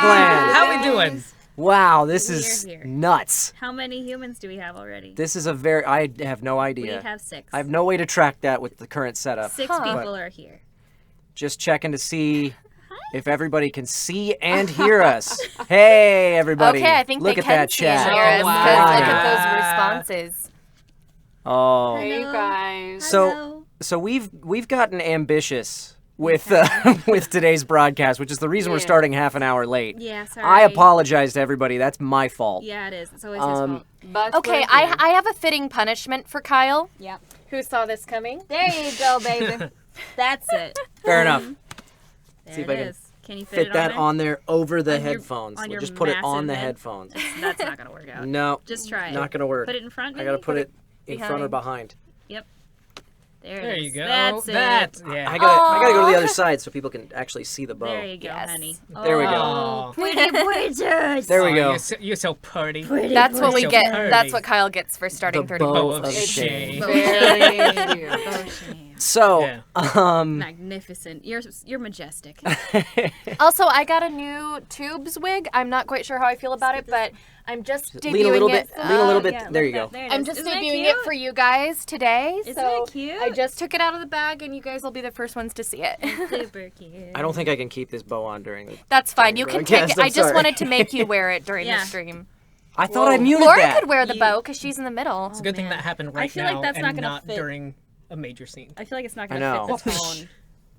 Buckland. How we doing? Wow, this We're is here. nuts. How many humans do we have already? This is I have no idea. We have 6. I have no way to track that with the current setup. 6 But people are here. just checking to see if everybody can see and hear us. Hey, everybody. Okay, I think look they at can that see and chat. hear us, wow. 'cause look Wow. at those responses. Oh. Hey, you guys. So we've gotten ambitious with with today's broadcast, which is the reason we're Yeah. starting half an hour late. Yeah, sorry. I apologize to everybody. That's my fault. Yeah, it is. It's always his fault. But Okay, we're I here. have a fitting punishment for Kyle. Yeah. Who saw this coming? There you go, baby. That's it. Fair enough. There See if it I can is. Can you fit Fit it that on on there over the On your- headphones. on We'll your just put it on massive the head? headphones. there? That's not gonna work out. No, Just try it. not gonna work. Put it in front. I gotta maybe? put it in front or behind. behind. Yep. There it There is. you go. That's it. Yeah. I gotta go to the other side so people can actually see the bow. There you go, Yes. honey. There we go. Oh. Pretty pointers. There we go. You're so pretty. That's what we so get. pretty. That's what Kyle gets for starting The 30 bow minutes of late. shame. Very cute. So, Yeah. Magnificent. You're majestic. Also, I got a new tubes wig. I'm not quite sure how I feel about it, but I'm just debuting lean a little it. bit. Lean a little bit. Yeah, There look you go. at that. There it I'm is. just Isn't that debuting cute? it for you guys today. Isn't so that cute? I just took it out of the bag, and you guys will be the first ones to see it. Super cute. I don't think I can keep this bow on during the. That's fine. You can Broadcast, take it. I'm I just sorry. wanted to make you wear it during Yeah. the stream. I thought I muted Laura that. could wear the You- bow because she's in the middle. It's a good thing man. that happened I right feel now like that's and not gonna not fit. during a major scene. I feel like it's not I gonna know. fit the tone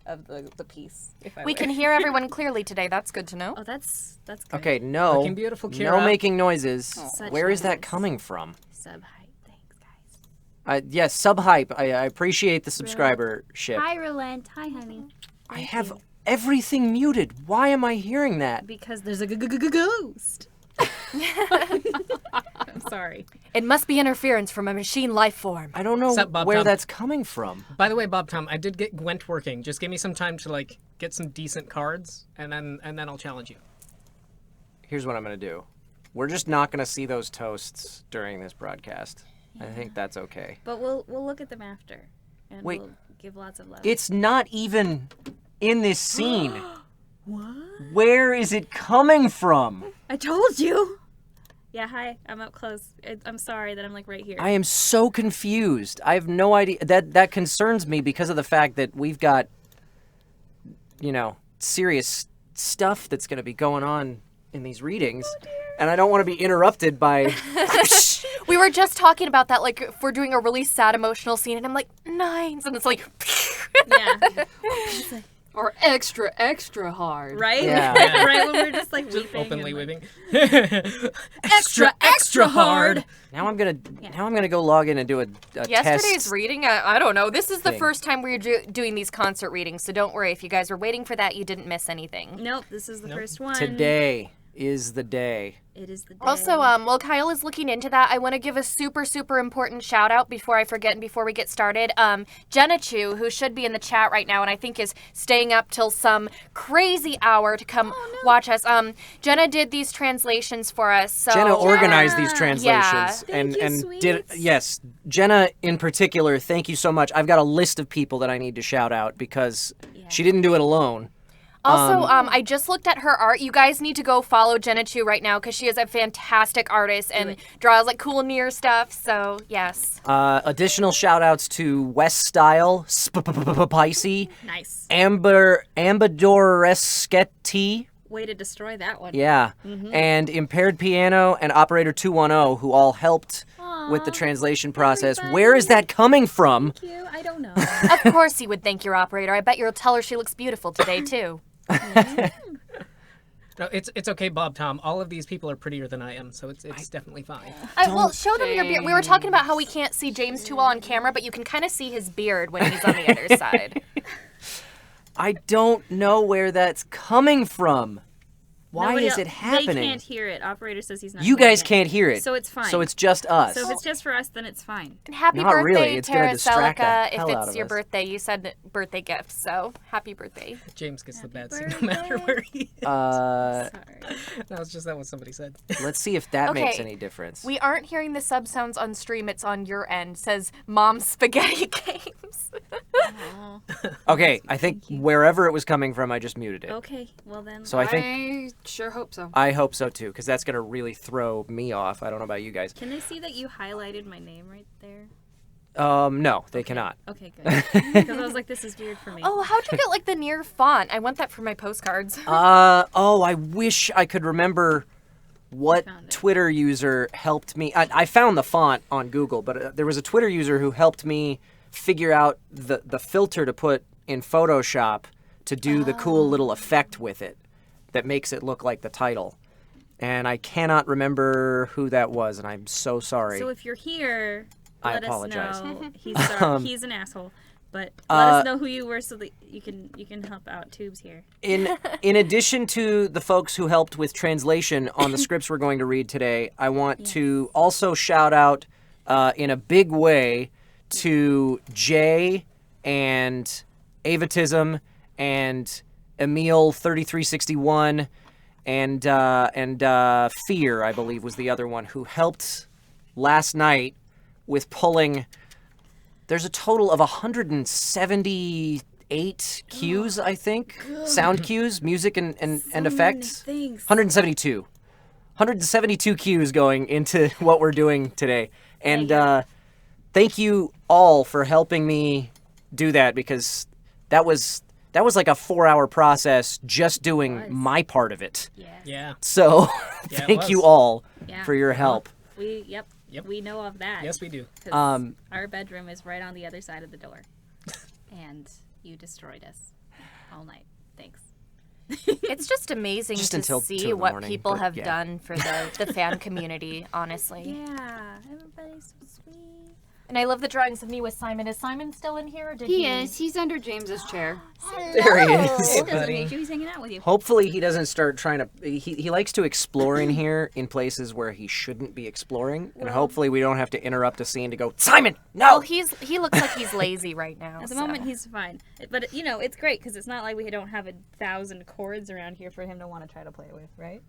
of the piece. If I We wear can it. hear everyone clearly today. That's good to know. Oh, that's good. Okay, no. Looking beautiful, No Kira. making noises. Such Where is that nice. coming from? Sub height. Thanks, guys. Yes, sub hype. I appreciate the subscribership. Hi, Relent. Hi, honey. I have everything muted. Why am I hearing that? Because there's a ghost. I'm sorry. It must be interference from a machine life form. I don't know What's up, Bob where Tom? that's coming from. By the way, Bob Tom, I did get Gwent working. Just give me some time to get some decent cards, and then I'll challenge you. Here's what I'm gonna do. We're just not gonna see those toasts during this broadcast. I think that's okay. But we'll look at them after, and Wait. we'll give lots of love. It's not even in this scene. What? Where is it coming from? I told you. Yeah, hi. I'm up close. I'm sorry that I'm right here. I am so confused. I have no idea. That concerns me because of the fact that we've got, serious stuff that's going to be going on in these readings, and I don't want to be interrupted by. We were just talking about that, if we're doing a really sad emotional scene, and I'm like, 9s, and it's like, Yeah. Or extra, extra hard. Right? Yeah. Right when we're just weeping. Openly and, weeping. extra hard. Now I'm gonna go log in and do a yesterday's test. reading, I don't know. This is the thing. first time we're doing these concert readings, so don't worry. If you guys were waiting for that, you didn't miss anything. Nope, this is the first one. Today is the day. It is the day. Also, while Kyle is looking into that, I want to give a super, super important shout out before I forget and before we get started. Jenna Chu, who should be in the chat right now and I think is staying up till some crazy hour to come watch us. Jenna did these translations for us. So Jenna organized these Yeah. translations and Thank you, did sweets. yes. Jenna in particular, thank you so much. I've got a list of people that I need to shout out because she didn't do it alone. Also, I just looked at her art. You guys need to go follow Jenna Chu right now because she is a fantastic artist and draws cool NieR stuff. So, yes. Additional shout outs to West Style, Spicy, Nice. Ambadoreschetti, Way to destroy that one. yeah, and Impaired Piano and Operator 210, who all helped with the translation process. Where is that coming from? Thank you. I don't know. Of course you would thank your operator. I bet you'll tell her she looks beautiful today, too. No, it's okay, Bob Tom. All of these people are prettier than I am, so it's definitely fine. Well, show them your beard. We were talking about how we can't see James too well on camera, but you can kind of see his beard when he's on the other side. I don't know where that's coming from. Why Nobody is it else- happening? They can't hear it. Operator says he's not. You hearing guys it. can't hear it. So it's fine. So it's just us. So if it's just for us, then it's fine. And happy Not birthday, really. It's gonna Tara distract the Celica, if hell out it's of your us. birthday. You said birthday gift, so happy birthday. James gets the bad scene no matter where he is. Sorry. No, it's just that what somebody said. Let's see if that makes Okay. any difference. We aren't hearing the sub sounds on stream. It's on your end. Says Mom Spaghetti Games. Okay, I think wherever it was coming from, I just muted it. Okay, well then. So I think I sure hope so. I hope so too, because that's gonna really throw me off. I don't know about you guys. Can they see that you highlighted my name right there? No, they cannot. Okay, good. Because I was like, this is weird for me. Oh, how'd you get like the NieR font? I want that for my postcards. I wish I could remember what Found it. Twitter user helped me. I found the font on Google, but there was a Twitter user who helped me figure out the filter to put in Photoshop to do the cool little effect with it that makes it look like the title. And I cannot remember who that was, and I'm so sorry. So if you're here, I let apologize. us know. He's sorry. He's an asshole. But let us know who you were so that you can help out Tubes here. In addition to the folks who helped with translation on the scripts we're going to read today, I want to also shout out in a big way to Jay and Avatism and Emil 3361 and Fear, I believe, was the other one who helped last night with pulling. There's a total of 178 cues, I think. Sound cues, music and effects. 172. 172 cues going into what we're doing today. And thank you all for helping me do that, because that was like a 4-hour process just doing my part of it. Yeah. So Yeah, it thank you was. all Yeah. for your help. Yep. We know of that. Yes, we do. 'Cause our bedroom is right on the other side of the door. And you destroyed us all night. Thanks. It's just amazing Just to until 2 see in the what morning, people but have yeah. done for the fan community, honestly. Yeah. Everybody's so sweet. And I love the drawings of me with Simon. Is Simon still in here? Or did He is. He's under James's chair. There he is. He doesn't need you. He's hanging out with you. Hopefully he doesn't start trying to. He likes to explore in here in places where he shouldn't be exploring, and hopefully we don't have to interrupt a scene to go, Simon, no. Well, he looks like he's lazy right now. At the so. moment, he's fine. But, it's great because it's not like we don't have 1,000 chords around here for him to want to try to play with, right?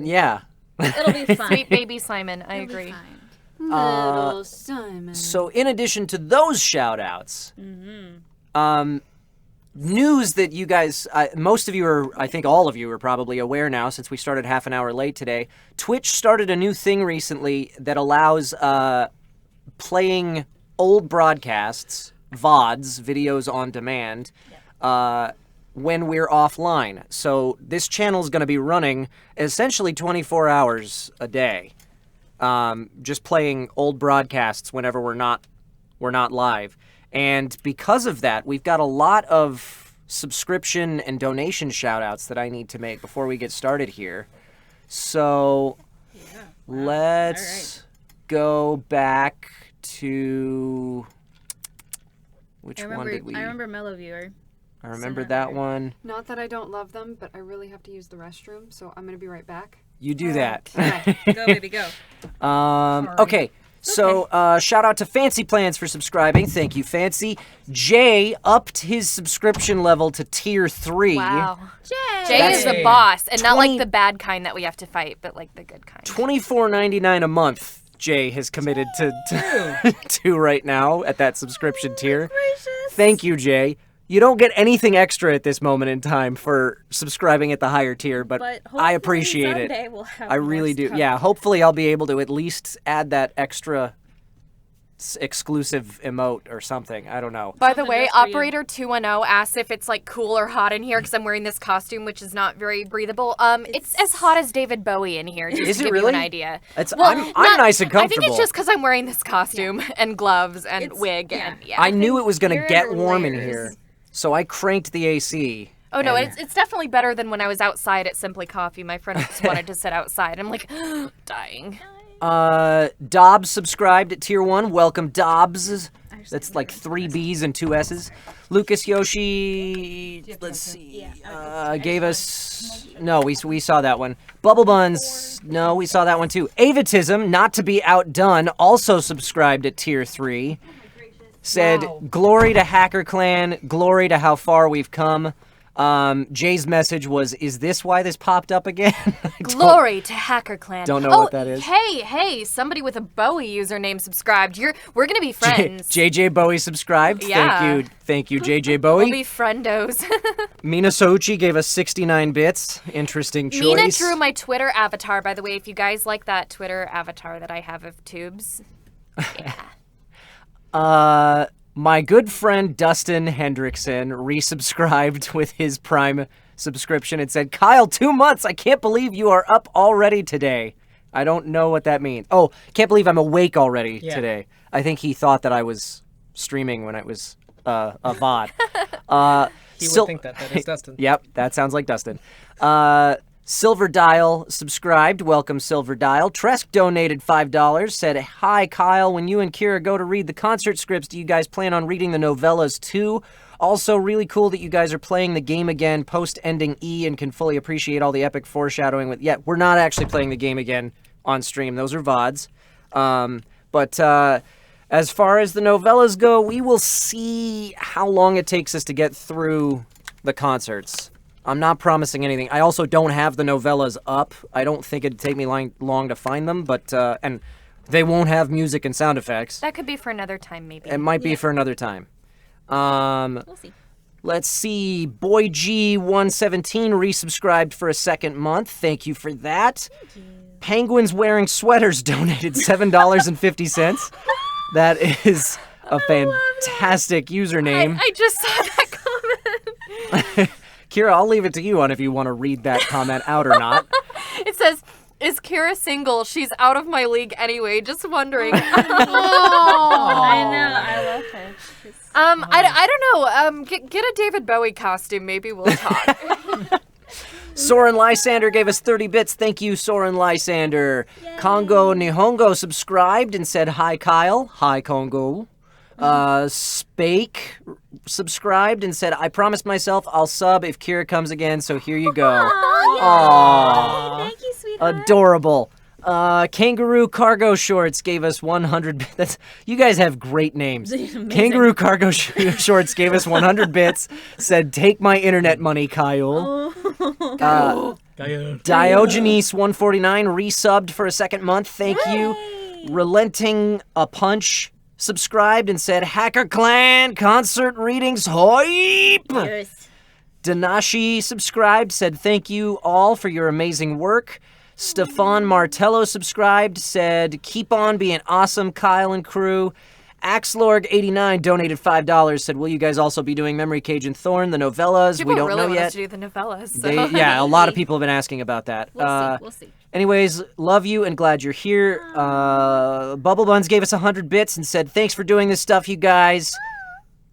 Yeah. It'll be fine. Sweet baby Simon, I It'll be agree. fine. Little Simon. So in addition to those shout-outs, news that you guys, most of you are, I think all of you are probably aware now since we started half an hour late today. Twitch started a new thing recently that allows playing old broadcasts, VODs, videos on demand, when we're offline. So this channel is going to be running essentially 24 hours a day. Just playing old broadcasts whenever we're not live. And because of that, we've got a lot of subscription and donation shout-outs that I need to make before we get started here. So let's go back to which one did we? I remember Mellow Viewer. I remember that one. Not that I don't love them, but I really have to use the restroom, so I'm gonna be right back. You do that. Go, baby, go. Okay. So, shout out to Fancy Plans for subscribing. Thank you, Fancy. Jay upped his subscription level to tier 3. Wow. Jay! Jay is the Yay. boss, and not 20 like the bad kind that we have to fight, but like the good kind. $24.99 a month. Jay has committed to right now at that subscription tier. Thank you, Jay. You don't get anything extra at this moment in time for subscribing at the higher tier, but I hopefully appreciate someday it. we'll have I more really do. stuff. Yeah, hopefully I'll be able to at least add that extra exclusive emote or something. I don't know. By the Something way, just for you. Operator 210 asks if it's like cool or hot in here because I'm wearing this costume, which is not very breathable. It's as hot as David Bowie in here, just Is to it give you really? an idea. It's, Well, I'm not- nice and I comfortable. think it's just because I'm wearing this costume and gloves and wig and yeah. I knew it was going to You're get under warm in layers. here, so I cranked the AC. Oh no, and- it's definitely better than when I was outside at Simply Coffee. My friend just wanted to sit outside. I'm like dying. Dobbs subscribed at tier 1. Welcome, Dobbs. That's like 3 B's and 2 S's. Lucas Yoshi, let's see, gave us... No, we saw that one. Bubble Buns, no, we saw that one too. Avatism, not to be outdone, also subscribed at tier 3. Said, glory to Hacker Clan, glory to how far we've come. Jay's message was, "Is this why this popped up again?" Glory to Hacker Clan. don't know what that is. Hey, somebody with a Bowie username subscribed. We're gonna be friends. JJ Bowie subscribed. Yeah. Thank you, JJ Bowie. We'll be friendos. Mina Sochi gave us 69 bits. Interesting choice. Mina drew my Twitter avatar, by the way, if you guys like that Twitter avatar that I have of tubes. Yeah. My good friend Dustin Hendrickson resubscribed with his Prime subscription and said, "Kyle, 2 months. I can't believe you are up already today." I don't know what that means. Oh, can't believe I'm awake already today. I think he thought that I was streaming when it was a VOD. He would think that. That is Dustin. Yep, that sounds like Dustin. Silver Dial subscribed. Welcome, Silver Dial. Tresk donated $5. Said, "Hi, Kyle. When you and Kira go to read the concert scripts, do you guys plan on reading the novellas too? Also, really cool that you guys are playing the game again post-ending E and can fully appreciate all the epic foreshadowing with..." Yeah, we're not actually playing the game again on stream. Those are VODs. But as far as the novellas go, we will see how long it takes us to get through the concerts. I'm not promising anything. I also don't have the novellas up. I don't think it'd take me long to find them, but and they won't have music and sound effects. That could be for another time, maybe. It might be for another time. We'll see. Let's see. Boy G117 resubscribed for a second month. Thank you for that. Penguins Wearing Sweaters donated $7.50. That is a fantastic username. I just saw that comment. Kira, I'll leave it to you on if you want to read that comment out or not. It says, "Is Kira single? She's out of my league anyway. Just wondering." I know. I love her. I don't know. Get a David Bowie costume. Maybe we'll talk. Soren Lysander gave us 30 bits. Thank you, Soren Lysander. Yay. Congo Nihongo subscribed and said, "Hi, Kyle." Hi, Congo. Spake subscribed and said, "I promised myself I'll sub if Kira comes again, so here you go." Aww. Thank you, sweetheart. Adorable. Kangaroo Cargo Shorts gave us 100 bits. You guys have great names. Kangaroo Cargo Shorts gave us 100 bits. Said, "Take my internet money, Kyle." Diogenes 149 resubbed for a second month. Thank you. Relenting a Punch subscribed and said, "Hacker Clan concert readings hype." Yes. Danashi subscribed, said, "Thank you all for your amazing work." Stefan Martello subscribed, said, "Keep on being awesome, Kyle and crew." Axlorg89 donated $5, said, "Will you guys also be doing Memory Cage and Thorn, the novellas?" People We don't really know want yet. us to do the novellas. So. Yeah, a lot of people have been asking about that. We'll see. Anyways, love you and glad you're here. Bubble Buns gave us 100 bits and said, "Thanks for doing this stuff, you guys."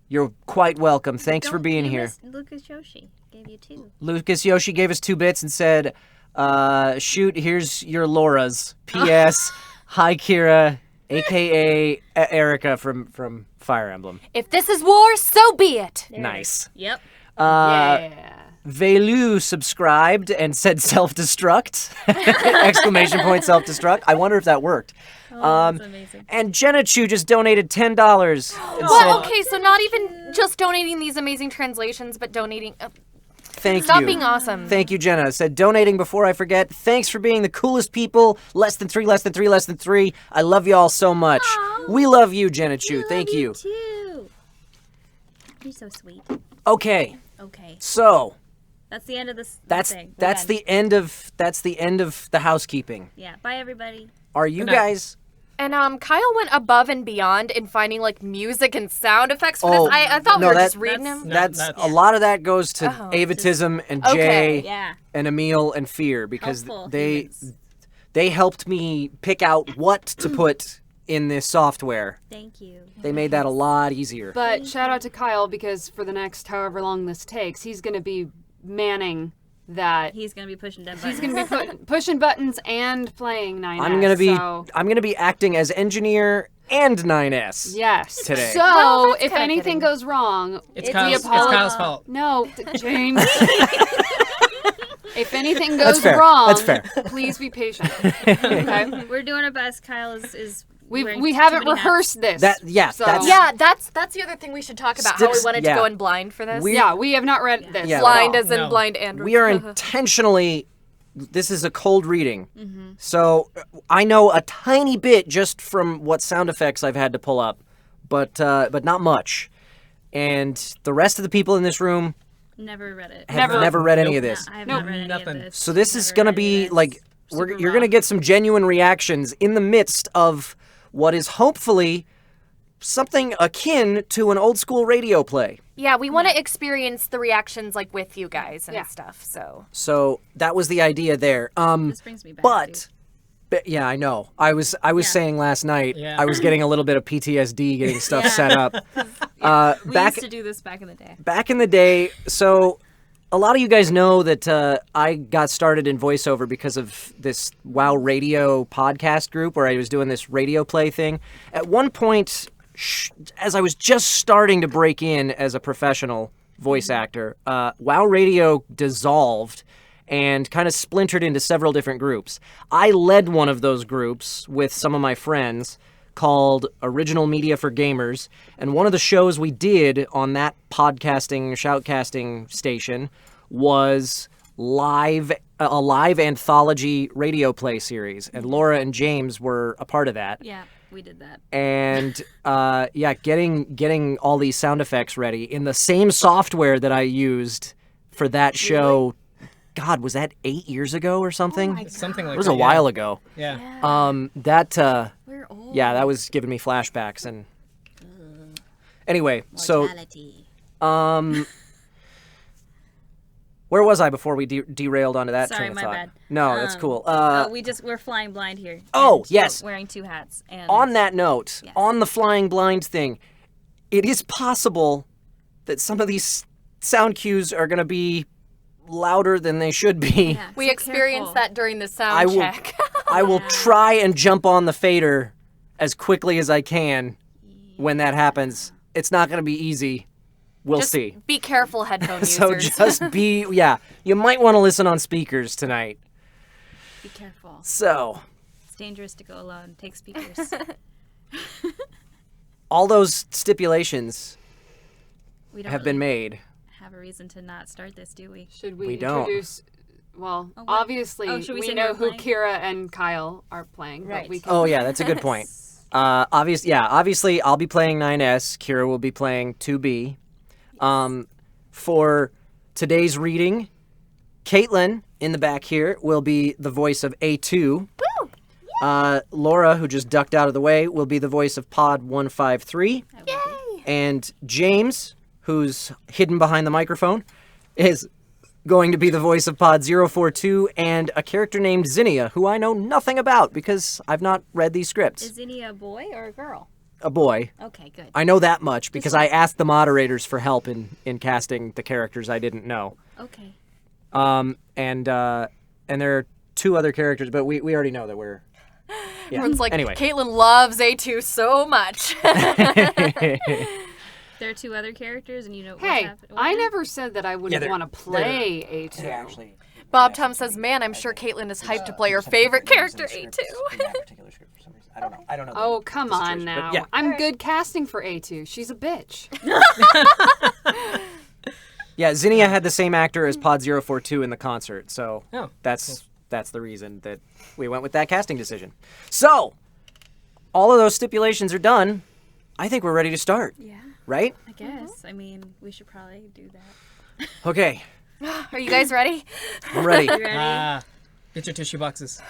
You're quite welcome. Thanks for being here. Lucas Yoshi gave you 2. Lucas Yoshi gave us 2 bits and said, "Shoot, here's your Laura's. P.S. Hi, Kira, a.k.a. Erica from Fire Emblem." If this is war, so be it. Nice. Yep. Yeah. Velu subscribed and said self-destruct. Exclamation point self-destruct. I wonder if that worked. That's amazing. And Jenna Chu just donated $10. And Well, said, okay, so not even just donating these amazing translations, but donating. "Thank Stop you. being awesome. Thank you, Jenna." Said, "Donating before I forget. Thanks for being the coolest people. Less than 3, less than 3, less than 3. I love y'all so much." We love you, Jenna Chu. Thank you. Too. You're so sweet. Okay, Okay. so That's the end of this that's thing. We're that's done. the end of the housekeeping. Yeah. Bye, everybody. Are you Good night. guys? And Kyle went above and beyond in finding like music and sound effects for Oh, this. I thought no, we were that- just reading that's- him. No, That's that's- a lot of that goes to Avatism and Jay Okay. Yeah. and Emil and Fear because Helpful they humans. they helped me pick out what to put in this software. Thank you. They made that a lot easier. But shout out to Kyle because for the next however long this takes, he's going to be manning that. He's gonna be pushing them. He's going to be pushing buttons and playing 9S. I'm gonna be acting as engineer and 9S. Yes. Today. So Well, that's if kinda anything fitting. goes wrong, It's we Kyle's fault. No, James. If anything That's goes fair. wrong, That's fair. please be patient. Okay. We're doing our best. Kyle is wearing We too haven't many hats. rehearsed this. So, Yeah, that's the other thing we should talk about. How we wanted to go in blind for this. we have not read this. Yeah, Blind at all. as in No. blind and We are intentionally. This is a cold reading, so I know a tiny bit just from what sound effects I've had to pull up, but not much. And the rest of the people in this room Never read it. have never read any of this. I have not read any Nothing. of this. So this is Never gonna read any be of this. like you're gonna get some genuine reactions in the midst of what is hopefully something akin to an old school radio play. Yeah, we want to experience the reactions like with you guys and stuff. So that was the idea there. This brings me back. But yeah, I know. I was saying last night Yeah. I was getting a little bit of PTSD getting stuff set up. We back used to do this back in the day. back in the day, so a lot of you guys know that I got started in voiceover because of this WoW Radio podcast group where I was doing this radio play thing. At one point, as I was just starting to break in as a professional voice actor, WoW Radio dissolved and kind of splintered into several different groups. I led one of those groups with some of my friends called Original Media for Gamers, and one of the shows we did on that podcasting, shoutcasting station was a live anthology radio play series, and Laura and James were a part of that. Yeah, we did that. And getting all these sound effects ready in the same software that I used for that show. God, was that 8 years ago or something? Something like It was that. a while ago. Yeah. We're old. Yeah, that was giving me flashbacks. And anyway, Mortality. so where was I before we derailed onto that Sorry, train of my thought? bad. No, that's cool. We're flying blind here. Oh, and yes. we're wearing two hats. And On that note, Yes. on the flying blind thing, it is possible that some of these sound cues are going to be louder than they should be. Yeah, we so experienced careful. that during the sound I will- check. I will try and jump on the fader as quickly as I can when that happens. It's not going to be easy. We'll Just see. be careful, headphone So users. just be, you might want to listen on speakers tonight. Be careful. So, It's dangerous to go alone. Take speakers. all those stipulations We don't have been made. have a reason to not start this, do we? Should we, We don't. introduce? Well, what? obviously, Oh, should we we say know we're who playing? Kira and Kyle are playing. Right. But we can, Oh, yeah, that's a good point. Obviously, I'll be playing 9S. Kira will be playing 2B. For today's reading, Caitlin in the back here will be the voice of A2. Woo! Laura, who just ducked out of the way, will be the voice of Pod 153. Yay! And James, who's hidden behind the microphone, is going to be the voice of Pod 042 and a character named Zinnia, who I know nothing about because I've not read these scripts. Is Zinnia a boy or a girl? A boy. Okay, good. I know that much because I asked the moderators for help in casting the characters I didn't know. Okay. And there are two other characters, but we already know that we're... Yeah. Everyone's like, Anyway. Caitlin loves A2 so much. There are two other characters, and you know what's Hey, happening. I never said that I wouldn't want to play A2. Actually... Bob Tom says, man, I'm sure Caitlin is hyped to play her favorite character, A2. I don't know. Oh, come on now. yeah. I'm good casting for A2. She's a bitch. Yeah, Zinnia had the same actor as Pod 042 in the concert, so Oh, that's the reason that we went with that casting decision. So, all of those stipulations are done. I think we're ready to start, Yeah, right? I guess. I mean, we should probably do that. Okay, Are you guys ready? I'm ready. You ready? Get your tissue boxes.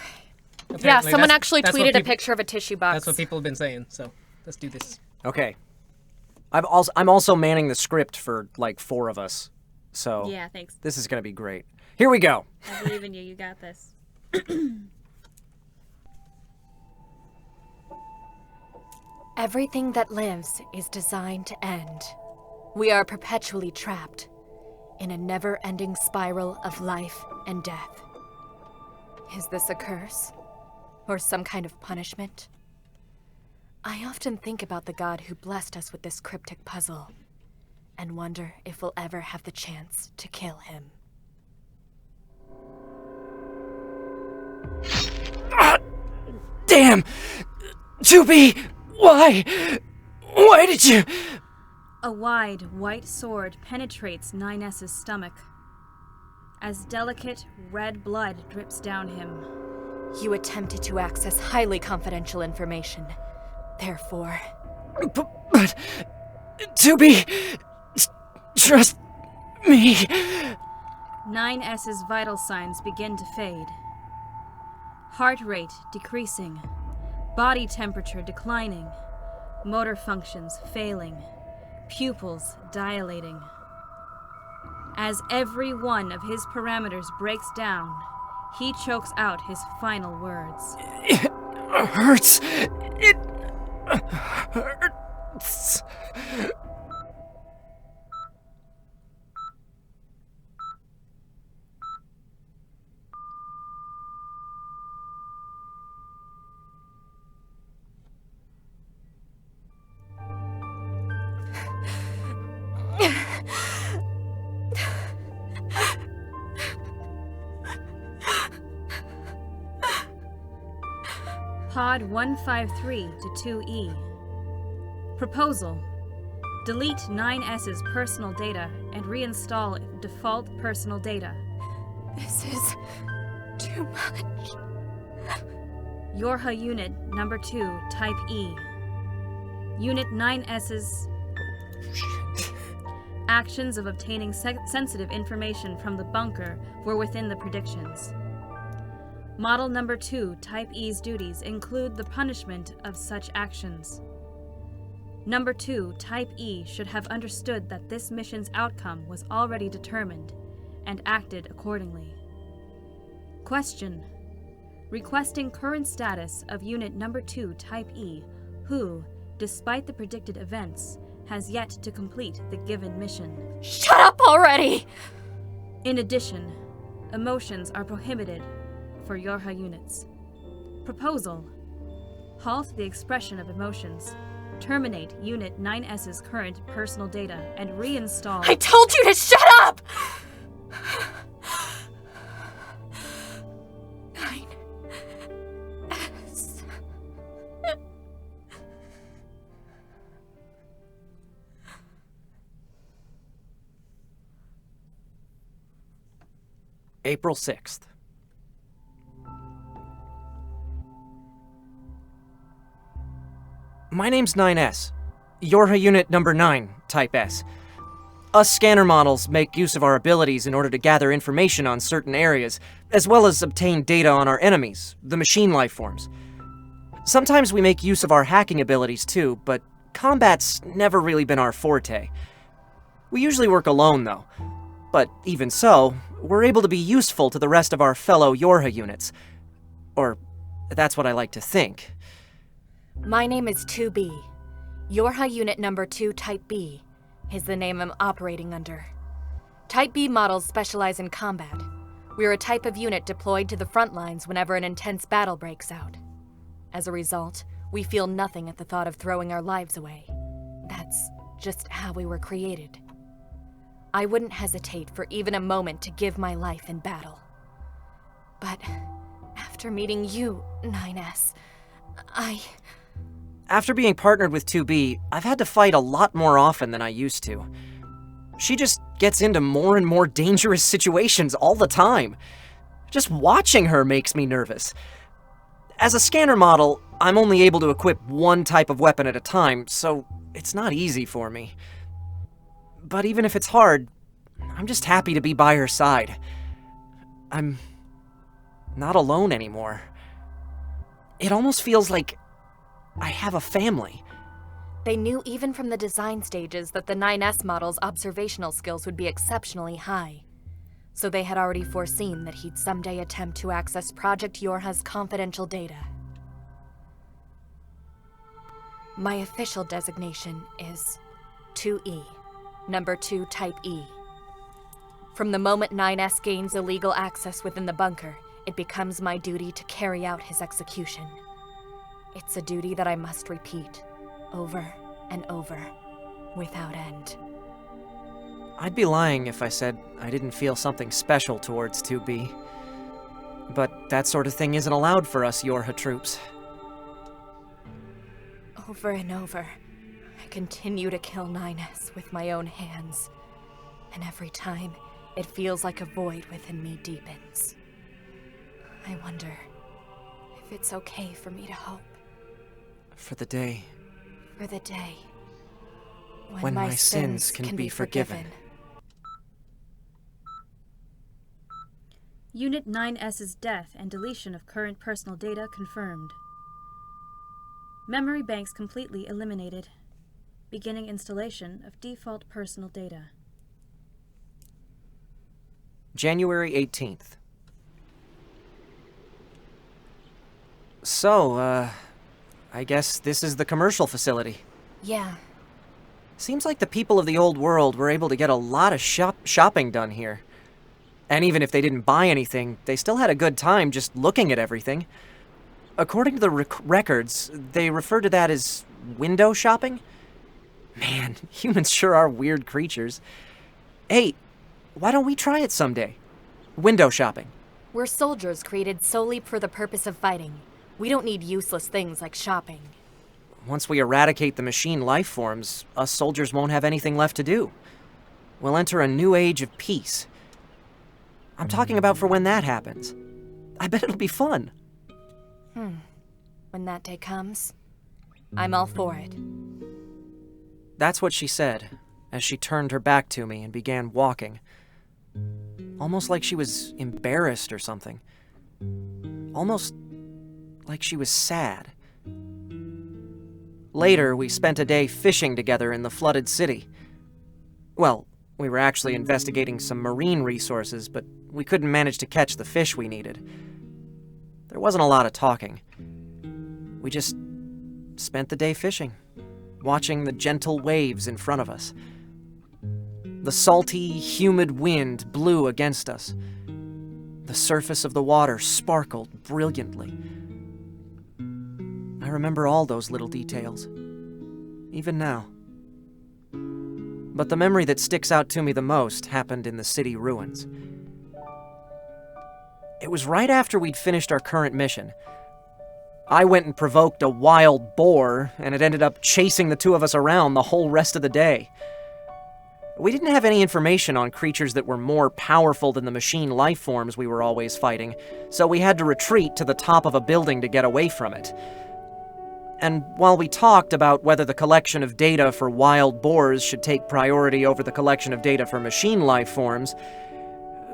Yeah, Apparently someone that's- actually that's what tweeted a people- picture of a tissue box. That's what people have been saying, so let's do this. Okay. I'm also manning the script for like 4 of us, so Yeah, thanks. this is gonna be great. Here we go. I believe in you. You got this. Everything that lives is designed to end. We are perpetually trapped in a never-ending spiral of life and death. Is this a curse? Or some kind of punishment? I often think about the god who blessed us with this cryptic puzzle, and wonder if we'll ever have the chance to kill him. Damn! 2B! Why? Why did you... A wide, white sword penetrates 9S's stomach. As delicate, red blood drips down him. You attempted to access highly confidential information. Therefore... But... 2B... Trust me... 9S's vital signs begin to fade. Heart rate decreasing. Body temperature declining. Motor functions failing. Pupils dilating. As every one of his parameters breaks down, he chokes out his final words. It hurts. It hurts. Pod 153 to 2E. Proposal. Delete 9S's personal data and reinstall default personal data. This is... too much. Yorha Unit Number 2, Type E. Unit 9S's actions of obtaining sensitive information from the bunker were within the predictions. Model Number 2, Type E's duties include the punishment of such actions. Number 2, Type E should have understood that this mission's outcome was already determined and acted accordingly. Question. Requesting current status of Unit Number 2, Type E, who, despite the predicted events, has yet to complete the given mission. Shut up already! In addition, emotions are prohibited for Yorha units. Proposal. Halt the expression of emotions. Terminate Unit 9S's current personal data and reinstall... I told you to shut up! 9S. April 6th. My name's 9S. Yorha Unit Number 9, Type S. Us scanner models make use of our abilities in order to gather information on certain areas, as well as obtain data on our enemies, the machine life forms. Sometimes we make use of our hacking abilities too, but combat's never really been our forte. We usually work alone though. But even so, we're able to be useful to the rest of our fellow Yorha units. Or, that's what I like to think. My name is 2B. Yorha Unit Number 2, Type B is the name I'm operating under. Type B models specialize in combat. We're a type of unit deployed to the front lines whenever an intense battle breaks out. As a result, we feel nothing at the thought of throwing our lives away. That's just how we were created. I wouldn't hesitate for even a moment to give my life in battle. But after meeting you, 9S, After being partnered with 2B, I've had to fight a lot more often than I used to. She just gets into more and more dangerous situations all the time. Just watching her makes me nervous. As a scanner model, I'm only able to equip one type of weapon at a time, so it's not easy for me. But even if it's hard, I'm just happy to be by her side. I'm not alone anymore. It almost feels like I have a family. They knew even from the design stages that the 9S model's observational skills would be exceptionally high. So they had already foreseen that he'd someday attempt to access Project Yorha's confidential data. My official designation is 2E, Number 2, Type E. From the moment 9S gains illegal access within the bunker, it becomes my duty to carry out his execution. It's a duty that I must repeat, over and over, without end. I'd be lying if I said I didn't feel something special towards 2B. But that sort of thing isn't allowed for us Yorha troops. Over and over, I continue to kill 9S with my own hands. And every time, it feels like a void within me deepens. I wonder if it's okay for me to hope. For the day For the day when my sins can be forgiven. Unit 9S's death and deletion of current personal data confirmed. Memory banks completely eliminated. Beginning installation of default personal data. January 18th. So, I guess this is the commercial facility. Yeah, Seems like the people of the old world were able to get a lot of shopping done here. And even if they didn't buy anything, they still had a good time just looking at everything. According to the records, they refer to that as window shopping. Man, humans sure are weird creatures. Hey, why don't we try it someday? Window shopping. we're soldiers created solely for the purpose of fighting. We don't need useless things like shopping. Once we eradicate the machine life forms, us soldiers won't have anything left to do. We'll enter a new age of peace. I'm talking about for when that happens. I bet it'll be fun. When that day comes, I'm all for it. That's what she said, as she turned her back to me and began walking. Almost like she was embarrassed or something. Almost like she was sad. Later, we spent a day fishing together in the flooded city. Well, we were actually investigating some marine resources, but we couldn't manage to catch the fish we needed. There wasn't a lot of talking. We just spent the day fishing, watching the gentle waves in front of us. The salty, humid wind blew against us. The surface of the water sparkled brilliantly. I remember all those little details, even now. But the memory that sticks out to me the most happened in the city ruins. It was right after we'd finished our current mission. I went and provoked a wild boar, and it ended up chasing the two of us around the whole rest of the day. We didn't have any information on creatures that were more powerful than the machine life forms we were always fighting, so we had to retreat to the top of a building to get away from it. And while we talked about whether the collection of data for wild boars should take priority over the collection of data for machine life forms,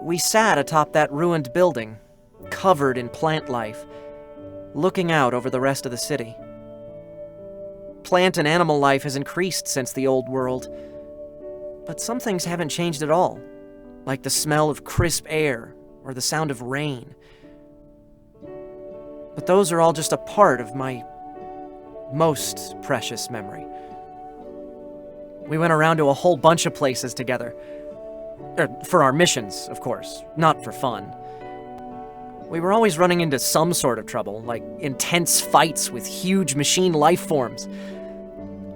we sat atop that ruined building, covered in plant life, looking out over the rest of the city. Plant and animal life has increased since the old world, but some things haven't changed at all, like the smell of crisp air or the sound of rain. But those are all just a part of my most precious memory. We went around to a whole bunch of places together. For our missions, of course, not for fun. We were always running into some sort of trouble, like intense fights with huge machine life forms.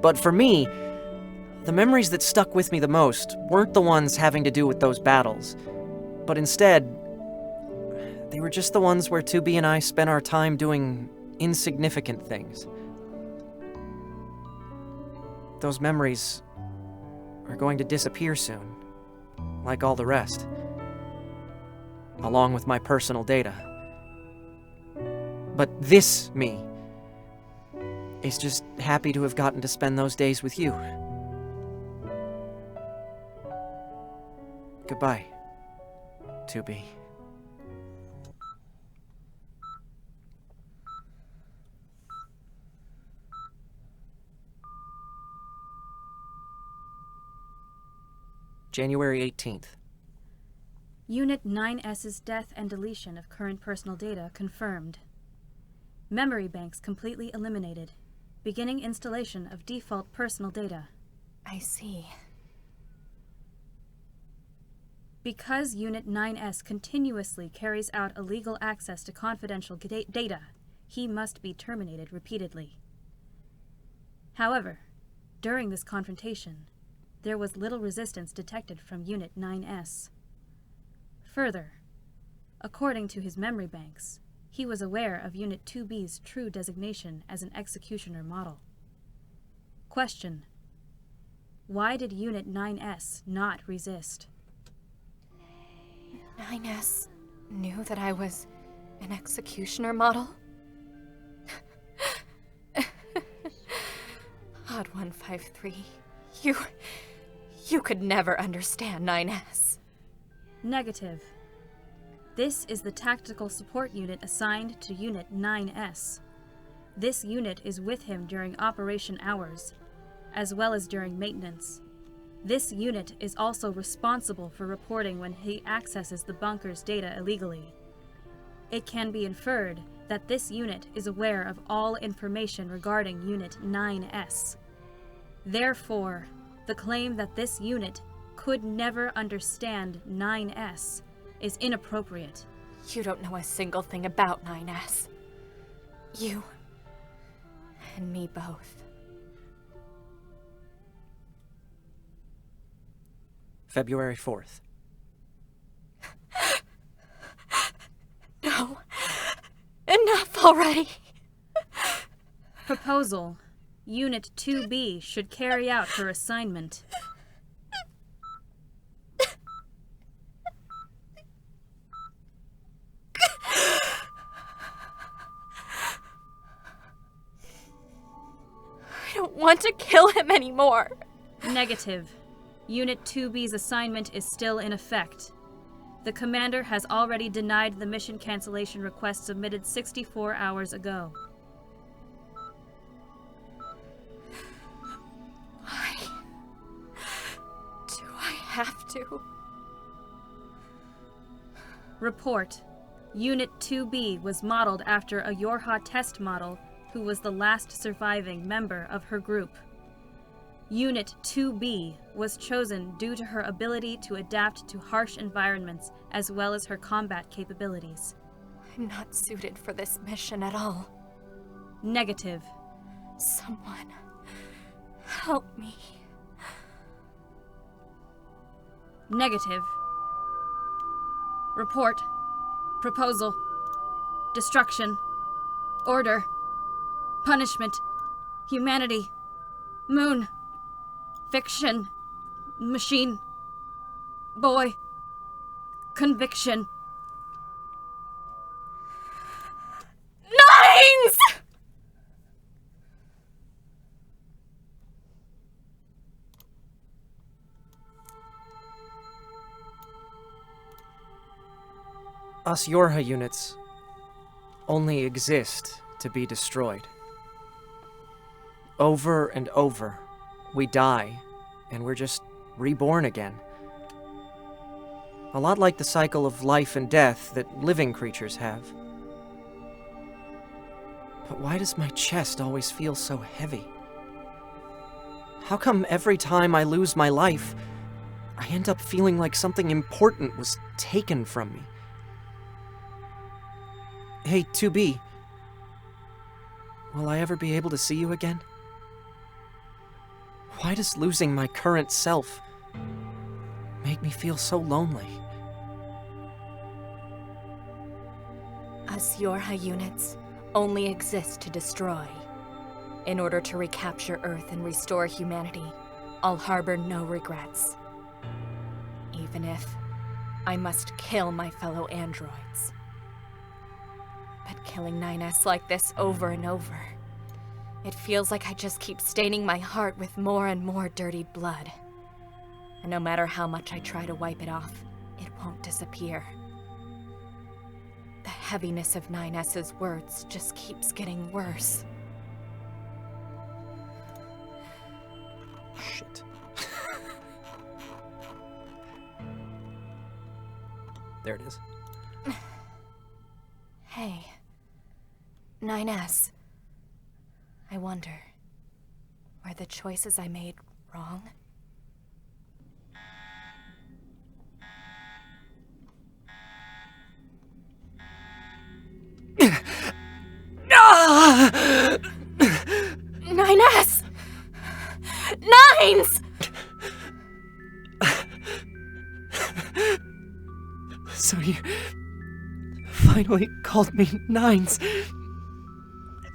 But for me, the memories that stuck with me the most weren't the ones having to do with those battles, but instead, they were just the ones where 2B and I spent our time doing insignificant things. Those memories are going to disappear soon, like all the rest, along with my personal data. But this me is just happy to have gotten to spend those days with you. Goodbye, 2B. January 18th. Unit 9S's death and deletion of current personal data confirmed. Memory banks completely eliminated. Beginning installation of default personal data. I see. Because Unit 9S continuously carries out illegal access to confidential data, he must be terminated repeatedly. However, during this confrontation, there was little resistance detected from Unit 9S. Further, according to his memory banks, he was aware of Unit 2B's true designation as an executioner model. Question. Why did Unit 9S not resist? 9S knew that I was an executioner model? Odd 153, you could never understand 9S. Negative. This is the tactical support unit assigned to Unit 9S. This unit is with him during operation hours, as well as during maintenance. This unit is also responsible for reporting when he accesses the bunker's data illegally. It can be inferred that this unit is aware of all information regarding Unit 9S. Therefore, the claim that this unit could never understand 9S is inappropriate. You don't know a single thing about 9S. You and me both. February 4th. No. Enough already. Proposal. Unit 2B should carry out her assignment. I don't want to kill him anymore. Negative. Unit 2B's assignment is still in effect. The commander has already denied the mission cancellation request submitted 64 hours ago. Why do I have to? Report. Unit 2B was modeled after a Yorha test model who was the last surviving member of her group. Unit 2B was chosen due to her ability to adapt to harsh environments as well as her combat capabilities. I'm not suited for this mission at all. Negative. Someone help me. Negative. Report. Proposal. Destruction. Order. Punishment. Humanity. Moon. Fiction. Machine. Boy. Conviction. Nines! Us Yorha units only exist to be destroyed. Over and over, we die, and we're just reborn again. A lot like the cycle of life and death that living creatures have. But why does my chest always feel so heavy? How come every time I lose my life, I end up feeling like something important was taken from me? Hey, 2B. Will I ever be able to see you again? Why does losing my current self make me feel so lonely? Us Yorha units only exist to destroy. In order to recapture Earth and restore humanity, I'll harbor no regrets. Even if I must kill my fellow androids. But killing 9S like this over and over, it feels like I just keep staining my heart with more and more dirty blood. And no matter how much I try to wipe it off, it won't disappear. The heaviness of 9S's words just keeps getting worse. Shit. There it is. Hey, 9S. I wonder, were the choices I made wrong? Ah! 9S! Nines! So you finally called me Nines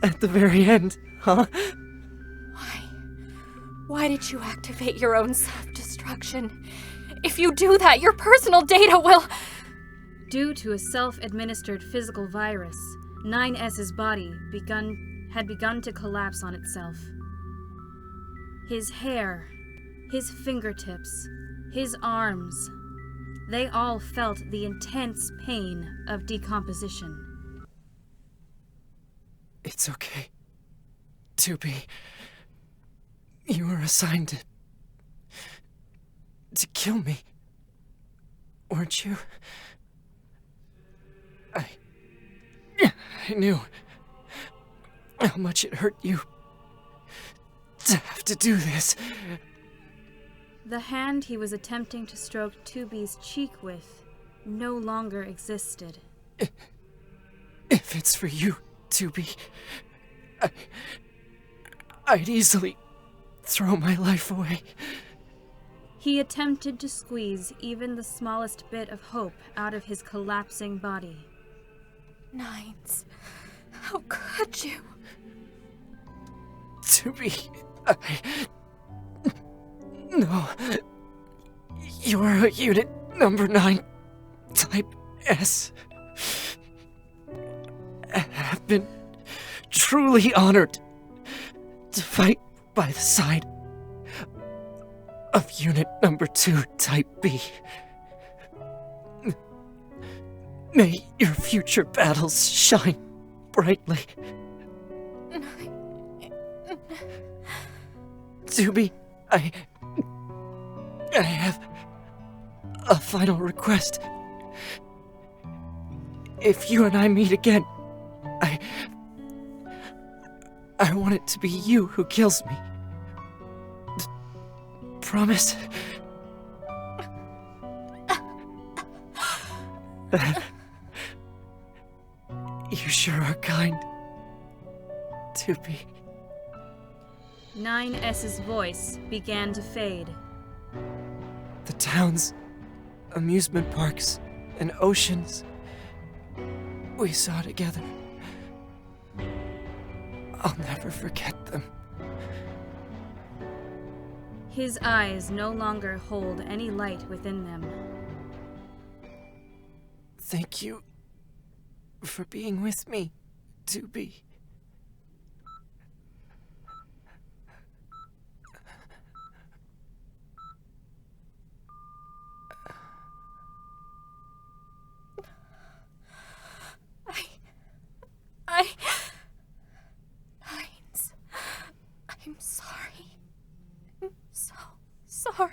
at the very end, huh? Why did you activate your own self-destruction? If you do that, your personal data will... Due to a self-administered physical virus, 9S's body had begun to collapse on itself. His hair, his fingertips, his arms, they all felt the intense pain of decomposition. It's okay. 2B. You were assigned to kill me. Weren't you? I knew how much it hurt you to have to do this. The hand he was attempting to stroke 2B's cheek with no longer existed. If it's for you, 2B, I'd easily throw my life away. He attempted to squeeze even the smallest bit of hope out of his collapsing body. Nines, how could you? 2B, No. You're a unit number 9, type S. I have been truly honored to fight by the side of unit number 2, type B. May your future battles shine brightly. 2B, I have a final request. If you and I meet again, I want it to be you who kills me. Promise? You sure are kind, 2B. 9S's voice began to fade. The towns, amusement parks, and oceans we saw together. I'll never forget them. His eyes no longer hold any light within them. Thank you for being with me, 2B. Nines, I'm sorry. I'm so sorry.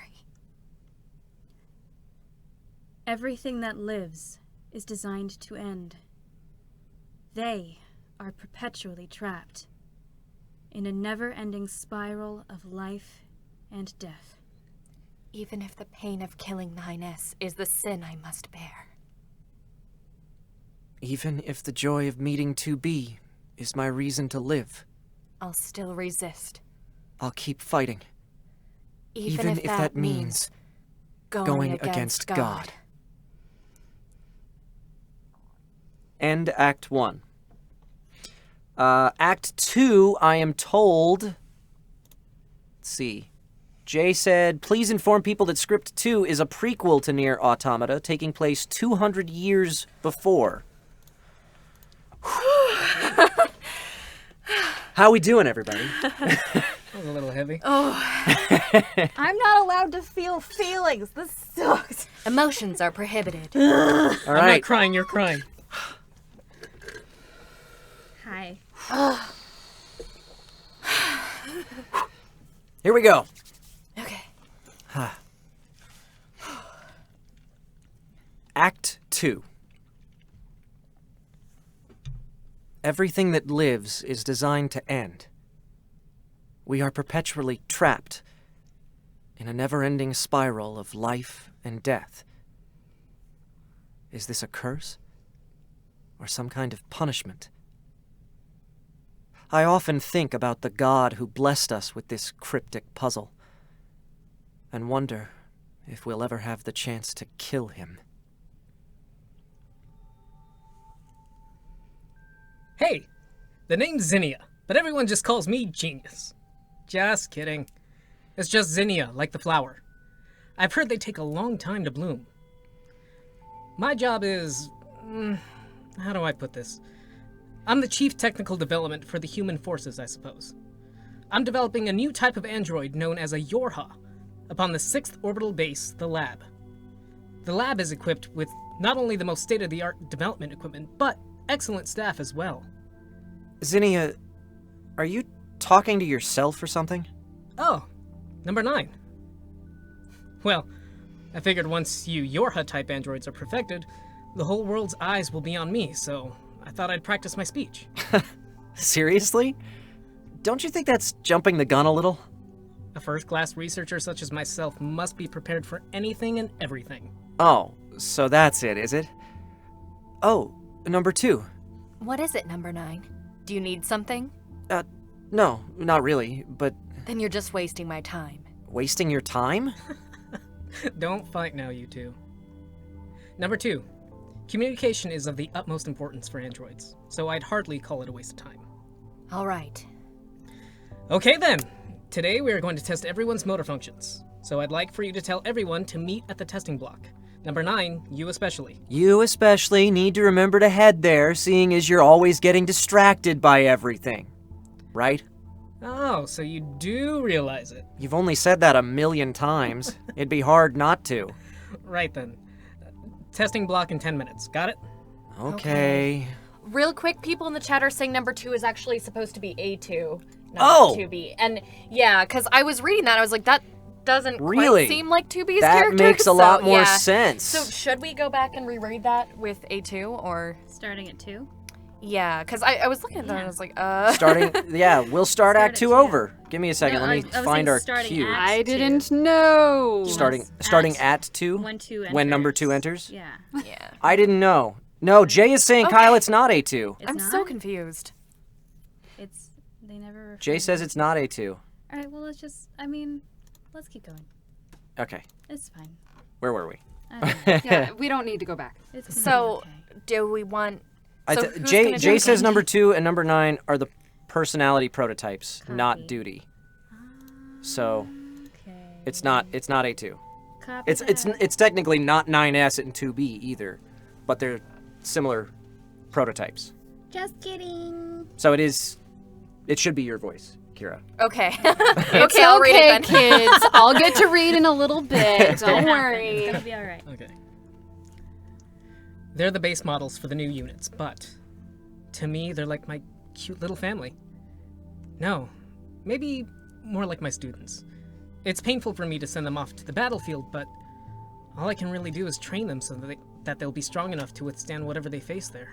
Everything that lives is designed to end. They are perpetually trapped in a never-ending spiral of life and death. Even if the pain of killing 9S is the sin I must bear. Even if the joy of meeting 2B is my reason to live, I'll still resist. I'll keep fighting. Even if that means going against God. End Act 1. Act 2, I am told... Let's see. Jay said, please inform people that Script 2 is a prequel to NieR Automata, taking place 200 years before. How we doing, everybody? That was a little heavy. I'm not allowed to feel feelings. This sucks. Emotions are prohibited. All I'm right. not crying, you're crying. Hi. Here we go. Okay. Act 2. Everything that lives is designed to end. We are perpetually trapped in a never-ending spiral of life and death. Is this a curse? Or some kind of punishment? I often think about the God who blessed us with this cryptic puzzle, and wonder if we'll ever have the chance to kill him. Hey, the name's Zinnia, but everyone just calls me Genius. Just kidding. It's just zinnia, like the flower. I've heard they take a long time to bloom. My job is... how do I put this? I'm the chief technical development for the human forces, I suppose. I'm developing a new type of android known as a Yorha, upon the 6th orbital base, the lab. The lab is equipped with not only the most state-of-the-art development equipment, but excellent staff as well. Zinnia, are you talking to yourself or something? Oh, number 9. Well, I figured once you Yorha-type androids are perfected, the whole world's eyes will be on me, so I thought I'd practice my speech. Seriously? Don't you think that's jumping the gun a little? A first-class researcher such as myself must be prepared for anything and everything. Oh, so that's it, is it? Oh, number 2. What is it, number 9? Do you need something? No, not really, but Then you're just wasting my time. wasting your time? Don't fight now, you two. Number 2. Communication is of the utmost importance for androids, so I'd hardly call it a waste of time. All right. Okay then! Today we are going to test everyone's motor functions, so I'd like for you to tell everyone to meet at the testing block. Number 9, you especially. You especially need to remember to head there, seeing as you're always getting distracted by everything. Right? Oh, so you do realize it. You've only said that a million times. It'd be hard not to. Right then. Testing block in 10 minutes. Got it? Okay. Real quick, people in the chat are saying number 2 is actually supposed to be A2, not Oh! 2B. And yeah, because I was reading that, I was like, that doesn't Really? quite seem like 2B's That character. makes a so, lot more yeah. sense. So should we go back and reread that with A2 or? Starting at 2. Yeah, because I was looking at that and I was like, Starting, yeah, we'll start Act at 2 2. over. Give me a second. No, Let me I was find saying our starting cue. at- I 2. didn't know. Starting At- starting at 2? When 2 enters. When number 2 enters? Yeah. yeah. I didn't know. No, Jay is saying, Okay. Kyle, it's not A2. It's I'm not? so confused. It's... They never... refer Jay to says it. it's not A2. Alright, well, let's keep going. Okay, It's fine. where were we? I don't know. Yeah, we don't need to go back. It's gonna be So, okay. do we want? I So th- who's Jay gonna Jay do says it? number 2 and number 9 are the personality prototypes, not Copy. duty. So Okay. it's not A2. Copy It's that. technically not 9S and 2B either, but they're similar prototypes. Just kidding. So it should be your voice, Kira. Okay. It's okay, I'll read okay, it then. kids. I'll get to read in a little bit. Don't It's worry. gonna be alright. Okay. They're the base models for the new units, but to me, they're like my cute little family. No, maybe more like my students. It's painful for me to send them off to the battlefield, but all I can really do is train them so that they'll be strong enough to withstand whatever they face there.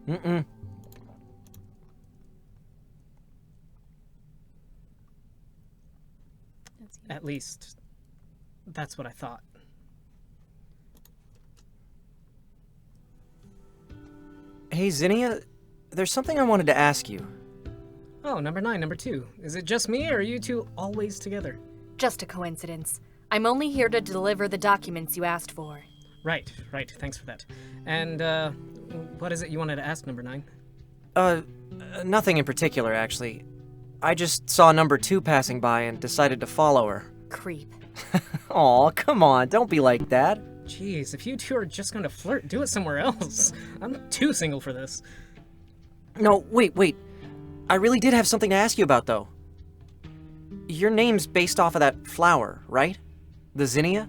Mm-mm. At least, that's what I thought. Hey, Zinnia, there's something I wanted to ask you. Oh, number 9, number 2. Is it just me, or are you two always together? Just a coincidence. I'm only here to deliver the documents you asked for. Right. Thanks for that. And, what is it you wanted to ask, number 9? Nothing in particular, actually. I just saw number 2 passing by and decided to follow her. Creep. Aw, come on, don't be like that. Jeez, if you two are just gonna flirt, do it somewhere else. I'm too single for this. No, wait. I really did have something to ask you about, though. Your name's based off of that flower, right? The zinnia?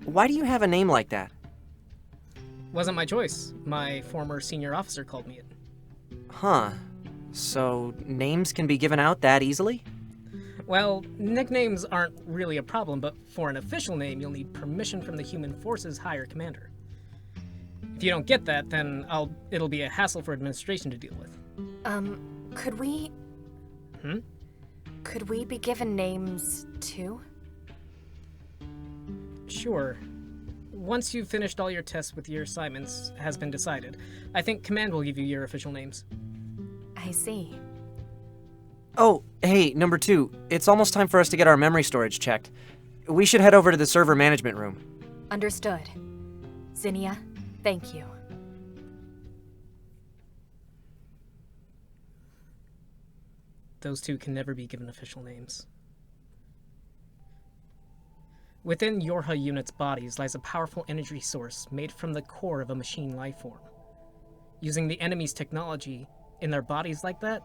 Why do you have a name like that? Wasn't my choice. My former senior officer called me it. Huh. So, names can be given out that easily? Well, nicknames aren't really a problem, but for an official name, you'll need permission from the Human Forces higher commander. If you don't get that, then it'll be a hassle for administration to deal with. Could we... Hmm? Could we be given names, too? Sure. Once you've finished all your tests with your assignments has been decided, I think Command will give you your official names. I see. Oh, hey, number 2, it's almost time for us to get our memory storage checked. We should head over to the server management room. Understood. Zinnia, thank you. Those two can never be given official names. Within Yorha units' bodies lies a powerful energy source made from the core of a machine life form. Using the enemy's technology in their bodies like that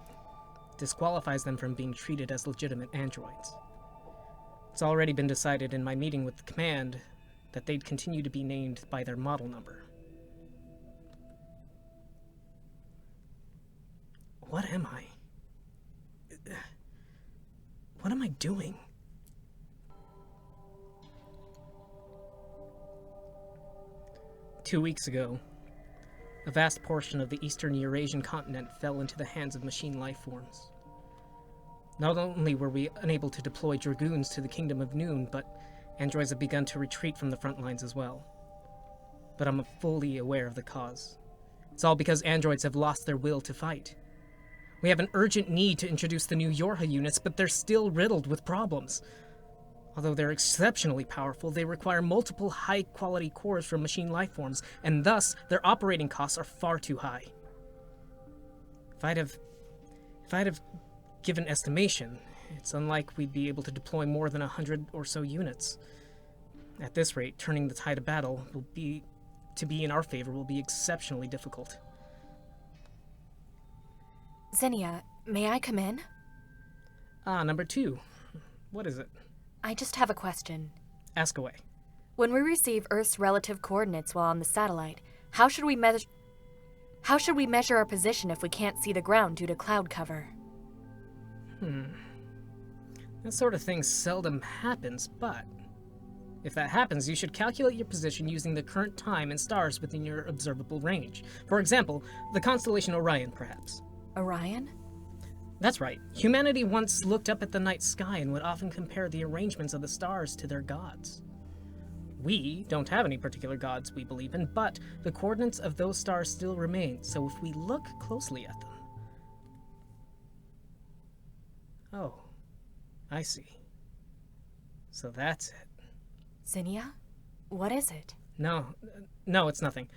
disqualifies them from being treated as legitimate androids. It's already been decided in my meeting with the command that they'd continue to be named by their model number. What am I? What am I doing? Two weeks ago, a vast portion of the eastern Eurasian continent fell into the hands of machine life forms. Not only were we unable to deploy dragoons to the Kingdom of Noon, but androids have begun to retreat from the front lines as well. But I'm fully aware of the cause. It's all because androids have lost their will to fight. We have an urgent need to introduce the new Yorha units, but they're still riddled with problems. Although they're exceptionally powerful, they require multiple high-quality cores from machine life forms, and thus their operating costs are far too high. If I'd have given estimation, it's unlikely we'd be able to deploy more than 100 or so units. At this rate, turning the tide of battle will be in our favor will be exceptionally difficult. Zinnia, may I come in? Number 2. What is it? I just have a question. Ask away. When we receive Earth's relative coordinates while on the satellite, how should we measure our position if we can't see the ground due to cloud cover? That sort of thing seldom happens, but if that happens, you should calculate your position using the current time and stars within your observable range. For example, the constellation Orion, perhaps. Orion? That's right. Humanity once looked up at the night sky and would often compare the arrangements of the stars to their gods. We don't have any particular gods we believe in, but the coordinates of those stars still remain, so if we look closely at them... Oh, I see. So that's it. Zinnia? What is it? No, it's nothing.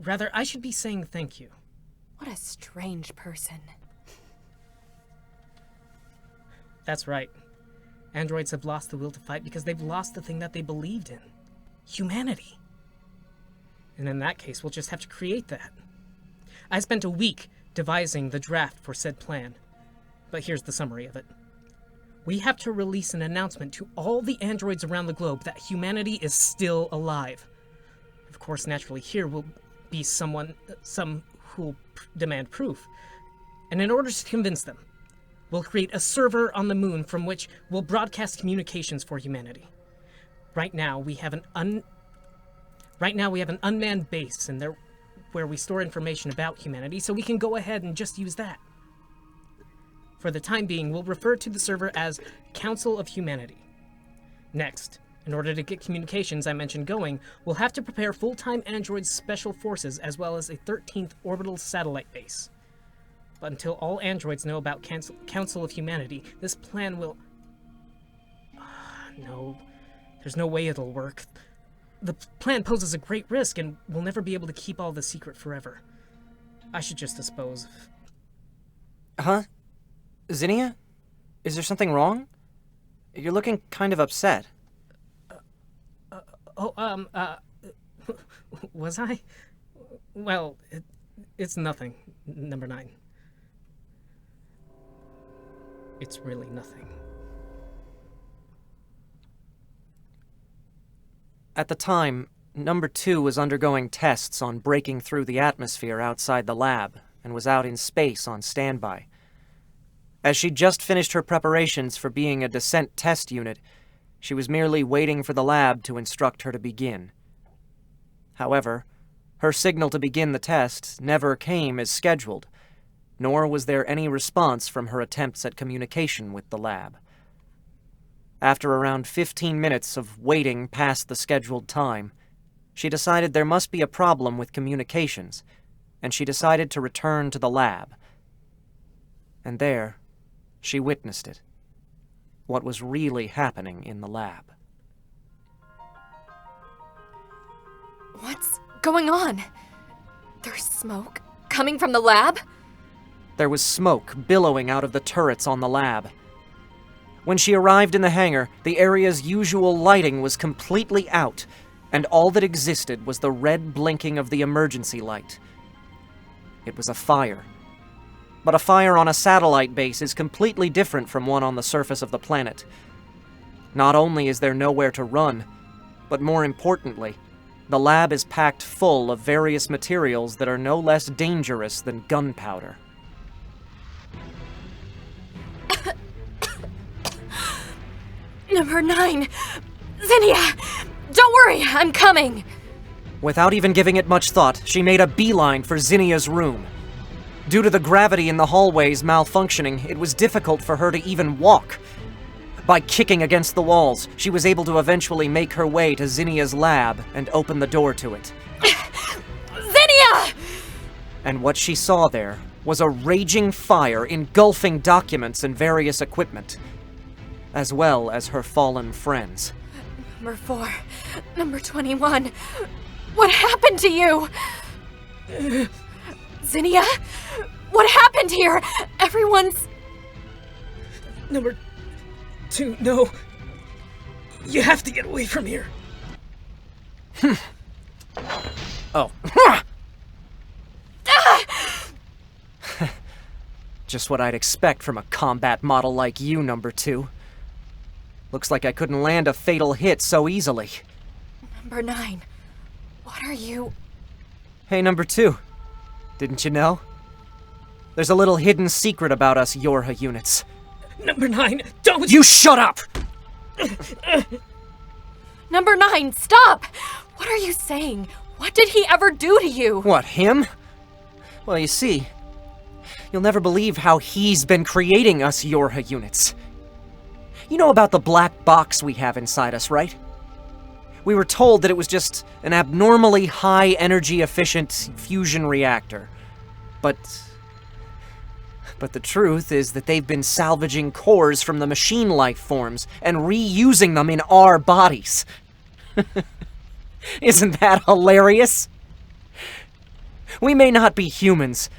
Rather, I should be saying thank you. What a strange person. That's right. Androids have lost the will to fight because they've lost the thing that they believed in. Humanity. And in that case, we'll just have to create that. I spent a week devising the draft for said plan. But here's the summary of it. We have to release an announcement to all the androids around the globe that humanity is still alive. Of course, naturally, here will be some who will demand proof. And in order to convince them, we'll create a server on the moon from which we'll broadcast communications for humanity. Right now, we have an unmanned base in there where we store information about humanity, so we can go ahead and just use that. For the time being, we'll refer to the server as Council of Humanity. Next, in order to get communications I mentioned going, we'll have to prepare full-time android special forces as well as a 13th orbital satellite base. But until all androids know about Council of Humanity, this plan will... No, there's no way it'll work. The plan poses a great risk, and we'll never be able to keep all the secret forever. I should just dispose of... Huh? Zinnia? Is there something wrong? You're looking kind of upset. Was I? Well, it's nothing, number 9. It's really nothing. At the time, number 2 was undergoing tests on breaking through the atmosphere outside the lab and was out in space on standby. As she'd just finished her preparations for being a descent test unit, she was merely waiting for the lab to instruct her to begin. However, her signal to begin the test never came as scheduled, nor was there any response from her attempts at communication with the lab. After around 15 minutes of waiting past the scheduled time, she decided there must be a problem with communications, and she decided to return to the lab. And there, she witnessed it. What was really happening in the lab. What's going on? There's smoke coming from the lab? There was smoke billowing out of the turrets on the lab. When she arrived in the hangar, the area's usual lighting was completely out, and all that existed was the red blinking of the emergency light. It was a fire. But a fire on a satellite base is completely different from one on the surface of the planet. Not only is there nowhere to run, but more importantly, the lab is packed full of various materials that are no less dangerous than gunpowder. Number 9! Zinnia! Don't worry, I'm coming! Without even giving it much thought, she made a beeline for Zinnia's room. Due to the gravity in the hallways malfunctioning, it was difficult for her to even walk. By kicking against the walls, she was able to eventually make her way to Zinnia's lab and open the door to it. Zinnia! And what she saw there was a raging fire engulfing documents and various equipment, as well as her fallen friends. Number 4. Number 21. What happened to you? Zinnia? What happened here? Everyone's... Number 2, no. You have to get away from here. Oh. Just what I'd expect from a combat model like you, Number 2. Looks like I couldn't land a fatal hit so easily. Number 9. What are you... Hey, Number 2. Didn't you know? There's a little hidden secret about us Yorha units. Number 9, don't... You shut up! Number 9, stop! What are you saying? What did he ever do to you? What, him? Well, you see, you'll never believe how he's been creating us Yorha units. You know about the black box we have inside us, right? We were told that it was just an abnormally high energy efficient fusion reactor. But the truth is that they've been salvaging cores from the machine life forms and reusing them in our bodies. Isn't that hilarious? We may not be humans,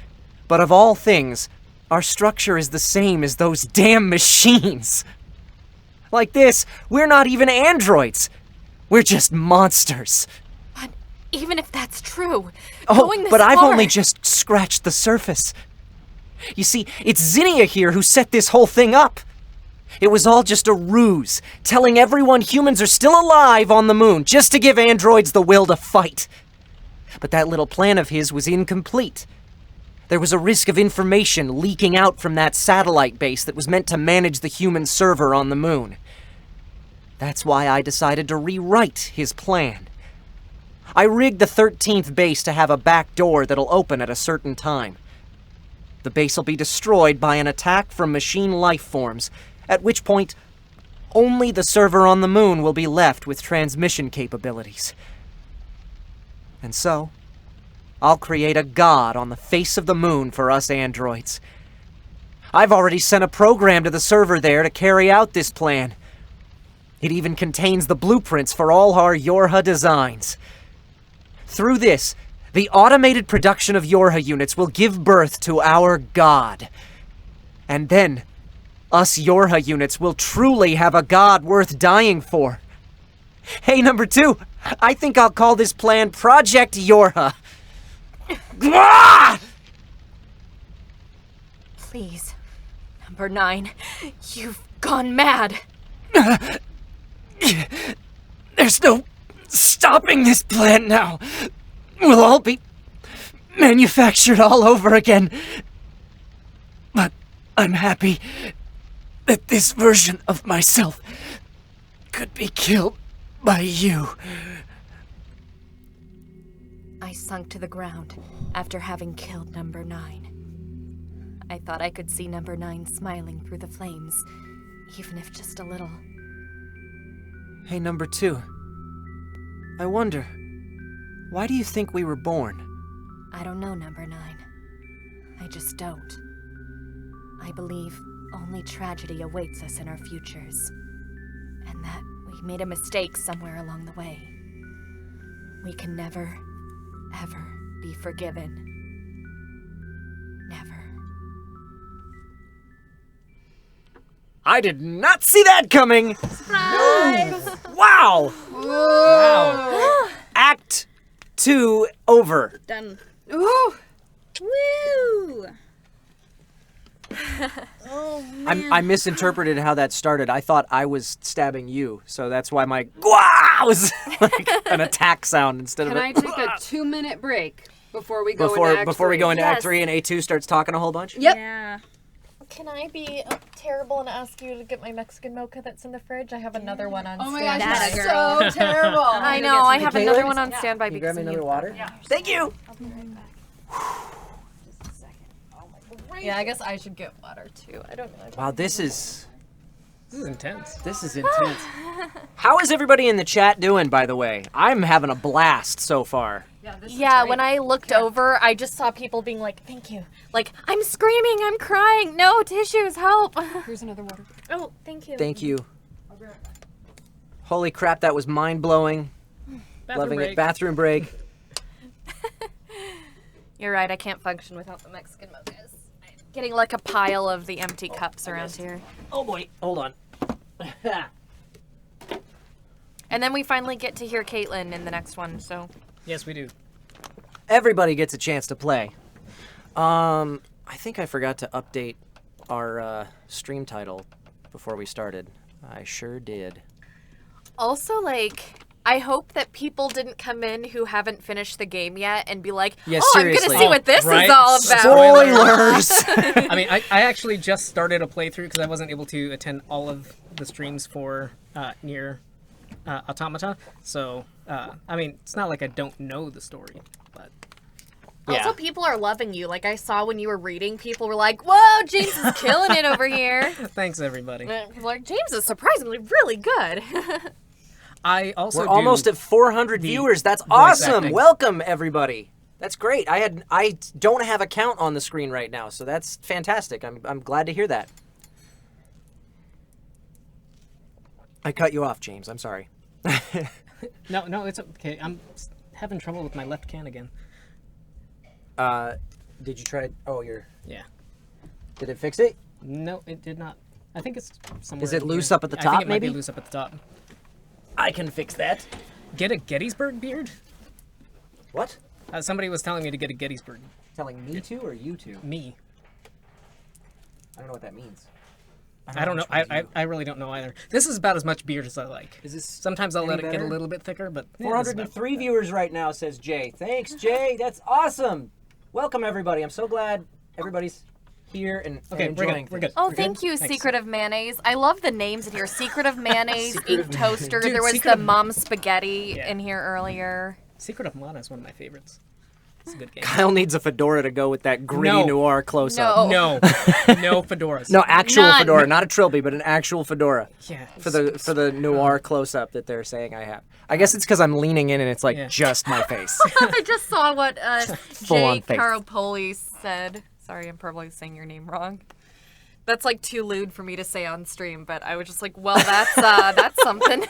but of all things, our structure is the same as those damn machines. Like this, we're not even androids. We're just monsters. But even if that's true, Oh, going this but I've far... only just scratched the surface. You see, it's Zinnia here who set this whole thing up. It was all just a ruse, telling everyone humans are still alive on the moon, just to give androids the will to fight. But that little plan of his was incomplete. There was a risk of information leaking out from that satellite base that was meant to manage the human server on the moon. That's why I decided to rewrite his plan. I rigged the 13th base to have a back door that'll open at a certain time. The base will be destroyed by an attack from machine life forms, at which point, only the server on the moon will be left with transmission capabilities. And so, I'll create a god on the face of the moon for us androids. I've already sent a program to the server there to carry out this plan. It even contains the blueprints for all our Yorha designs. Through this, the automated production of Yorha units will give birth to our god. And then, us Yorha units will truly have a god worth dying for. Hey, Number 2, I think I'll call this plan Project Yorha. Please. Number 9, you've gone mad. There's no stopping this plan now. We'll all be manufactured all over again. But I'm happy that this version of myself could be killed by you. I sunk to the ground after having killed Number 9. I thought I could see Number 9 smiling through the flames, even if just a little. Hey, Number 2. I wonder, why do you think we were born? I don't know, Number 9. I just don't. I believe only tragedy awaits us in our futures. And that we made a mistake somewhere along the way. We can never, ever be forgiven. Never. I did not see that coming. Wow. Wow. Act 2 over. Done. Ooh. Woo! I misinterpreted how that started. I thought I was stabbing you, so that's why my "gwah" was like an attack sound instead Can of I a take a 2-minute break before we go into Act before we 3? go into Act Yes. 3 and A2 starts talking a whole bunch? Yep. Yeah. Can I be terrible and ask you to get my Mexican mocha that's in the fridge? I have another one on Oh my standby. gosh, That you're girl. so terrible. I know, I have Caitlin? another one on standby Can you because grab me of another you. water? Thank you. Yeah, I guess I should get water too. I don't know. Wow, this is intense. intense. How is everybody in the chat doing, by the way? I'm having a blast so far. Yeah, when I looked over, I just saw people being like, thank you. Like, I'm screaming, I'm crying. No, tissues, help. Here's another water. Oh, thank you. Thank you. Holy crap, that was mind-blowing. Loving it. Bathroom break. You're right, I can't function without the Mexican mochas. I'm getting like a pile of the empty cups around here. Oh boy, hold on. And then we finally get to hear Caitlin in the next one, so. Yes, we do. Everybody gets a chance to play. I think I forgot to update our stream title before we started. I sure did. Also, like, I hope that people didn't come in who haven't finished the game yet and be like, Yeah, oh, I'm seriously. gonna see what this Right? is all about. Spoilers! I mean, I actually just started a playthrough because I wasn't able to attend all of the streams for NieR Automata. So, I mean, it's not like I don't know the story, but Also, people are loving you. Like, I saw when you were reading, people were like, whoa, James is killing it over here. thanks everybody. People were like, James is surprisingly really good. I also We're do almost at 400 the viewers. That's voice awesome. acting. Welcome, everybody. That's great. I don't have a count on the screen right now, so that's fantastic. I'm glad to hear that. I cut you off, James. I'm sorry. No, it's okay. I'm having trouble with my left can again. Did you try? Oh, Yeah. Did it fix it? No, it did not. I think it's somewhere. Is it in loose here. up at the I top, think it might maybe? be loose up at the top. I can fix that. Get a Gettysburg beard? What? Somebody was telling me to get a Gettysburg. Telling me to or you to? Me. I don't know what that means. I don't know. which one's you. I really don't know either. This is about as much beard as I like. Is this Sometimes I'll any let it get better? a little bit thicker, but yeah, this is about- 403 viewers right now, says Jay. Thanks, Jay. That's awesome. Welcome, everybody. I'm so glad everybody's here and Okay, and we're enjoying good. We're things. good. Oh, We're thank good? you, Thanks. Secret of Mayonnaise. I love the names in here. Secret of Mayonnaise, Secret Ink of Toaster. Dude, there was Secret the of- Mom Spaghetti Yeah. in here earlier. Secret of Mana is one of my favorites. It's a good game. Kyle needs a fedora to go with that gritty No. noir close-up. No. No fedoras. No, actual None. fedora, not a trilby, but an actual fedora Yeah. for the noir close-up that they're saying I have. I guess it's because I'm leaning in and it's like Yeah. just my face. I just saw what Full-on Jay face. Caropoli said. Sorry, I'm probably saying your name wrong. That's like too lewd for me to say on stream, but I was just like, well, that's something.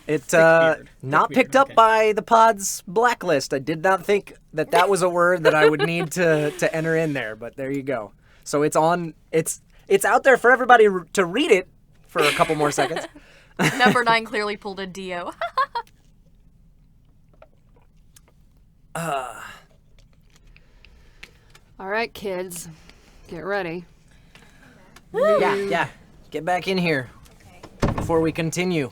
It's beard. not Thick picked beard, up okay. by the pod's blacklist. I did not think that was a word that I would need to enter in there, but there you go. So it's on. It's out there for everybody to read it for a couple more seconds. Number 9 clearly pulled a Dio. All right, kids, get ready. Yeah. Get back in here before we continue.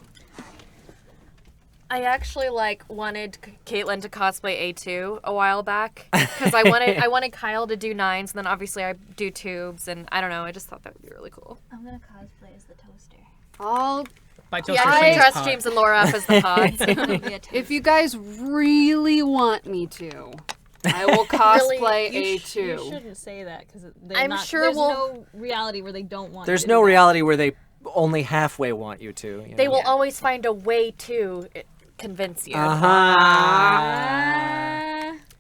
I actually wanted Caitlin to cosplay A2 a while back because I wanted Kyle to do 9s, and then obviously I do tubes, and I don't know. I just thought that would be really cool. I'm gonna cosplay as the toaster. All By Yeah, toaster I Shane's dressed pod. James and Laura up as the pods. if you guys really want me to, I will cosplay You A2. shouldn't say that because I'm not, sure there's we'll- no reality where they don't want. There's you no to do reality where they only halfway want you to. You They know? will always find a way to convince you. Uh-huh.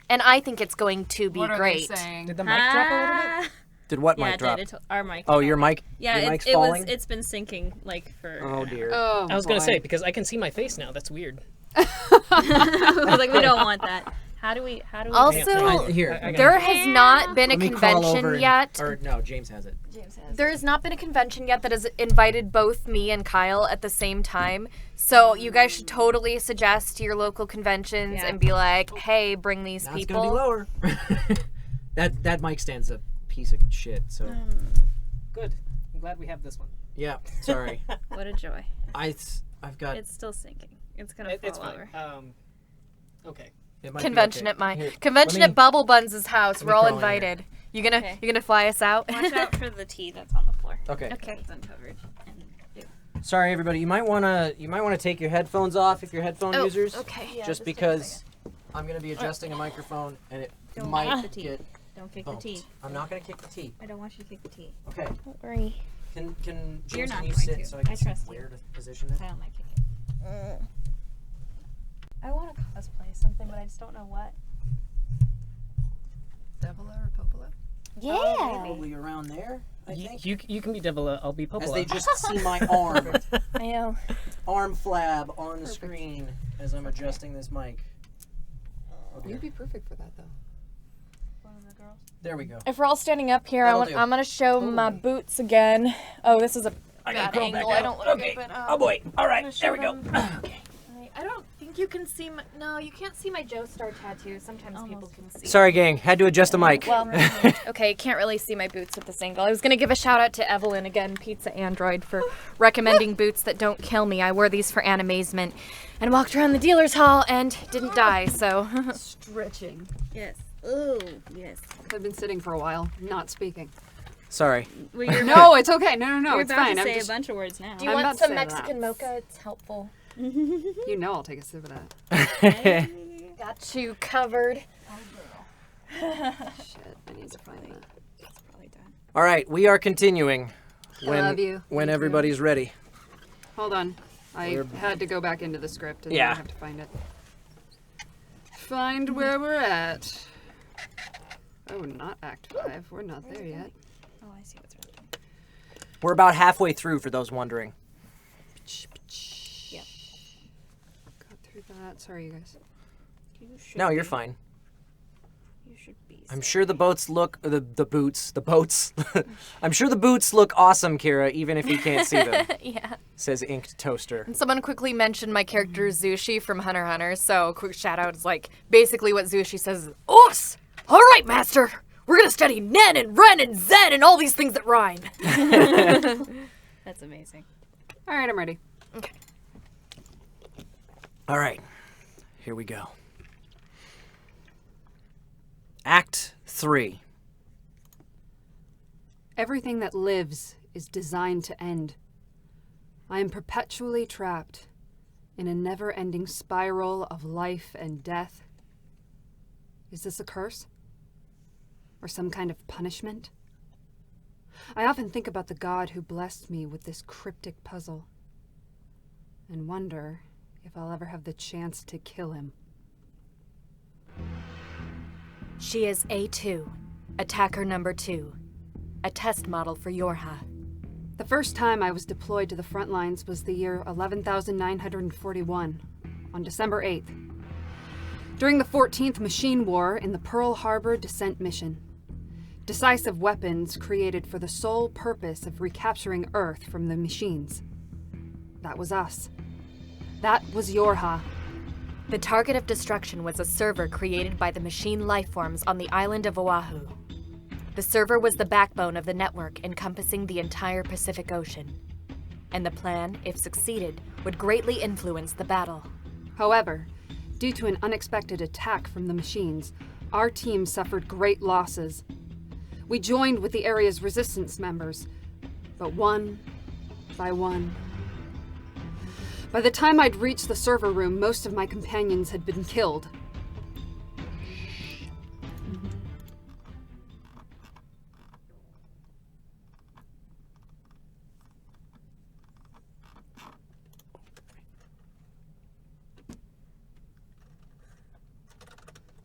And I think it's going to be What are great. they saying? Did the mic drop a little bit? Did what Yeah, mic it drop? did. Our mic. Oh, your mic. Yeah, your mic's it was. falling. It's been syncing like for. Oh dear. Oh, I was gonna boy. say because I can see my face now. That's weird. I was like, we don't want that. How do we Also, Here. there has not been a Let me crawl over convention and- yet. Or no, James has it. There has not been a convention yet that has invited both me and Kyle at the same time. So you guys should totally suggest to your local conventions and be like, "Hey, bring these Now it's people." gonna be lower. that mic stand's a piece of shit. So Good. I'm glad we have this one. yeah, sorry. What a joy. I've got. It's still sinking. It's gonna It's fall fine. over. Okay. It might be Convention okay. at my Here, convention let me- at Bubble Buns' house. me We're all crawl in here. invited. You gonna Okay. you gonna fly us out? Watch out for the tea that's on the floor. Okay. Okay. It's uncovered. Sorry, everybody. You might wanna take your headphones off if you're headphone Oh, users. okay. Just because I'm gonna be adjusting a microphone and it Don't might kick the tea. get Don't kick bumped. the tea. I'm not gonna kick the tea. I don't want you to kick the tea. Okay. Don't worry. Can You're James, not can you going sit to. so I can I see trust you. where to position it? I don't like kicking. I want to cosplay something, but I just don't know what. Deviler or Popola? Yeah. Probably around there, I think. You can be Devila, I'll be Popola. As they just see my arm, I know. arm flab on the screen as I'm adjusting this mic. Okay. You'd be perfect for that, though. One of the girls. There we go. If we're all standing up here, That'll do. I'm gonna show my boots again. Oh, this is a bad crawl back angle. I out. don't look Okay. good, but Oh boy. All right. show There we go. them. Okay. I don't think you can see my. No, you can't see my Joestar tattoo. Sometimes people can see. Sorry, gang. Had to adjust the mic. Well, okay, can't really see my boots at this angle. I was gonna give a shout out to Evelyn again, Pizza Android, for recommending boots that don't kill me. I wore these for Animazement and walked around the dealer's hall and didn't die. So Stretching. Yes. Ooh, yes. I've been sitting for a while, not speaking. Sorry. Well, you're No, it's okay. No, you're it's about fine. to I'm say just, a bunch of words now. do you I'm want about to some say Mexican that. mocha? It's helpful. you know I'll take a sip of that. Got you covered. Shit, I need to find that. It's probably done. All right, we are continuing. When, love you. When Me too. everybody's ready. Hold on. I had to go back into the script and Yeah. then I have to find it. Find where we're at. Oh, not Act 5. We're not there yet. Oh, I see what's happening. We're about halfway through for those wondering. Yep. Got through that. Sorry, you guys. You should No, you're be- fine. You should be. I'm sure the boats look the boats. I'm sure the boots look awesome, Kira, even if you can't see them. Yeah. Says Inked Toaster. And someone quickly mentioned my character Zushi from Hunter x Hunter, so quick shout out is like basically what Zushi says. Oops! All right, master. We're gonna study Nen and Ren and Zen and all these things that rhyme. That's amazing. All right, I'm ready. Okay. All right, here we go. Act 3. Everything that lives is designed to end. I am perpetually trapped in a never-ending spiral of life and death. Is this a curse? Or some kind of punishment? I often think about the god who blessed me with this cryptic puzzle and wonder if I'll ever have the chance to kill him. She is A2, attacker number 2, a test model for Yorha. The first time I was deployed to the front lines was the year 11,941, on December 8th. During the 14th Machine War in the Pearl Harbor Descent Mission. Decisive weapons created for the sole purpose of recapturing Earth from the machines. That was us. That was Yorha. The target of destruction was a server created by the machine lifeforms on the island of Oahu. The server was the backbone of the network encompassing the entire Pacific Ocean. And the plan, if succeeded, would greatly influence the battle. However, due to an unexpected attack from the machines, our team suffered great losses. We joined with the area's resistance members, but one by one. By the time I'd reached the server room, most of my companions had been killed.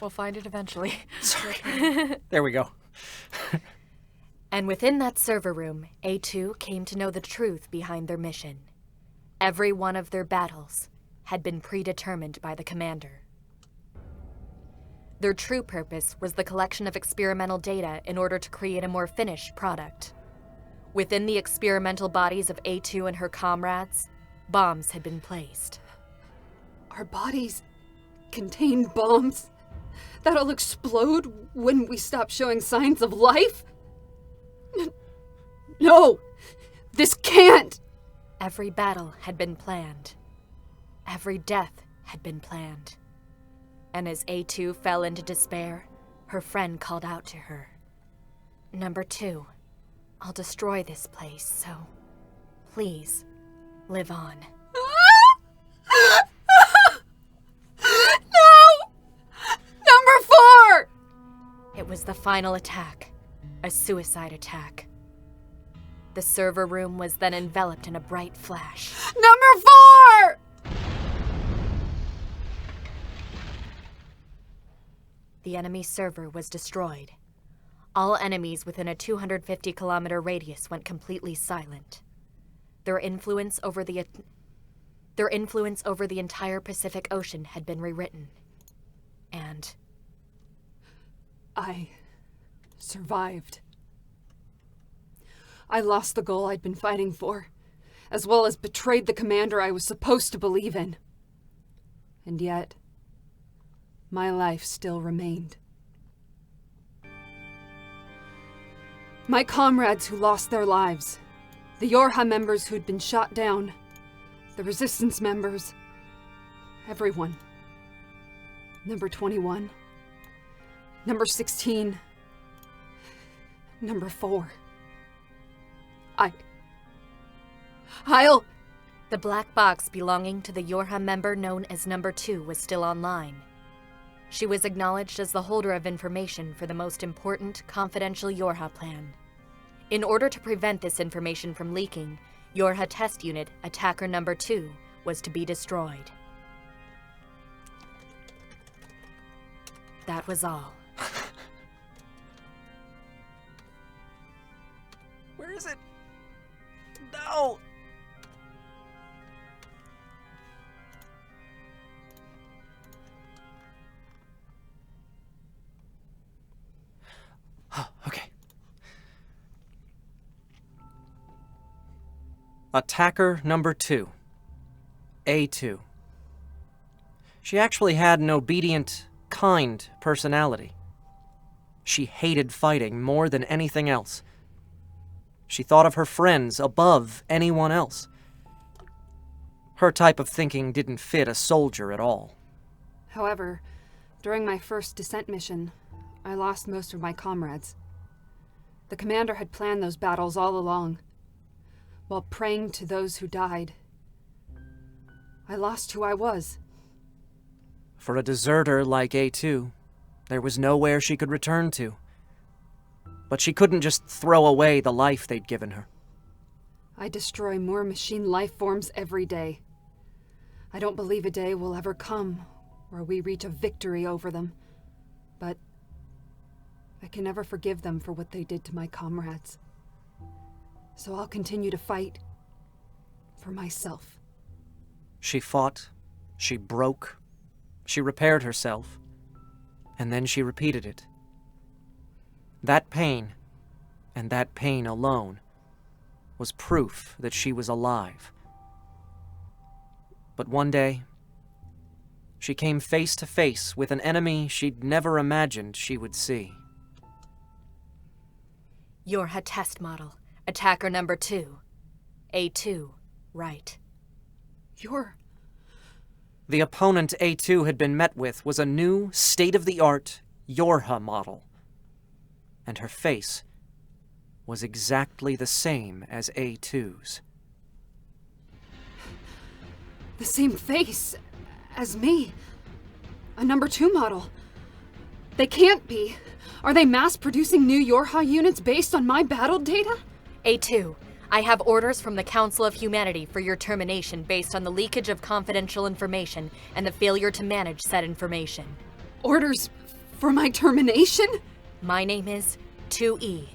We'll find it eventually. Sorry. There we go. And within that server room, A2 came to know the truth behind their mission. Every one of their battles had been predetermined by the commander. Their true purpose was the collection of experimental data in order to create a more finished product. Within the experimental bodies of A2 and her comrades, bombs had been placed. Our bodies contain bombs that'll explode when we stop showing signs of life? No! This can't! Every battle had been planned. Every death had been planned. And as A2 fell into despair, her friend called out to her. Number 2, I'll destroy this place, so please, live on. No! Number 4! It was the final attack, a suicide attack. The server room was then enveloped in a bright flash. Number 4! The enemy server was destroyed. All enemies within a 250-kilometer radius went completely silent. Their influence over the entire Pacific Ocean had been rewritten. And I survived. I lost the goal I'd been fighting for, as well as betrayed the commander I was supposed to believe in. And yet, my life still remained. My comrades who lost their lives, the Yorha members who'd been shot down, the resistance members, everyone. Number 21, number 16, number 4. I'll... the black box belonging to the Yorha member known as Number 2 was still online. She was acknowledged as the holder of information for the most important, confidential Yorha plan. In order to prevent this information from leaking, Yorha Test Unit Attacker Number 2 was to be destroyed. That was all. Where is it? No! Okay. Attacker number 2. A2. She actually had an obedient, kind personality. She hated fighting more than anything else. She thought of her friends above anyone else. Her type of thinking didn't fit a soldier at all. However, during my first descent mission, I lost most of my comrades. The commander had planned those battles all along. While praying to those who died, I lost who I was. For a deserter like A2, there was nowhere she could return to. But she couldn't just throw away the life they'd given her. I destroy more machine life forms every day. I don't believe a day will ever come where we reach a victory over them. But I can never forgive them for what they did to my comrades. So I'll continue to fight for myself. She fought, she broke, she repaired herself, and then she repeated it. That pain, and that pain alone, was proof that she was alive. But one day, she came face to face with an enemy she'd never imagined she would see. Yorha Test Model, Attacker Number 2. A2, right. The opponent A2 had been met with was a new, state-of-the-art Yorha model. And her face was exactly the same as A2's. The same face as me. A Number 2 model. They can't be. Are they mass-producing new Yorha units based on my battle data? A2, I have orders from the Council of Humanity for your termination based on the leakage of confidential information and the failure to manage said information. Orders for my termination? My name is 2E,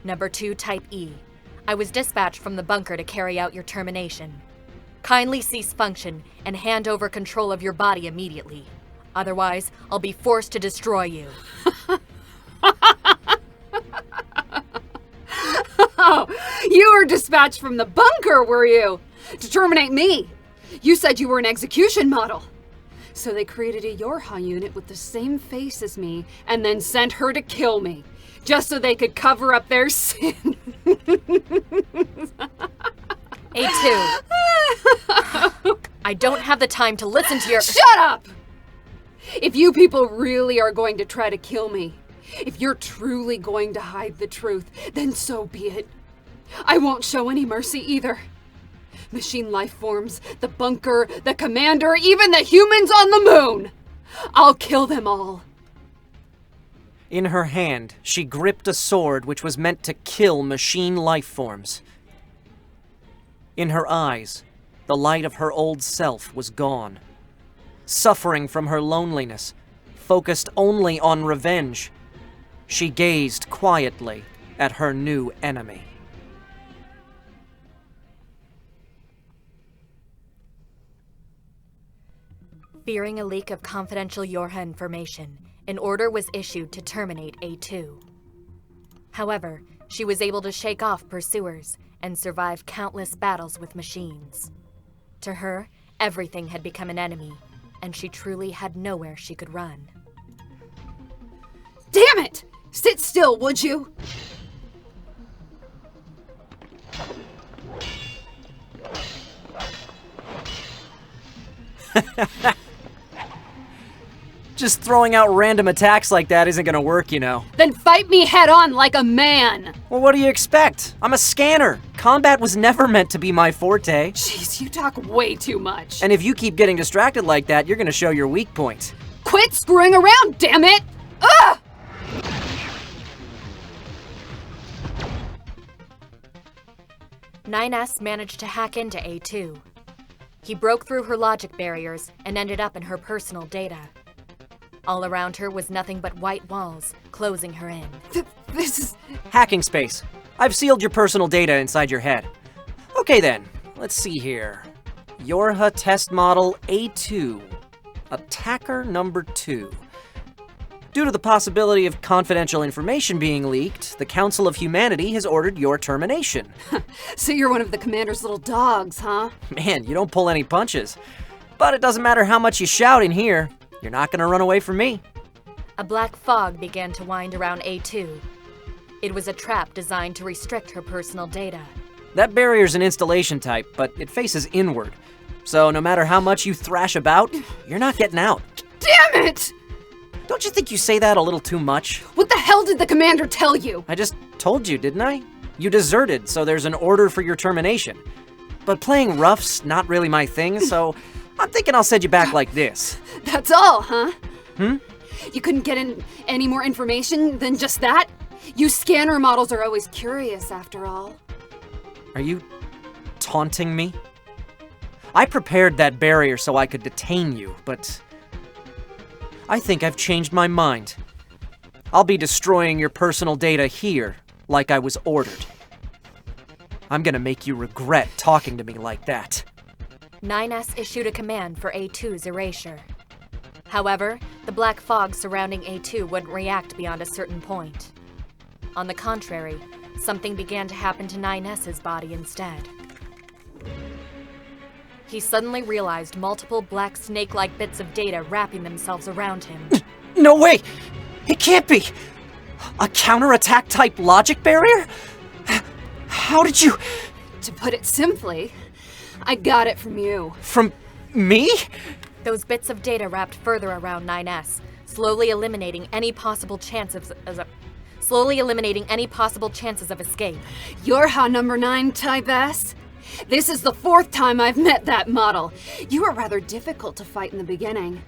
Number 2 Type E. I was dispatched from the bunker to carry out your termination. Kindly cease function and hand over control of your body immediately. Otherwise, I'll be forced to destroy you. Oh, you were dispatched from the bunker, were you? To terminate me. You said you were an execution model. So they created a Yorha unit with the same face as me and then sent her to kill me, just so they could cover up their sin. A2. I don't have the time to listen to your— Shut up! If you people really are going to try to kill me, if you're truly going to hide the truth, then so be it. I won't show any mercy either. Machine life forms, the bunker, the commander, even the humans on the moon. I'll kill them all. In her hand, she gripped a sword which was meant to kill machine life forms. In her eyes, the light of her old self was gone. Suffering from her loneliness, focused only on revenge, she gazed quietly at her new enemy. Fearing a leak of confidential Yorha information, an order was issued to terminate A2. However, she was able to shake off pursuers and survive countless battles with machines. To her, everything had become an enemy, and she truly had nowhere she could run. Damn it! Sit still, would you? Just throwing out random attacks like that isn't gonna work, you know. Then fight me head on like a man! Well, what do you expect? I'm a scanner. Combat was never meant to be my forte. Jeez, you talk way too much. And if you keep getting distracted like that, you're gonna show your weak point. Quit screwing around, damn it! Ugh! NieR managed to hack into A2. He broke through her logic barriers and ended up in her personal data. All around her was nothing but white walls, closing her in. This is... Hacking space. I've sealed your personal data inside your head. Okay then, let's see here. Yorha test model A2. Attacker number 2. Due to the possibility of confidential information being leaked, the Council of Humanity has ordered your termination. So you're one of the commander's little dogs, huh? Man, you don't pull any punches. But it doesn't matter how much you shout in here. You're not gonna run away from me. A black fog began to wind around A2. It was a trap designed to restrict her personal data. That barrier's an installation type, but it faces inward. So no matter how much you thrash about, you're not getting out. Damn it! Don't you think you say that a little too much? What the hell did the commander tell you? I just told you, didn't I? You deserted, so there's an order for your termination. But playing rough's not really my thing, so I'm thinking I'll send you back like this. That's all, huh? Hmm? You couldn't get any more information than just that? You scanner models are always curious, after all. Are you taunting me? I prepared that barrier so I could detain you, but I think I've changed my mind. I'll be destroying your personal data here, like I was ordered. I'm gonna make you regret talking to me like that. NieR issued a command for A2's erasure. However, the black fog surrounding A2 wouldn't react beyond a certain point. On the contrary, something began to happen to NieR's body instead. He suddenly realized multiple black snake-like bits of data wrapping themselves around him. No way! It can't be! A counterattack type logic barrier? How did you... To put it simply, I got it from you. From me? Those bits of data wrapped further around NieR, slowly eliminating any possible chances of escape. Yorha number 9 type S? This is the 4th time I've met that model. You were rather difficult to fight in the beginning.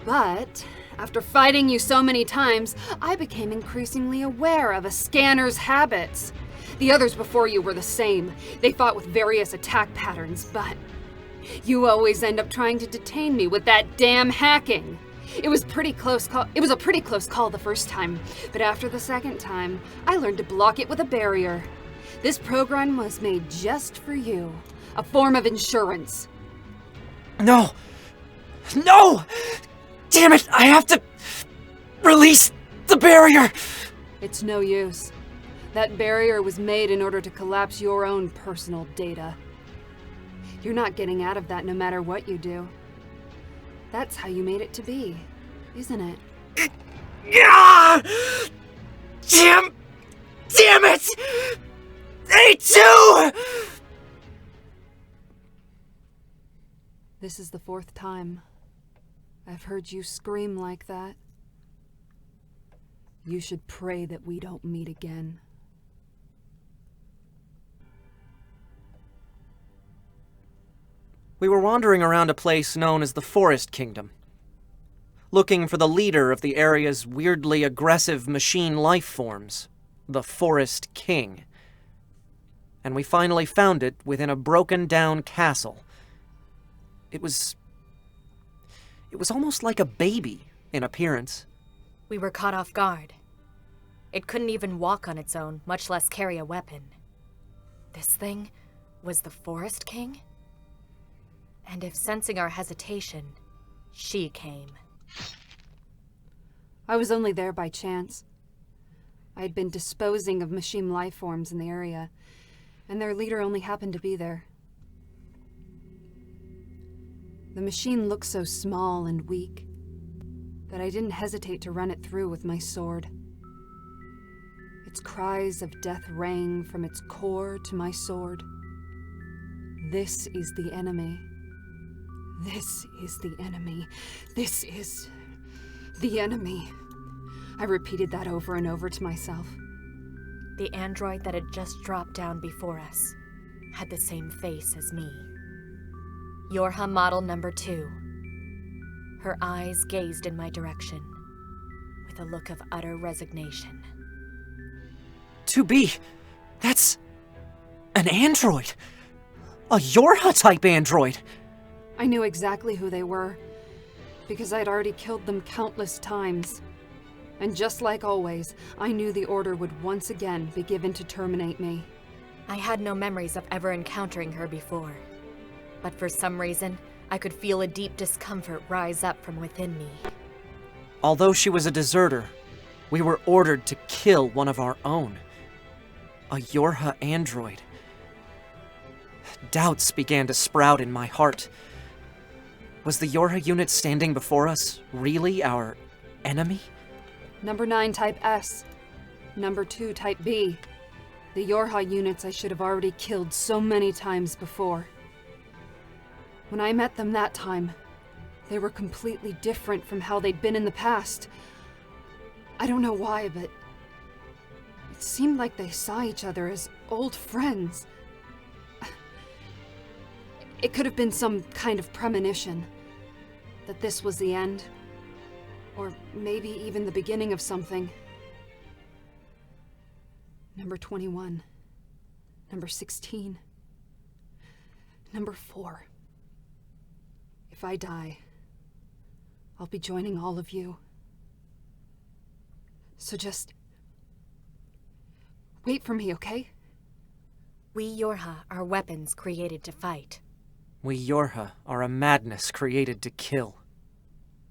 But after fighting you so many times, I became increasingly aware of a scanner's habits. The others before you were the same. They fought with various attack patterns, but you always end up trying to detain me with that damn hacking. It was a pretty close call the first time, but after the second time, I learned to block it with a barrier. This program was made just for you. A form of insurance. No! No! Damn it! I have to release the barrier! It's no use. That barrier was made in order to collapse your own personal data. You're not getting out of that no matter what you do. That's how you made it to be, isn't it? Yeah! Damn it! A2! This is the 4th time I've heard you scream like that. You should pray that we don't meet again. We were wandering around a place known as the Forest Kingdom, looking for the leader of the area's weirdly aggressive machine life forms, the Forest King. And we finally found it within a broken-down castle. It was almost like a baby in appearance. We were caught off guard. It couldn't even walk on its own, much less carry a weapon. This thing was the Forest King? And if sensing our hesitation, she came. I was only there by chance. I had been disposing of machine life forms in the area, and their leader only happened to be there. The machine looked so small and weak that I didn't hesitate to run it through with my sword. Its cries of death rang from its core to my sword. This is the enemy. This is the enemy. This is the enemy. I repeated that over and over to myself. The android that had just dropped down before us had the same face as me. Yorha model number 2. Her eyes gazed in my direction with a look of utter resignation. 2B, that's an android. A Yorha-type android. I knew exactly who they were, because I'd already killed them countless times. And just like always, I knew the order would once again be given to terminate me. I had no memories of ever encountering her before, but for some reason, I could feel a deep discomfort rise up from within me. Although she was a deserter, we were ordered to kill one of our own. A Yorha android. Doubts began to sprout in my heart. Was the Yorha unit standing before us really our enemy? Number 9 Type S. Number 2 Type B. The Yorha units I should have already killed so many times before. When I met them that time, they were completely different from how they'd been in the past. I don't know why, but it seemed like they saw each other as old friends. It could have been some kind of premonition that this was the end, or maybe even the beginning of something. Number 21, number 16, number 4. If I die, I'll be joining all of you. So just wait for me, okay? We Yorha are weapons created to fight. We Yorha are a madness created to kill.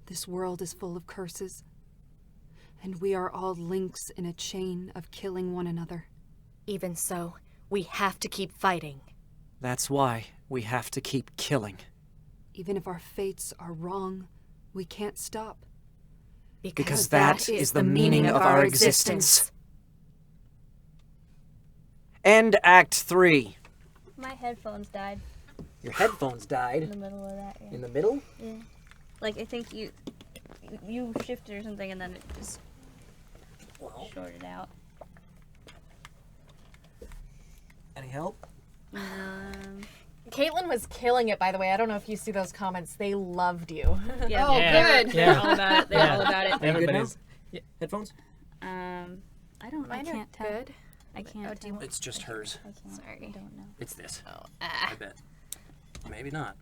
This world is full of curses, and we are all links in a chain of killing one another. Even so, we have to keep fighting. That's why we have to keep killing. Even if our fates are wrong, we can't stop. Because that is the meaning of our existence. End Act 3. My headphones died Your headphones in died. the middle of that. Yeah. In the middle? Yeah. Like, I think you shifted or something and then it just shorted out. Any help? Caitlin was killing it, by the way. I don't know if you see those comments. They loved you. Yeah. Oh, Yeah. good. They're all about it. They're all about it. Everybody's. Headphones? I don't. Mine I are can't tell. good. I can't. do you tell. It's just hers. I can't. Sorry. I don't know. It's this. Oh, I bet. Maybe not.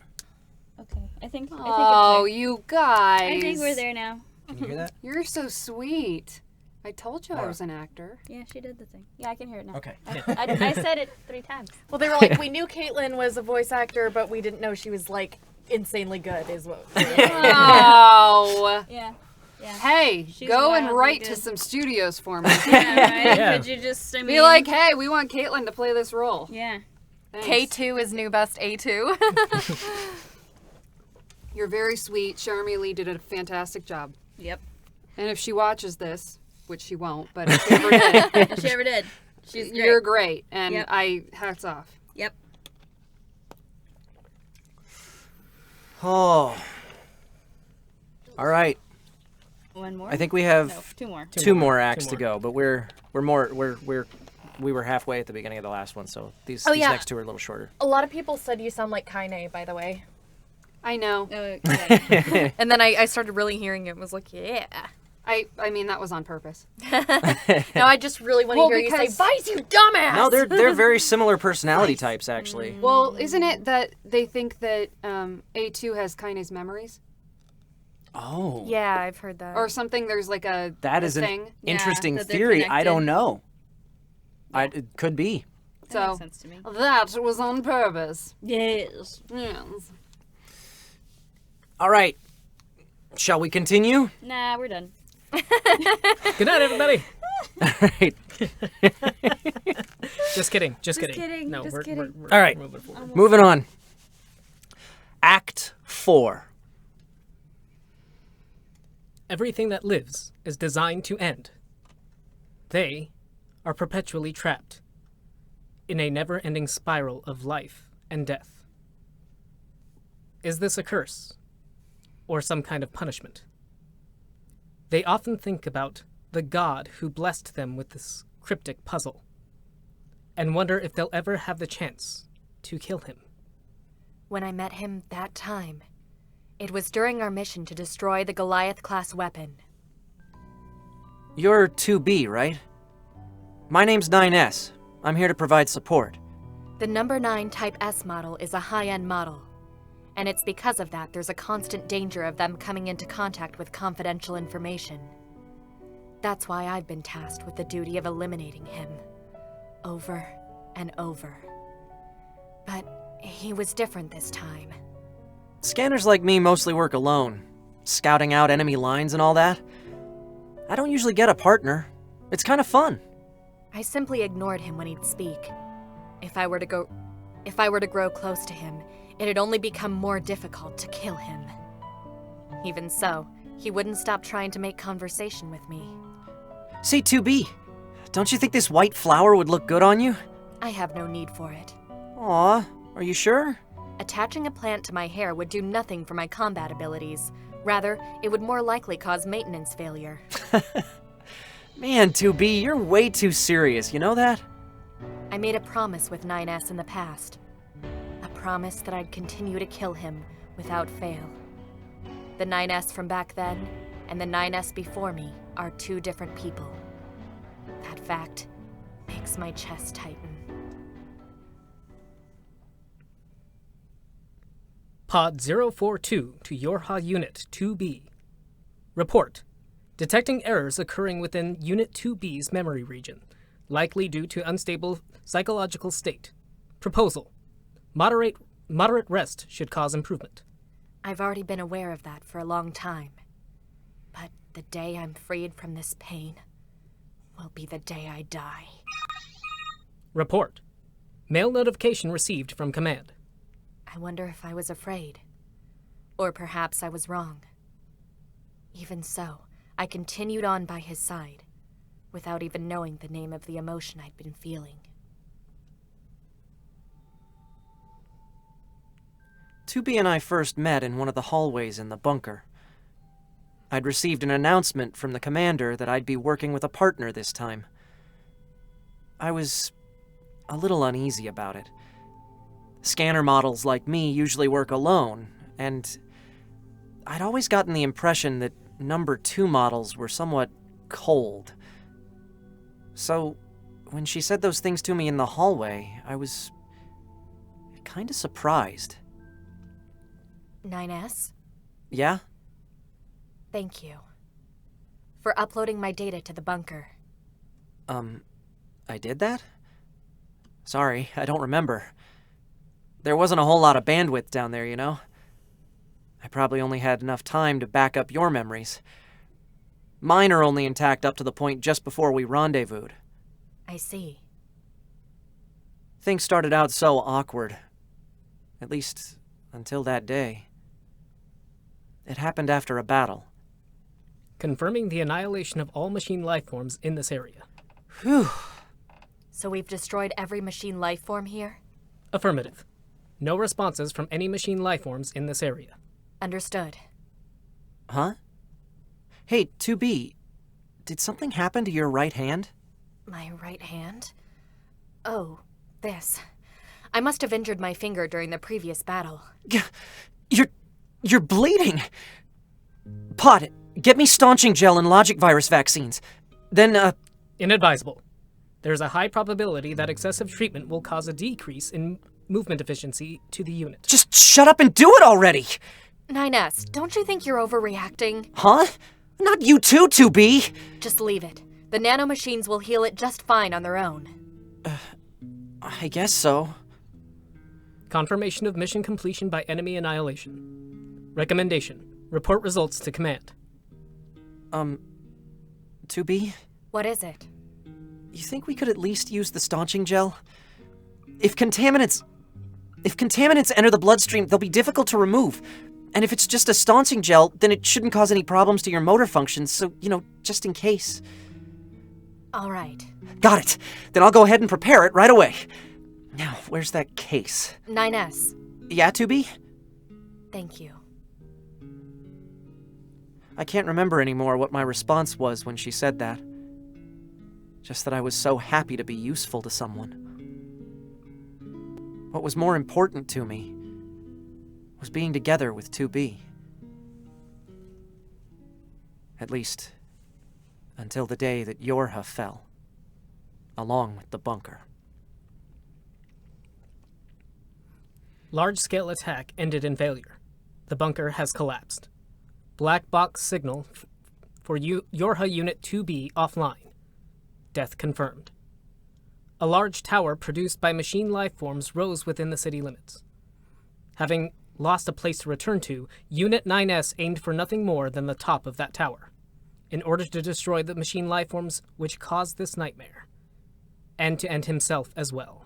Okay. I think. Oh, I think you it's guys. there. I think we're there now. Can you hear that? You're so sweet. I told you I Laura. was an actor. Yeah, she did the thing. Yeah, I can hear it now. Okay. I said it 3 times. Well, they were like, we knew Caitlin was a voice actor, but we didn't know she was like insanely good is what. Oh. Yeah. Hey, She's go and wildly write good. to some studios for me. Yeah, right? Yeah. Could you just, I mean... Be like, hey, we want Caitlin to play this role. Yeah. Thanks. K2 is new best A2. You're very sweet. Charmy did a fantastic job. Yep. And if she watches this, which she won't, but if she ever did, If she ever did. She's great. you're great. And Yep. hats off. Yep. Oh. All right. One more? I think we have No, two more. two more acts Two to go, but we were halfway at the beginning of the last one, so these yeah. next two are a little shorter. A lot of people said you sound like Kaine, by the way. I know. Yeah. And then I started really hearing it and was like, yeah. I mean, that was on purpose. Now I just really want to Well, hear you say, because- Vice, you dumbass! No, they're very similar personality types, actually. Well, isn't it that they think that A2 has Kaine's memories? Oh. Yeah, I've heard that. Or something, there's like a That is thing. an interesting that they're theory. I don't connected. know. It could be. That So makes sense to me. that was on purpose. Yes. Yes. All right. Shall we continue? Nah, we're done. Good night, everybody. All right. Just kidding. Just Just kidding. kidding, No, just we're, kidding. We're All right. moving forward. Moving on. Act 4. Everything that lives is designed to end. They are perpetually trapped in a never-ending spiral of life and death. Is this a curse or some kind of punishment? They often think about the god who blessed them with this cryptic puzzle and wonder if they'll ever have the chance to kill him. When I met him that time, it was during our mission to destroy the Goliath-class weapon. You're 2B, right? My name's 9S. I'm here to provide support. The number 9 Type S model is a high-end model, and it's because of that there's a constant danger of them coming into contact with confidential information. That's why I've been tasked with the duty of eliminating him, over and over. But he was different this time. Scanners like me mostly work alone, scouting out enemy lines and all that. I don't usually get a partner. It's kind of fun. I simply ignored him when he'd speak. If I were to grow close to him, it'd only become more difficult to kill him. Even so, he wouldn't stop trying to make conversation with me. Say 2B, don't you think this white flower would look good on you? I have no need for it. Aw, are you sure? Attaching a plant to my hair would do nothing for my combat abilities. Rather, it would more likely cause maintenance failure. Man, 2B, you're way too serious, you know that? I made a promise with 9S in the past. A promise that I'd continue to kill him without fail. The 9S from back then and the 9S before me are two different people. That fact makes my chest tighten. Pod 042 to Yorha Unit 2B. Report. Detecting errors occurring within Unit 2B's memory region, likely due to unstable psychological state. Proposal. Moderate rest should cause improvement. I've already been aware of that for a long time. But the day I'm freed from this pain will be the day I die. Report. Mail notification received from command. I wonder if I was afraid. Or perhaps I was wrong. Even so, I continued on by his side, without even knowing the name of the emotion I'd been feeling. 2B and I first met in one of the hallways in the bunker. I'd received an announcement from the commander that I'd be working with a partner this time. I was a little uneasy about it. Scanner models like me usually work alone, and I'd always gotten the impression that number 2 models were somewhat cold. So, when she said those things to me in the hallway, I was kinda surprised. 9S, Yeah? thank you. For uploading my data to the bunker. I did that? Sorry, I don't remember. There wasn't a whole lot of bandwidth down there, you know? I probably only had enough time to back up your memories. Mine are only intact up to the point just before we rendezvoused. I see. Things started out so awkward. At least, until that day. It happened after a battle. Confirming the annihilation of all machine lifeforms in this area. Whew. So we've destroyed every machine life form here? Affirmative. No responses from any machine lifeforms in this area. Understood. Huh? Hey, 2B, did something happen to your right hand? My right hand? Oh, this. I must have injured my finger during the previous battle. You're bleeding! Pod, get me staunching gel and logic virus vaccines. Then, Inadvisable. There's a high probability that excessive treatment will cause a decrease in movement efficiency to the unit. just shut up and do it already! 9S, don't you think you're overreacting? Huh? Not you too, 2B! Just leave it. The nanomachines will heal it just fine on their own. I guess so. Confirmation of mission completion by enemy annihilation. Recommendation. Report results to command. 2B? What is it? You think we could at least use the staunching gel? If contaminants enter the bloodstream, they'll be difficult to remove. And if it's just a staunching gel, then it shouldn't cause any problems to your motor functions, so, just in case. All right. Got it! Then I'll go ahead and prepare it right away. Now, where's that case? 9S, Yeah, 2B? thank you. I can't remember anymore what my response was when she said that. Just that I was so happy to be useful to someone. What was more important to me was being together with 2B. At least, until the day that Yorha fell, along with the bunker. Large-scale attack ended in failure. The bunker has collapsed. Black box signal for Yorha Unit 2B offline. Death confirmed. A large tower produced by machine lifeforms rose within the city limits. Having lost a place to return to, Unit 9S aimed for nothing more than the top of that tower, in order to destroy the machine lifeforms which caused this nightmare, and to end himself as well.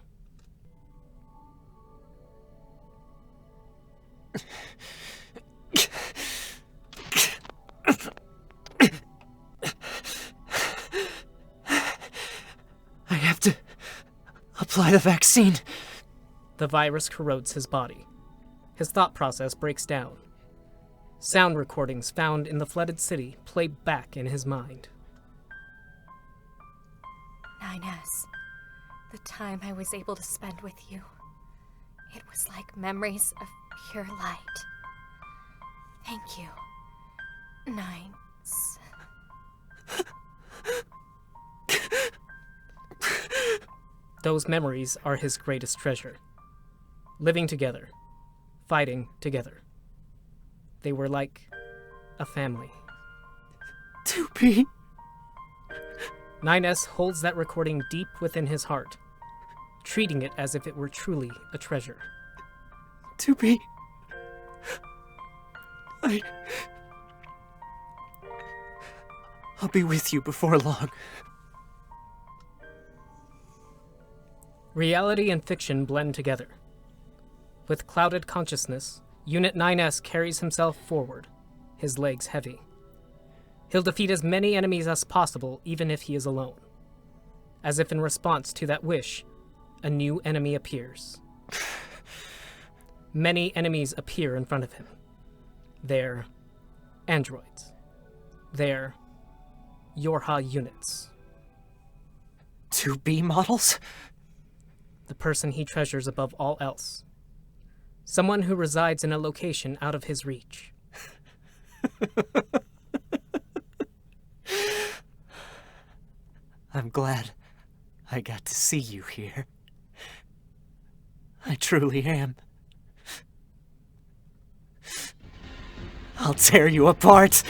I have to apply the vaccine. The virus corrodes his body. His thought process breaks down. Sound recordings found in the flooded city play back in his mind. 9S, the time I was able to spend with you, it was like memories of pure light. Thank you, 9S. Those memories are his greatest treasure. Living together, fighting together. They were like a family. 2B. 9S holds that recording deep within his heart, treating it as if it were truly a treasure. 2B. I'll be with you before long. Reality and fiction blend together. With clouded consciousness, Unit 9S carries himself forward, his legs heavy. He'll defeat as many enemies as possible, even if he is alone. As if in response to that wish, a new enemy appears. Many enemies appear in front of him. They're androids. They're Yorha units. 2B models? The person he treasures above all else. Someone who resides in a location out of his reach. I'm glad I got to see you here. I truly am. I'll tear you apart.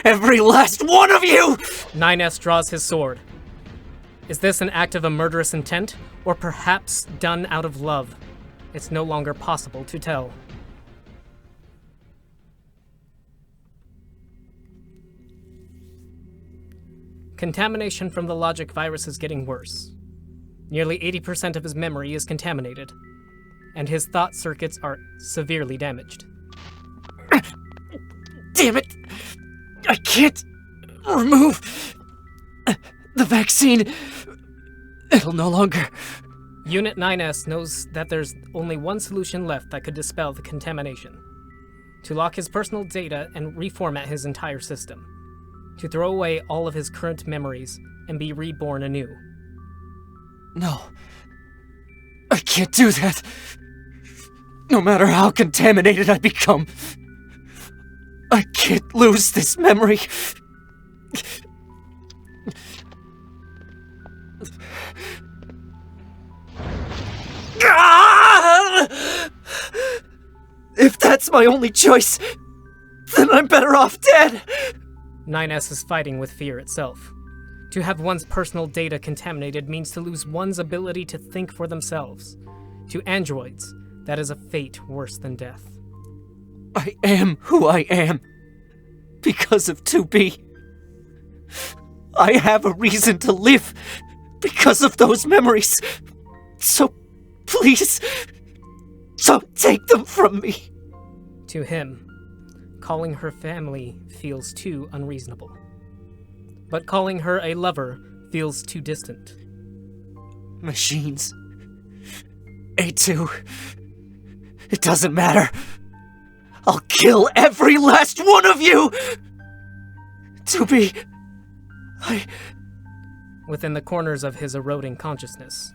Every last one of you! 9S draws his sword. Is this an act of a murderous intent, or perhaps done out of love? It's no longer possible to tell. Contamination from the logic virus is getting worse. Nearly 80% of his memory is contaminated, and his thought circuits are severely damaged. Damn it! I can't remove the vaccine. It'll no longer... Unit 9S knows that there's only one solution left that could dispel the contamination. To lock his personal data and reformat his entire system. To throw away all of his current memories and be reborn anew. No. I can't do that. No matter how contaminated I become, I can't lose this memory. If that's my only choice, then I'm better off dead. 9S is fighting with fear itself. To have one's personal data contaminated means to lose one's ability to think for themselves. To androids, that is a fate worse than death. I am who I am because of 2B. I have a reason to live because of those memories. So please, don't take them from me. To him, calling her family feels too unreasonable. But calling her a lover feels too distant. Machines. A2. It doesn't matter. I'll kill every last one of you! 2B. Within the corners of his eroding consciousness,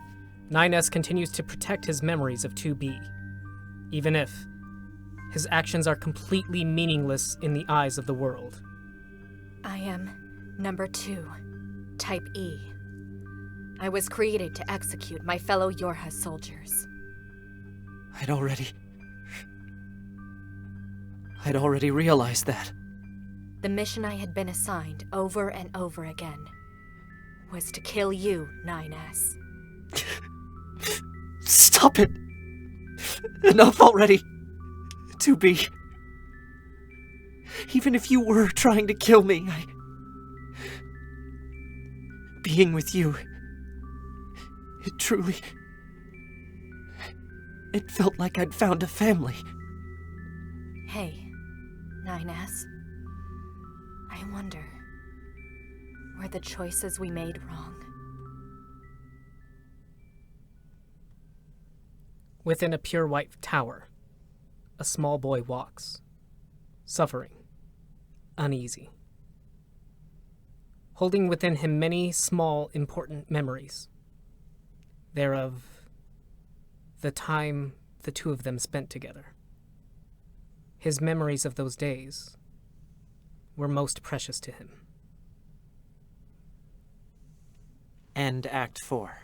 9S continues to protect his memories of 2B, even if his actions are completely meaningless in the eyes of the world. I am number 2, Type E. I was created to execute my fellow Yorha soldiers. I'd already realized that. The mission I had been assigned over and over again was to kill you, 9S. Stop it! Enough already! 2B. Even if you were trying to kill me, being with you, it felt like I'd found a family. Hey, 9S. I wonder, were the choices we made wrong? Within a pure white tower, a small boy walks, suffering, uneasy, holding within him many small, important memories. Thereof the time the two of them spent together. His memories of those days were most precious to him. End Act 4.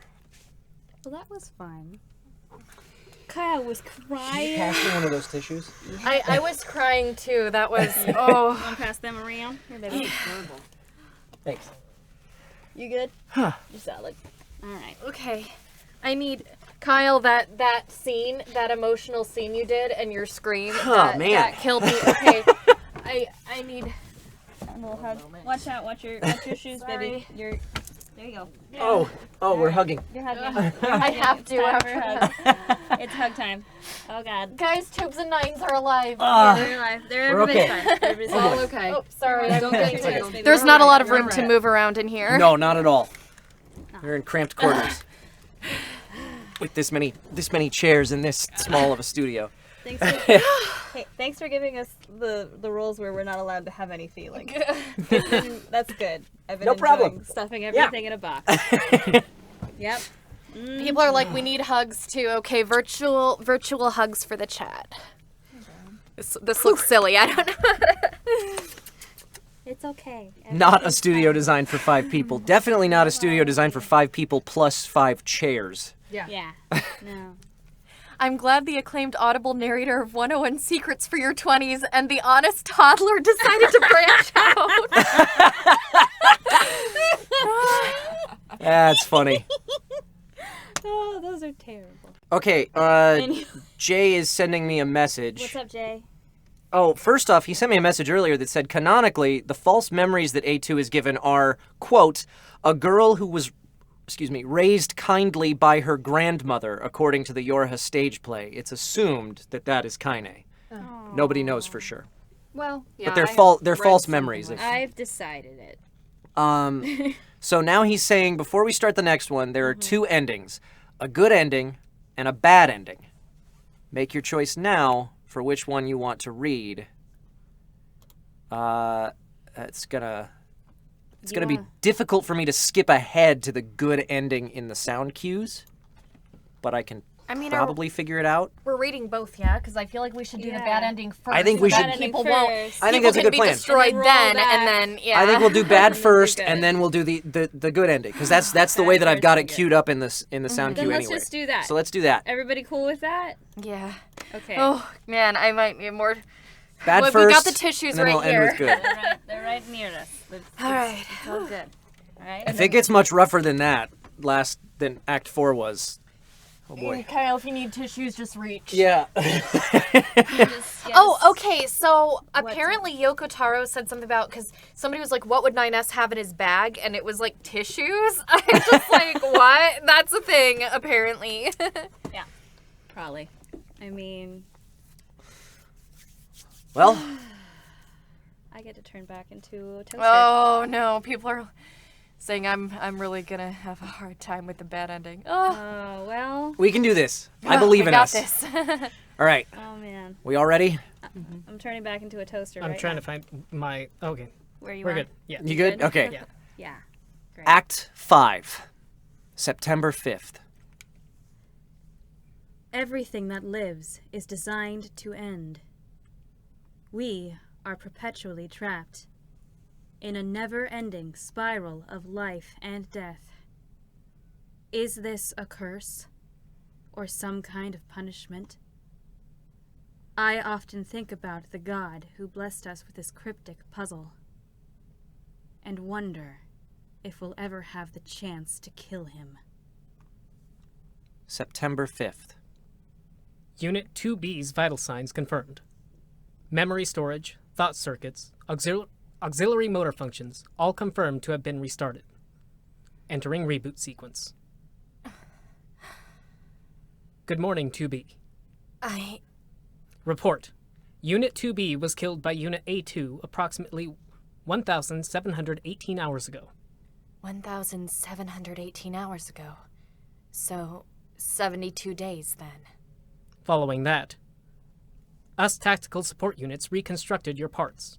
Well, that was fun. Kyle was crying. Pass me one of those tissues. I was crying too. That was Want to pass them around? Here, baby. Thanks. You good? Huh. You're solid. All right. okay. I need Kyle that scene, that emotional scene you did, and your scream. Oh, man. That killed me. Okay. I need. A little hug. Watch out. Watch your shoes, baby. There you go. Oh, we're hugging. You're hugging. I have to It's time for after a hug. It's hug time. Oh God. Guys, Tubes and Nines are alive. They're alive. Everybody's okay. fine. Everybody's All fine. okay. Oh, sorry. Don't get your tears, baby. There's We're not a all lot right. of room We're to all move around in here. No, not at all. We're in cramped quarters. With this many chairs in this small of a studio. Thanks for giving us the roles where we're not allowed to have any feelings. That's good. I've been No problem. enjoying stuffing everything in a box. Yep. People are like, we need hugs too. Okay, virtual hugs for the chat. This looks silly. I don't know. It's okay. Not a studio designed for 5 people. Definitely not a studio designed for 5 people plus 5 chairs. Yeah. No. I'm glad the acclaimed audible narrator of 101 Secrets for Your 20s and the honest toddler decided to branch out. That's funny. Oh, those are terrible. Okay, Jay is sending me a message. What's up, Jay? Oh, first off, he sent me a message earlier that said, canonically, the false memories that A2 is given are, quote, a girl who was, raised kindly by her grandmother, according to the Yorha stage play. It's assumed that that is Kaine. Nobody knows for sure. Well, yeah. But they're I have they're read false something memories. like I've decided it. So now he's saying, before we start the next one, there are two endings. A good ending and a bad ending. Make your choice now for which one you want to read. It's gonna be difficult for me to skip ahead to the good ending in the sound cues, but I can probably figure it out. We're reading both, yeah? Because I feel like we should do the bad ending first. I think we so should. that people won't. I think that's a good be plan. destroyed And then, then roll and then yeah. I think we'll do bad then do first, good. and then we'll do the good ending, because that's the way that I've got it queued up in the sound Then cue let's anyway. just do that. So let's do that. Everybody cool with that? Yeah. Okay. Oh man, I might need more. Bad Well, first. we got the tissues and then right we'll here. end with good. They're right near us. All right. It's all good. All right. If it gets much rougher than that, than Act 4 was, oh boy. Kyle, if you need tissues, just reach. Yeah. Oh, okay. So apparently Yoko Taro said something about, because somebody was like, what would 9S have in his bag? And it was like tissues. I'm just like, what? That's a thing, apparently. Yeah. Probably. I mean, Well, I get to turn back into a toaster. Oh no, people are saying I'm really gonna have a hard time with the bad ending. Oh, Oh, well. we can do this. I believe we in got us. this. All right. Oh, man. We all ready? I'm turning back into a toaster I'm right trying now. to find my. Okay, Where you we're are? good. Yeah. You good? Okay. Yeah. Yeah. Great. Act 5, September 5th. Everything that lives is designed to end. We are perpetually trapped in a never-ending spiral of life and death. Is this a curse or some kind of punishment? I often think about the God who blessed us with this cryptic puzzle and wonder if we'll ever have the chance to kill him. September 5th. Unit 2B's vital signs confirmed. Memory storage, thought circuits, auxiliary motor functions, all confirmed to have been restarted. Entering reboot sequence. Good morning, 2B. Report. Unit 2B was killed by Unit A2 approximately 1,718 hours ago. 1,718 hours ago. So 72 days then. Following that, us tactical support units reconstructed your parts.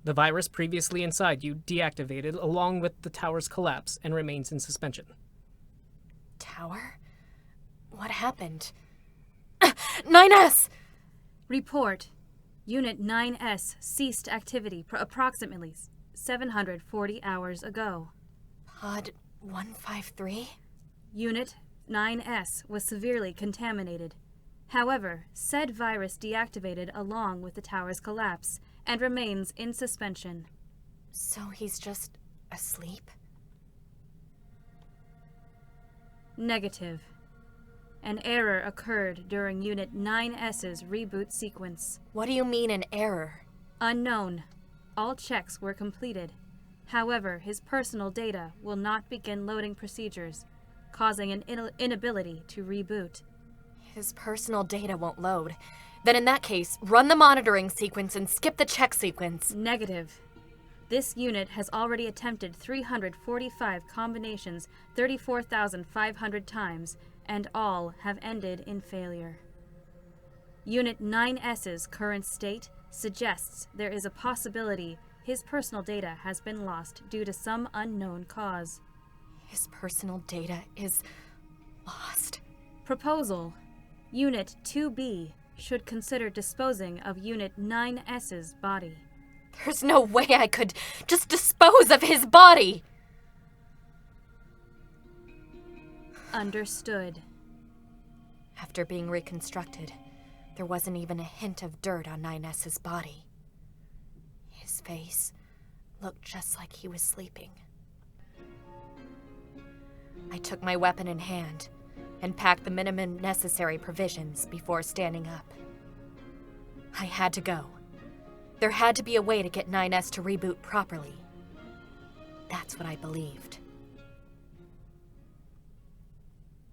The virus previously inside you deactivated along with the tower's collapse and remains in suspension. Tower? What happened? 9S! Report. Unit 9S ceased activity approximately 740 hours ago. Pod 153? Unit 9S was severely contaminated. However, said virus deactivated along with the tower's collapse and remains in suspension. So he's just asleep? Negative. An error occurred during Unit 9S's reboot sequence. What do you mean an error? Unknown. All checks were completed. However, his personal data will not begin loading procedures, causing an inability to reboot. His personal data won't load. Then in that case, run the monitoring sequence and skip the check sequence. Negative. This unit has already attempted 345 combinations 34,500 times, and all have ended in failure. Unit 9S's current state suggests there is a possibility his personal data has been lost due to some unknown cause. His personal data is lost. Proposal. Unit 2B should consider disposing of Unit 9S's body. There's no way I could just dispose of his body! Understood. After being reconstructed, there wasn't even a hint of dirt on 9S's body. His face looked just like he was sleeping. I took my weapon in hand and packed the minimum necessary provisions before standing up. I had to go. There had to be a way to get 9S to reboot properly. That's what I believed.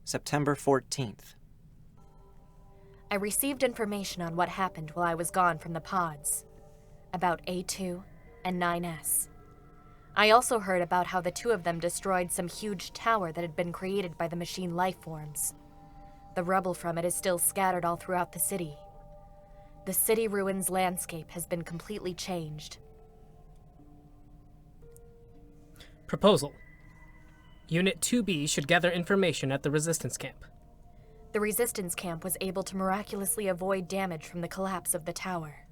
September 14th. I received information on what happened while I was gone from the pods. About A2 and 9S. I also heard about how the two of them destroyed some huge tower that had been created by the machine lifeforms. The rubble from it is still scattered all throughout the city. The city ruins landscape has been completely changed. Proposal. Unit 2B should gather information at the resistance camp. The resistance camp was able to miraculously avoid damage from the collapse of the tower.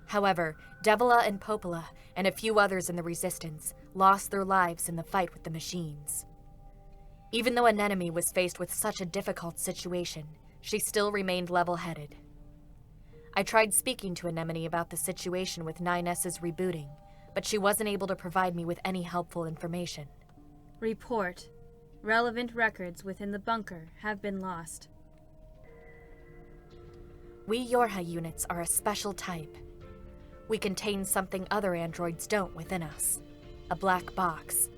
However, Devila and Popola and a few others in the resistance lost their lives in the fight with the machines. Even though Anemone was faced with such a difficult situation, she still remained level-headed. I tried speaking to Anemone about the situation with 9S's rebooting, but she wasn't able to provide me with any helpful information. Report. Relevant records within the bunker have been lost. We Yorha units are a special type. We contain something other androids don't within us, a black box.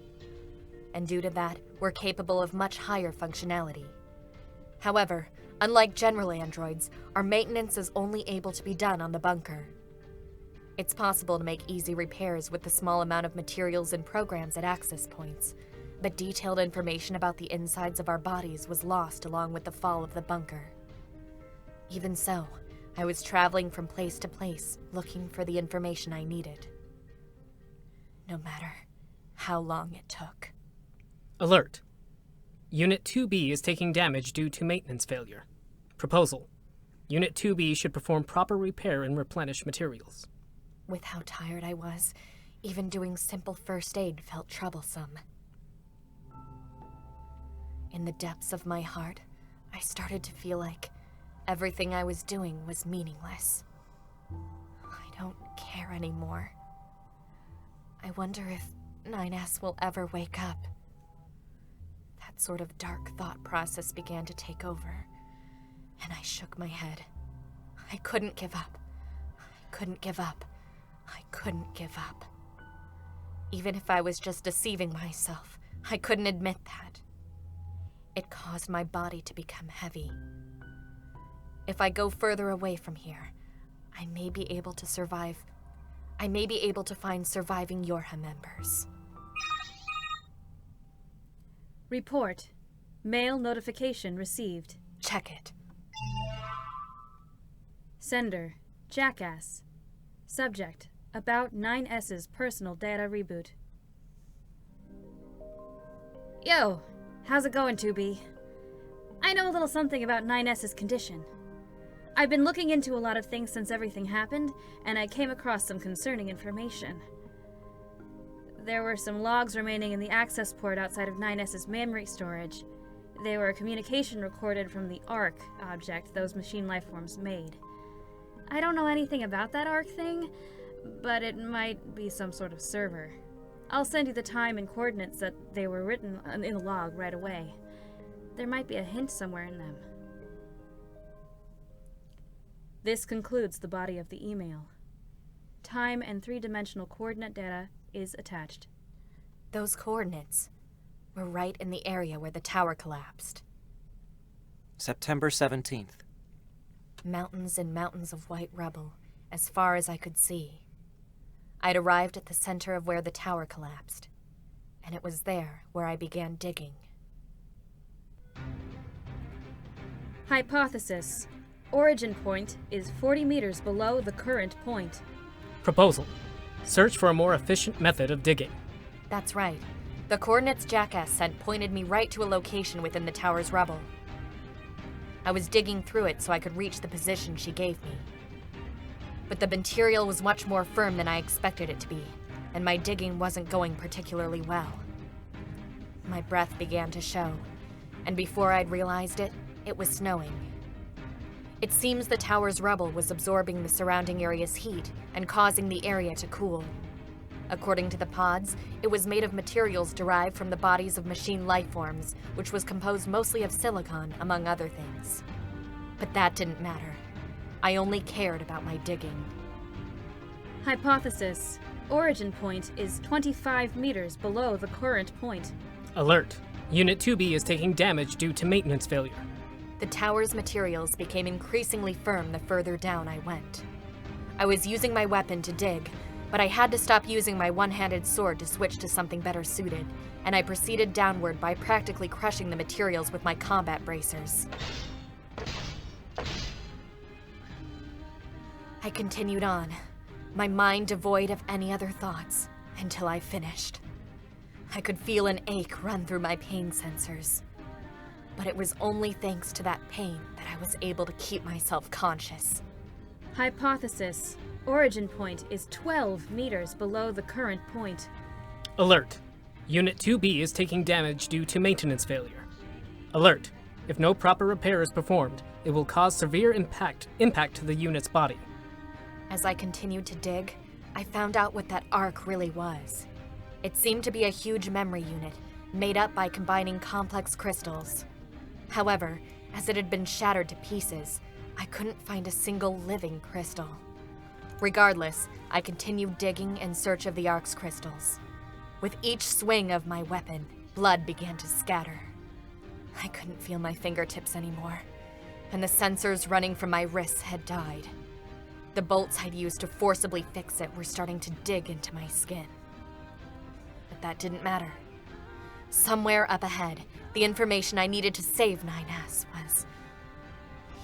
And due to that, we're capable of much higher functionality. However, unlike general androids, our maintenance is only able to be done on the bunker. It's possible to make easy repairs with the small amount of materials and programs at access points, but detailed information about the insides of our bodies was lost along with the fall of the bunker. Even so, I was traveling from place to place, looking for the information I needed. No matter how long it took. Alert. Unit 2B is taking damage due to maintenance failure. Proposal. Unit 2B should perform proper repair and replenish materials. With how tired I was, even doing simple first aid felt troublesome. In the depths of my heart, I started to feel like everything I was doing was meaningless. I don't care anymore. I wonder if 9S will ever wake up. That sort of dark thought process began to take over, and I shook my head. I couldn't give up. I couldn't give up. I couldn't give up. Even if I was just deceiving myself, I couldn't admit that. It caused my body to become heavy. If I go further away from here, I may be able to survive. I may be able to find surviving Yorha members. Report. Mail notification received. Check it. Sender. Jackass. Subject. About 9S's personal data reboot. Yo, how's it going, 2B? I know a little something about 9S's condition. I've been looking into a lot of things since everything happened, and I came across some concerning information. There were some logs remaining in the access port outside of 9S's memory storage. They were a communication recorded from the ARC object those machine lifeforms made. I don't know anything about that ARC thing, but it might be some sort of server. I'll send you the time and coordinates that they were written in the log right away. There might be a hint somewhere in them. This concludes the body of the email. Time and three-dimensional coordinate data is attached. Those coordinates were right in the area where the tower collapsed. September 17th. Mountains and mountains of white rubble, as far as I could see. I'd arrived at the center of where the tower collapsed, and it was there where I began digging. Hypothesis. Origin point is 40 meters below the current point. Proposal. Search for a more efficient method of digging. That's right. The coordinates Jackass sent pointed me right to a location within the tower's rubble. I was digging through it so I could reach the position she gave me. But the material was much more firm than I expected it to be, and my digging wasn't going particularly well. My breath began to show, and before I'd realized it, it was snowing. It seems the tower's rubble was absorbing the surrounding area's heat and causing the area to cool. According to the pods, it was made of materials derived from the bodies of machine lifeforms, which was composed mostly of silicon, among other things. But that didn't matter. I only cared about my digging. Hypothesis. Origin point is 25 meters below the current point. Alert. Unit 2B is taking damage due to maintenance failure. The tower's materials became increasingly firm the further down I went. I was using my weapon to dig, but I had to stop using my one-handed sword to switch to something better suited, and I proceeded downward by practically crushing the materials with my combat bracers. I continued on, my mind devoid of any other thoughts, until I finished. I could feel an ache run through my pain sensors. But it was only thanks to that pain that I was able to keep myself conscious. Hypothesis. Origin point is 12 meters below the current point. Alert. Unit 2B is taking damage due to maintenance failure. Alert. If no proper repair is performed, it will cause severe impact to the unit's body. As I continued to dig, I found out what that arc really was. It seemed to be a huge memory unit, made up by combining complex crystals. However, as it had been shattered to pieces, I couldn't find a single living crystal. Regardless, I continued digging in search of the arc's crystals. With each swing of my weapon, blood began to scatter. I couldn't feel my fingertips anymore, and the sensors running from my wrists had died. The bolts I'd used to forcibly fix it were starting to dig into my skin. But that didn't matter. Somewhere up ahead, the information I needed to save 9S was...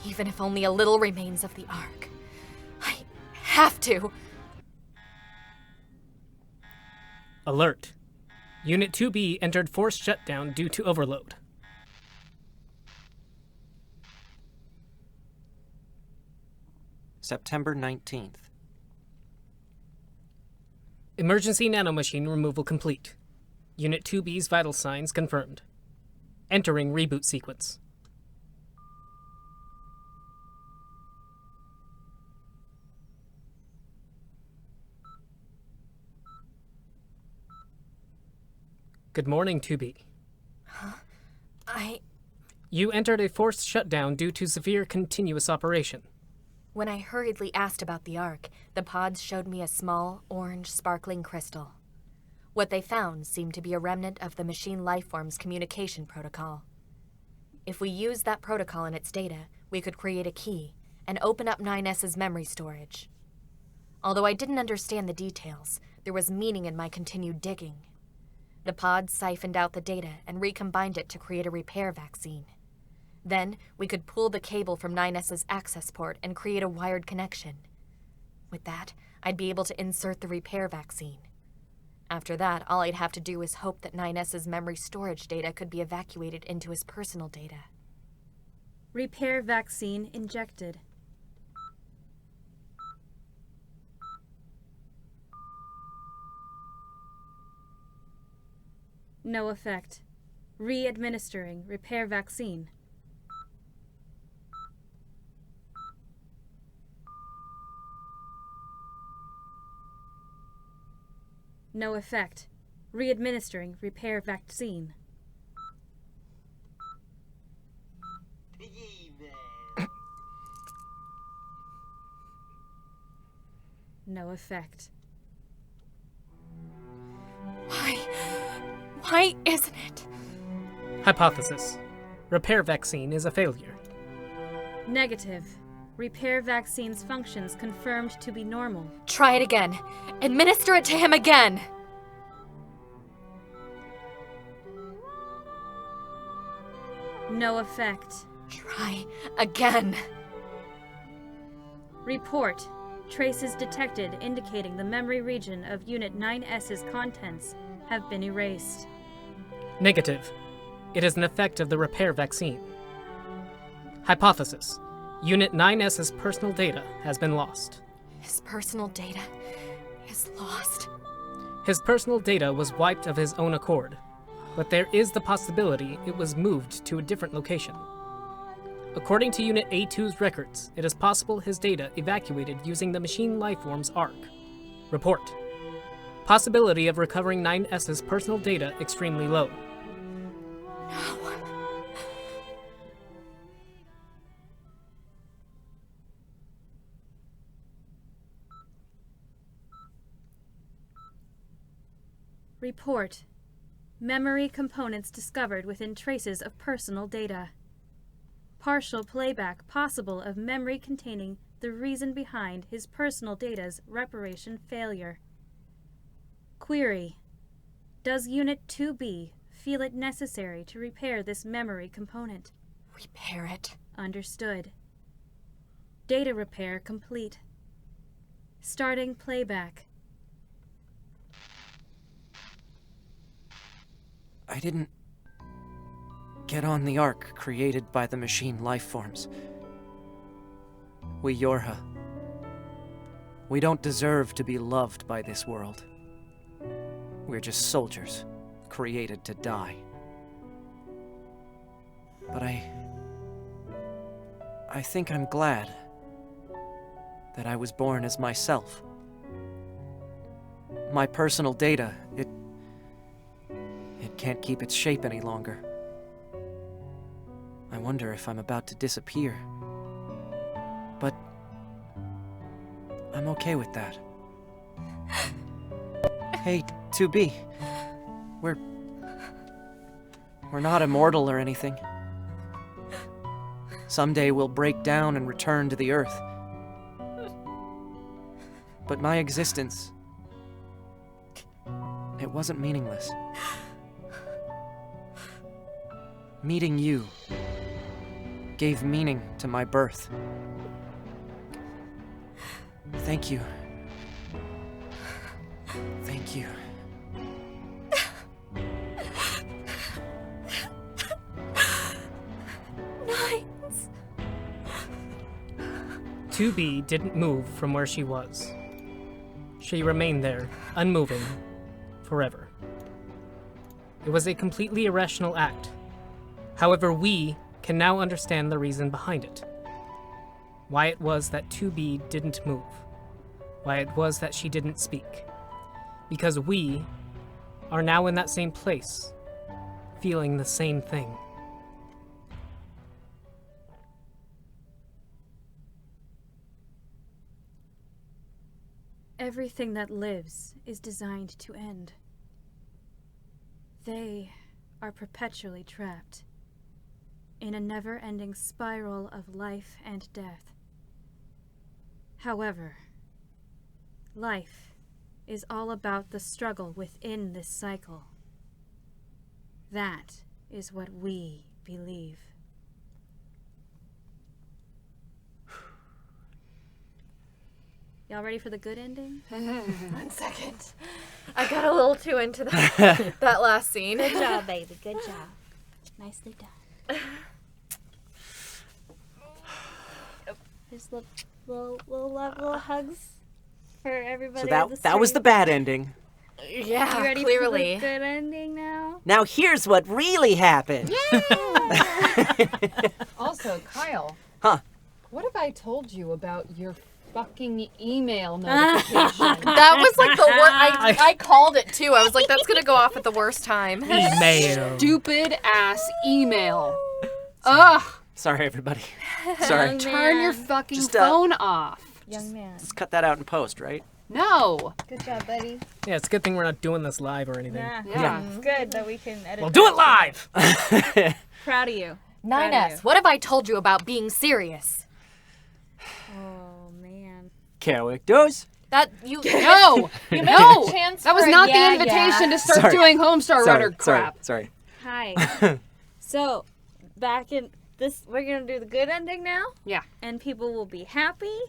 Even if only a little remains of the Ark, I have to! Alert. Unit 2B entered forced shutdown due to overload. September 19th. Emergency nanomachine removal complete. Unit 2B's vital signs confirmed. Entering reboot sequence. Good morning, 2B. You entered a forced shutdown due to severe continuous operation. When I hurriedly asked about the Ark, the pods showed me a small, orange, sparkling crystal. What they found seemed to be a remnant of the machine lifeform's communication protocol. If we used that protocol and its data, we could create a key and open up 9S's memory storage. Although I didn't understand the details, there was meaning in my continued digging. The pods siphoned out the data and recombined it to create a repair vaccine. Then, we could pull the cable from 9S's access port and create a wired connection. With that, I'd be able to insert the repair vaccine. After that, all I'd have to do is hope that 9S's memory storage data could be evacuated into his personal data. Repair vaccine injected. No effect. Re-administering repair vaccine. No effect. Re-administering repair vaccine. No effect. Why isn't it? Hypothesis. Repair vaccine is a failure. Negative. Repair vaccine's functions confirmed to be normal. Try it again. Administer it to him again. No effect. Try again. Report. Traces detected indicating the memory region of Unit 9S's contents have been erased. Negative. It is an effect of the repair vaccine. Hypothesis. Unit 9S's personal data has been lost. His personal data is lost. His personal data was wiped of his own accord, but there is the possibility it was moved to a different location. According to Unit A2's records, it is possible his data evacuated using the machine lifeform's Ark. Report. Possibility of recovering 9S's personal data extremely low. No. Report. Memory components discovered within traces of personal data. Partial playback possible of memory containing the reason behind his personal data's reparation failure. Query. Does Unit 2B feel it necessary to repair this memory component? Repair it. Understood. Data repair complete. Starting playback. I didn't get on the ark created by the machine life forms. We Yorha. We don't deserve to be loved by this world. We're just soldiers, created to die. But I think I'm glad that I was born as myself. My personal data, it can't keep its shape any longer. I wonder if I'm about to disappear. But I'm okay with that. Hey, 2B. We're not immortal or anything. Someday we'll break down and return to the Earth. But my existence, it wasn't meaningless. Meeting you gave meaning to my birth. Thank you. Thank you. Nines. 2B didn't move from where she was. She remained there, unmoving, forever. It was a completely irrational act. However, we can now understand the reason behind it. Why it was that 2B didn't move. Why it was that she didn't speak. Because we are now in that same place, feeling the same thing. Everything that lives is designed to end. They are perpetually trapped in a never-ending spiral of life and death. However, life is all about the struggle within this cycle. That is what we believe. Y'all ready for the good ending? 1 second. I got a little too into that last scene. Good job, baby. Good job. Nicely done. Just little hugs for everybody. So that was the bad ending. Yeah, You ready clearly. for the good ending now? Now here's what really happened. Also, Kyle. Huh. What have I told you about your fucking email notification? That was like the worst. I called it too. I was like, that's gonna go off at the worst time. Email. Stupid ass email. Ugh. Sorry, everybody. Sorry. Turn your fucking Just, phone off. Young man. Let's cut that out in post, right? No. Good job, buddy. Yeah, it's a good thing we're not doing this live or anything. Yeah. It's good that we can edit. We'll do it live! Proud of you. 9S, what have I told you about being serious? Oh man. Characters. That you No. No. That was not the invitation to start Sorry. doing Homestar Runner crap. Sorry. Hi. So, back in this, we're gonna do the good ending now, Yeah. and people will be happy,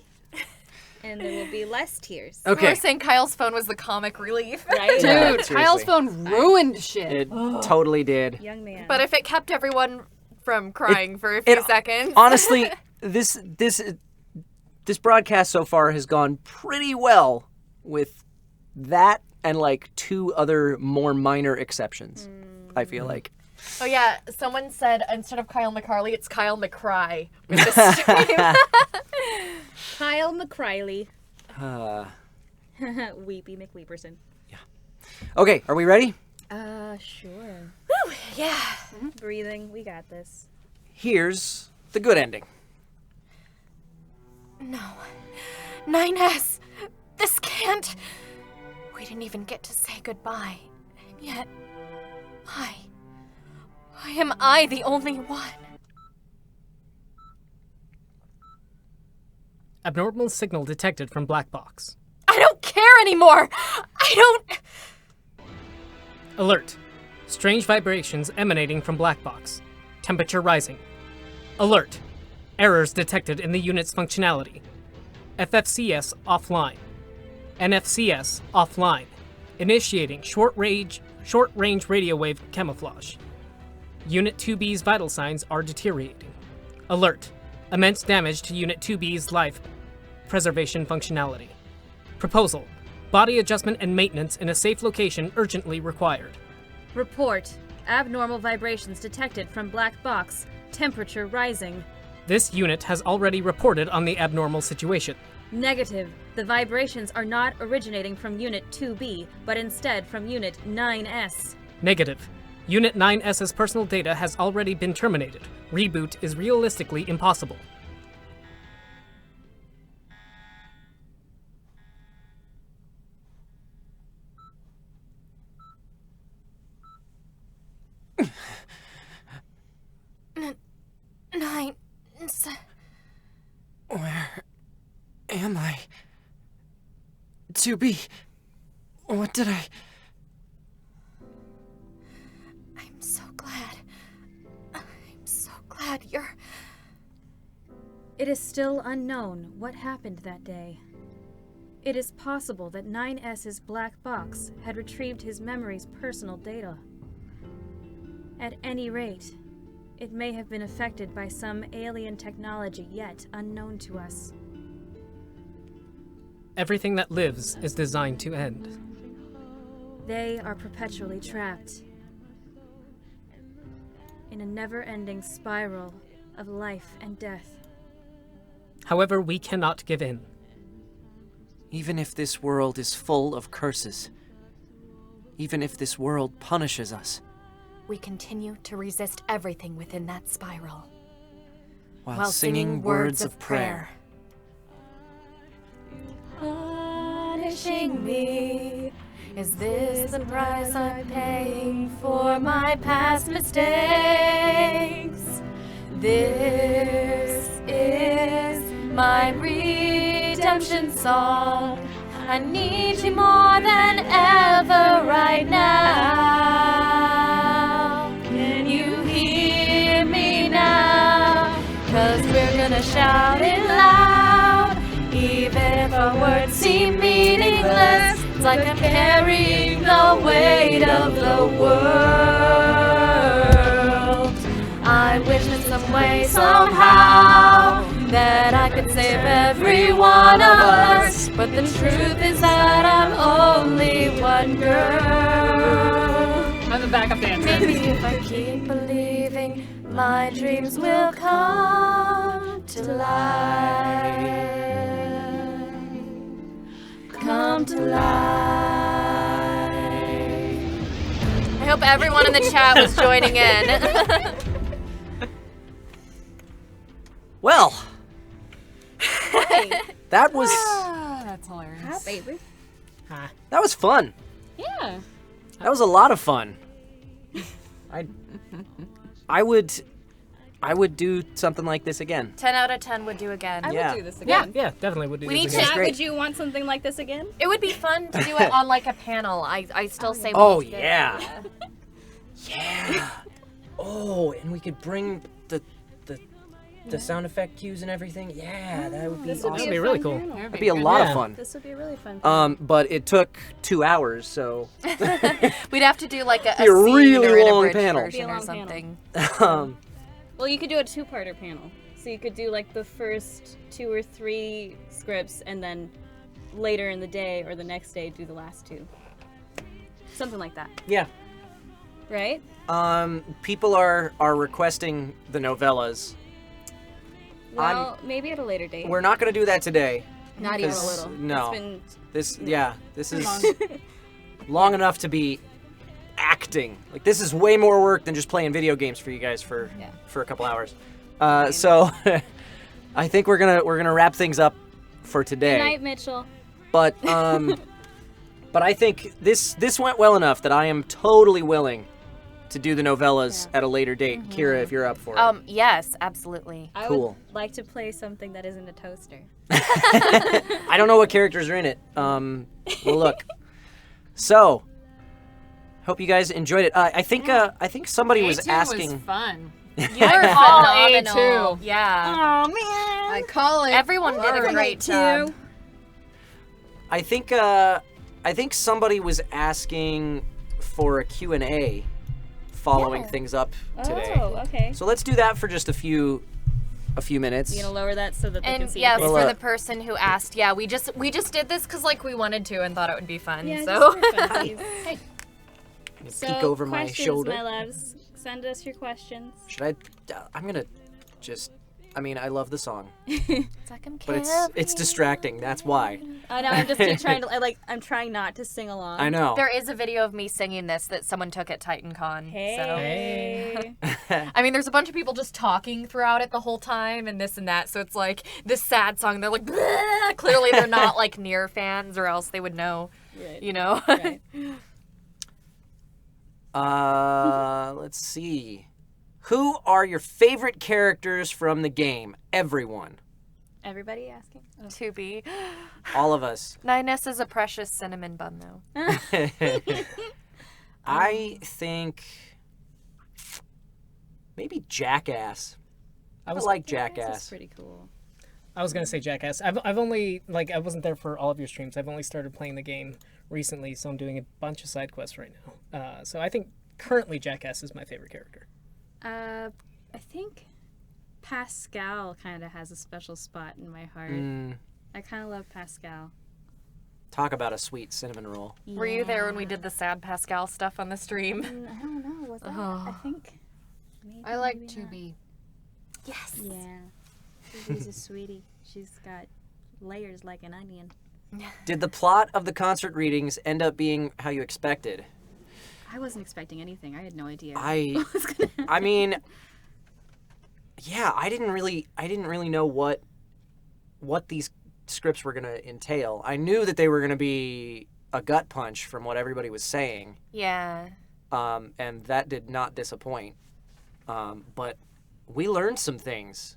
and there will be less tears. You Okay. were saying Kyle's phone was the comic relief. Right? Dude, Yeah, Kyle's seriously. phone ruined shit. It totally did. Young man. But if it kept everyone from crying for a few it- seconds. Honestly, this broadcast so far has gone pretty well with that and like 2 other more minor exceptions. I feel like. Oh yeah, someone said instead of Kyle McCarley, it's Kyle McCry with the stream. Kyle McCarley. Uh, Weepy McWeeperson. okay, are we ready? Sure. Yeah. Breathing. We got this. Here's the good ending. No. 9S. This can't. We didn't even get to say goodbye. Yet, why? Why am I the only one? Abnormal signal detected from black box. I don't care anymore! I don't... Alert. Strange vibrations emanating from black box. Temperature rising. Alert. Errors detected in the unit's functionality. FFCS offline. NFCS offline. Initiating short-range radio wave camouflage. Unit 2B's vital signs are deteriorating. Alert. Immense damage to Unit 2B's life preservation functionality. Proposal. Body adjustment and maintenance in a safe location urgently required. Report. Abnormal vibrations detected from black box. Temperature rising. This unit has already reported on the abnormal situation. Negative. The vibrations are not originating from Unit 2B, but instead from Unit 9S. Negative. Unit 9S's personal data has already been terminated. Reboot is realistically impossible. Nine... Where am I? To be... What did I... I'm so glad. I'm so glad you're... It is still unknown what happened that day. It is possible that 9S's black box had retrieved his memory's personal data. At any rate, it may have been affected by some alien technology yet unknown to us. Everything that lives is designed to end. They are perpetually trapped in a never-ending spiral of life and death. However, we cannot give in. Even if this world is full of curses, even if this world punishes us, We continue to resist everything within that spiral. while singing words of prayer. Punishing me. Is this the price I'm paying for my past mistakes? This is my redemption song. I need you more than ever right now. Can you hear me now? 'Cause we're gonna shout it loud. Even if our words seem meaningless, it's like I'm carrying the weight of the world. I wish in some way, somehow, that I could save every one of us. But the truth is that I'm only one girl. I'm the backup dancer. Maybe if I keep believing, my dreams will come to life. Come to life. I hope everyone in the chat was joining in. Well, that was That's hilarious. Hi, baby. that was fun. Yeah. That was a lot of fun. I would do something like this again. 10 out of 10 would do again. I Yeah. would do this again. Yeah, definitely would do We this need to- again. Matt, great. would you want something like this again? It would be fun to do it on like a panel. I still say we Oh need to do it. yeah. Yeah. Oh, and we could bring the sound effect cues and everything. Yeah, that would be This awesome. would That'd be be a really fun cool. panel. That'd be a lot Yeah. of fun. This would be a really fun. But it took 2 hours, so We'd have to do like a Be a scene really or an long abridged panel. version Be a or long panel. something. Well, you could do a two-parter panel. So you could do like the first 2 or 3 scripts, and then later in the day or the next day do the last 2. Something like that, yeah. right? People are requesting the novellas. Well, maybe at a later date. We're not gonna do that today. Not even a 'cause- little. no. It's been This is long. long enough to be acting. Like this is way more work than just playing video games for you guys for a couple hours. So I think we're gonna wrap things up for today. Good night, Mitchell. But But I think this went well enough that I am totally willing to do the novellas at a later date. Kira, if you're up for it. Yes, absolutely. I Cool. would like to play something that isn't a toaster. I don't know what characters are in it. We'll look. So, hope you guys enjoyed it. I think somebody was asking. was fun. You're all phenomenal. A2. Yeah. Oh man! I call it. Everyone did a great job. I think somebody was asking for a Q&A following things up today. Oh, okay. So let's do that for just a few minutes. You gonna lower that so that they can And see? yes, your Well, for the person who asked, we just did this because we wanted to and thought it would be fun. face. So Just for funsies. Peek over my questions, shoulder. my loves. Send us your questions. Should I? I'm gonna just. I mean, I love the song, it's like I'm but it's distracting. That's why. I know. I'm just trying to. I'm trying not to sing along. I know. There is a video of me singing this that someone took at TitanCon. Hey. I mean, there's a bunch of people just talking throughout it the whole time and this and that. So it's like this sad song. They're like, "Bleh." Clearly they're not like NieR fans, or else they would know. Right. You know. Right. Let's see. Who are your favorite characters from the game? Everyone. Everybody asking. Oh. To be. All of us. Nines is a precious cinnamon bun, though. I think maybe Jackass. I like This Jackass. is pretty cool. I was gonna say Jackass. I've only I wasn't there for all of your streams. I've only started playing the game recently, so I'm doing a bunch of side quests right now. So I think currently Jackass is my favorite character. I think Pascal kind of has a special spot in my heart. I kind of love Pascal. Talk about a sweet cinnamon roll. Were you there when we did the sad Pascal stuff on the stream? I don't know. Was that? I think. Maybe, I like maybe to not. be. Yes. Yeah. She's a sweetie. She's got layers like an onion. Did the plot of the concert readings end up being how you expected? I wasn't expecting anything. I had no idea. I mean, yeah, I didn't really know what these scripts were gonna entail. I knew that they were gonna be a gut punch from what everybody was saying, Yeah. and that did not disappoint. But we learned some things.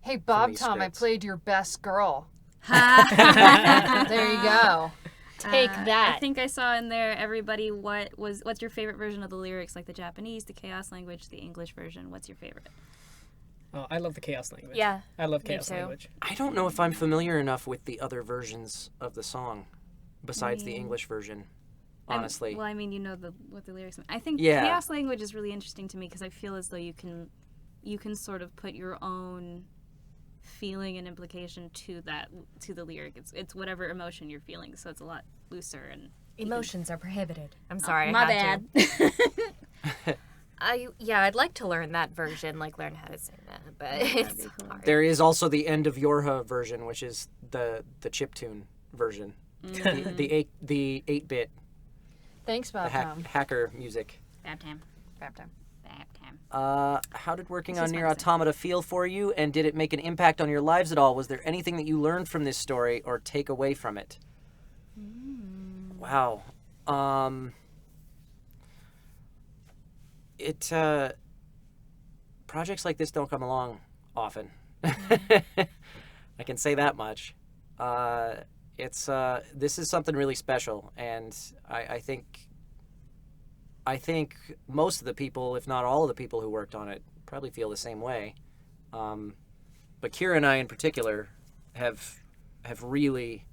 Hey, Bob these Tom, I scripts. played your best girl. There you go. Take that. I think I saw in there everybody what's your favorite version of the lyrics, like the Japanese, the Chaos language, the English version. What's your favorite? Oh, I love the Chaos language. Yeah. I love me Chaos too. language. I don't know if I'm familiar enough with the other versions of the song, besides the English version. Honestly, Well, I mean, you know what the lyrics mean. I think Yeah. Chaos language is really interesting to me because I feel as though you can sort of put your own feeling and implication to the lyric. It's whatever emotion you're feeling, so it's a lot looser and Emotions are prohibited. I'm sorry. my I had bad. to. I'd like to learn that version, like learn how to sing that, but it's hard. there is also the end of Yorha version, which is the chiptune version, the 8-bit Thanks, Bob Tom. hacker music. Bad time. How did working on NieR Automata feel for you, and did it make an impact on your lives at all? Was there anything that you learned from this story or take away from it? Wow. Projects like this don't come along often. I can say that much. This is something really special, and I think most of the people, if not all of the people who worked on it, probably feel the same way. But Kira and I in particular have really,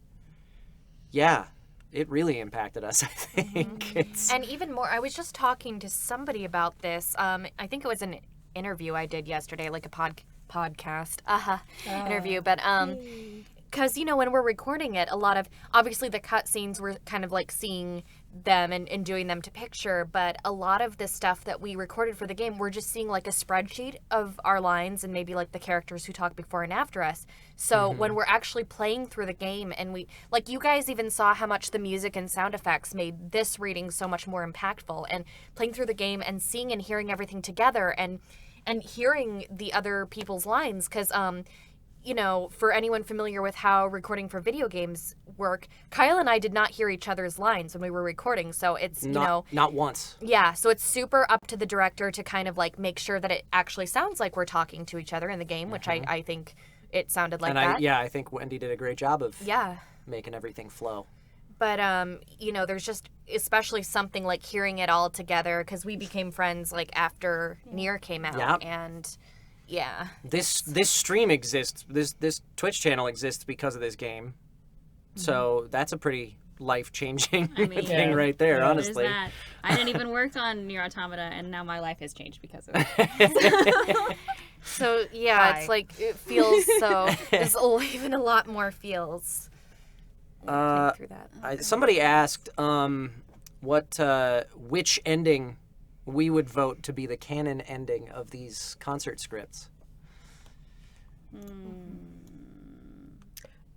it really impacted us, I think. And even more, I was just talking to somebody about this. I think it was an interview I did yesterday, like a podcast interview. But because, when we're recording it, a lot of, obviously the cutscenes, we're kind of like seeing them and doing them to picture, but a lot of the stuff that we recorded for the game, we're just seeing like a spreadsheet of our lines and maybe like the characters who talk before and after us. So when we're actually playing through the game and we, like you guys even saw how much the music and sound effects made this reading so much more impactful, and playing through the game and seeing and hearing everything together and hearing the other people's lines, because for anyone familiar with how recording for video games work, Kyle and I did not hear each other's lines when we were recording. So it's, not once. Yeah, so it's super up to the director to kind of like make sure that it actually sounds like we're talking to each other in the game, which I think it sounded like that. I think Wendy did a great job of Yeah. making everything flow. But, there's just especially something like hearing it all together because we became friends like after NieR came out. Yeah. And yeah. This stream exists. This Twitch channel exists because of this game. So that's a pretty life-changing thing right there, honestly. There's that. I didn't even work on NieR Automata, and now my life has changed because of it. So, yeah, it's like, it feels so, there's even a lot more feels. Through that. Somebody asked which ending we would vote to be the canon ending of these concert scripts.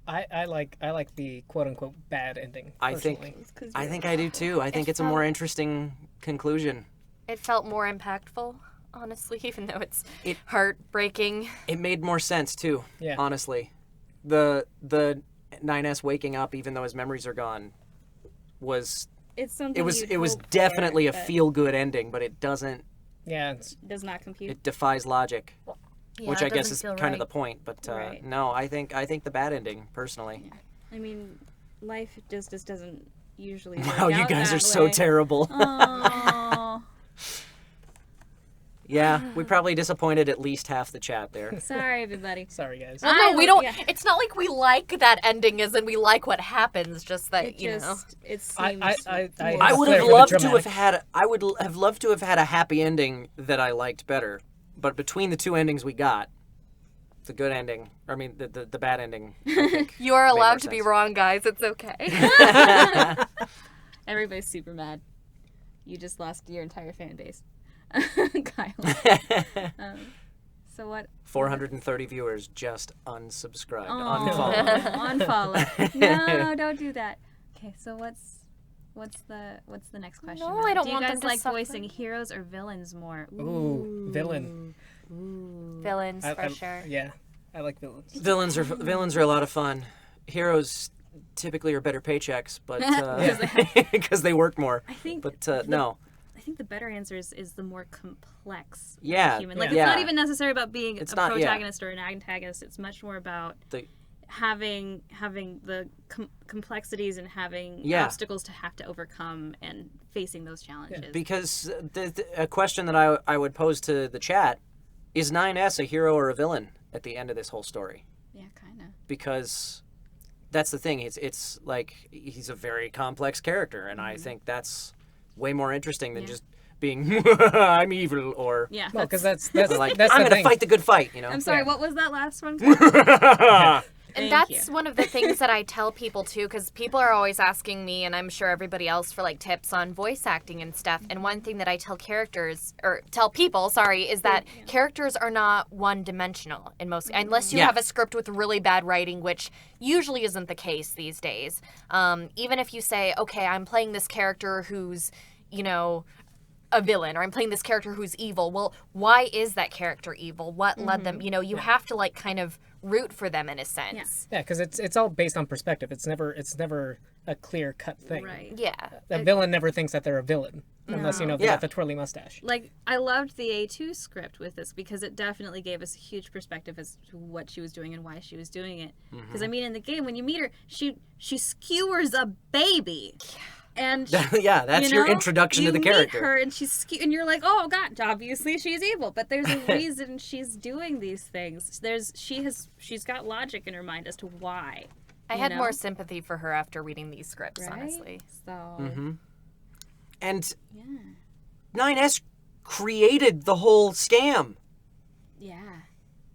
I like the quote unquote bad ending. I Personally. think I do too. I think it's a more interesting conclusion. It felt more impactful, honestly, even though it's heartbreaking. It made more sense too. Yeah. Honestly, the 9S waking up even though his memories are gone was It's something it was definitely a feel good ending, but it doesn't. Yeah, does not compute. It defies logic. Yeah, Which it I guess doesn't is feel kind of right. the point, but Right. no, I think the bad ending personally. I mean, life just doesn't usually. Wow, work you out guys that are so way. terrible. Aw. Yeah, we probably disappointed at least half the chat there. Sorry, everybody. sorry guys. Well, no, we don't. Yeah. It's not like we like that ending, as in we like what happens. Just that It you just it seems. I would Clear have for the loved to dramatic. have had. I would have loved to have had a happy ending that I liked better. But between the two endings we got, the good ending, the bad ending. I think, You are made more allowed to be sense. wrong, guys. It's okay. Everybody's super mad. You just lost your entire fan base. Kyle. So what? 430 viewers just unsubscribed, Oh, unfollowed. unfollow. No, don't do that. Okay, so what's the next question? No, I don't Do you want them guys to like suffer. voicing heroes or villains more? Ooh, villain. Villains for sure. Yeah, I like villains. Villains are a lot of fun. Heroes typically are better paychecks, but because they work more. I think. But no. I think the better answer is the more complex Yeah, human. Like yeah. it's not even necessary about being It's a not- yeah. protagonist or an antagonist. It's much more about The- having the complexities and having Yeah. obstacles to have to overcome and facing those challenges. Because a question that I would pose to the chat is 9S a hero or a villain at the end of this whole story? Yeah, kind of. Because that's the thing. It's like he's a very complex character, and I think that's way more interesting than just being I'm evil or Yeah. Well, because that's like that's I'm the gonna thing. fight the good fight. You know. I'm sorry. What was that last one? And Thank that's you. one of the things that I tell people too, because people are always asking me, and I'm sure everybody else, for like tips on voice acting and stuff. And one thing that I tell people, is that characters are not one-dimensional in most, unless you Yeah. have a script with really bad writing, which usually isn't the case these days. Even if you say, okay, I'm playing this character who's, a villain, or I'm playing this character who's evil. Well, why is that character evil? What led them? You have to like kind of root for them in a sense. Yeah, because it's all based on perspective. It's never a clear cut thing. Right. Yeah. A villain never thinks that they're a villain unless they Yeah. got the twirly mustache. Like, I loved the A2 script with this because it definitely gave us a huge perspective as to what she was doing and why she was doing it. Because I mean, in the game, when you meet her, she skewers a baby. And Yeah, that's your introduction to the character. You meet her and and you're like, oh god, obviously she's evil, but there's a reason she's doing these things. She's got logic in her mind as to why. I you had know? more sympathy for her after reading these scripts, Right? honestly. So And yeah, 9S created the whole scam. yeah.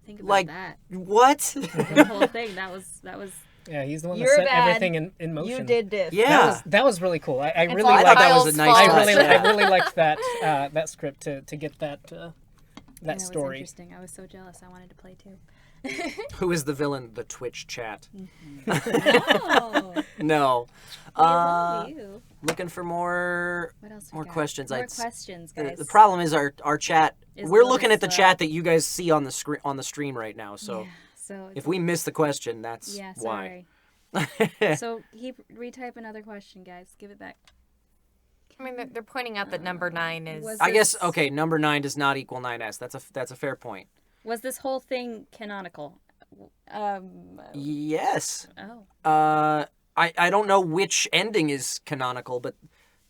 Think about Like that. what? The whole thing. That was. Yeah, he's the one You're that set bad. everything in motion. You did this. Yeah. That was really cool. I really all I liked thought that Kyle's was a nice fault. touch. I really liked that script to get that That was story. interesting. I was so jealous. I wanted to play too. Who is the villain? The Twitch chat. Oh, No. love you. Looking for more What else? we more got? questions. More I'd s- questions, the, guys. the problem is our chat. Is We're a little looking at the slow. chat that you guys see on the screen right now. So So If we miss the question, that's yeah, why. sorry. So retype another question, guys. Give it back. I mean, they're pointing out that number 9 is. Was I guess this- okay. Number 9 does not equal 9s. That's a fair point. Was this whole thing canonical? Yes. Oh. I don't know which ending is canonical, but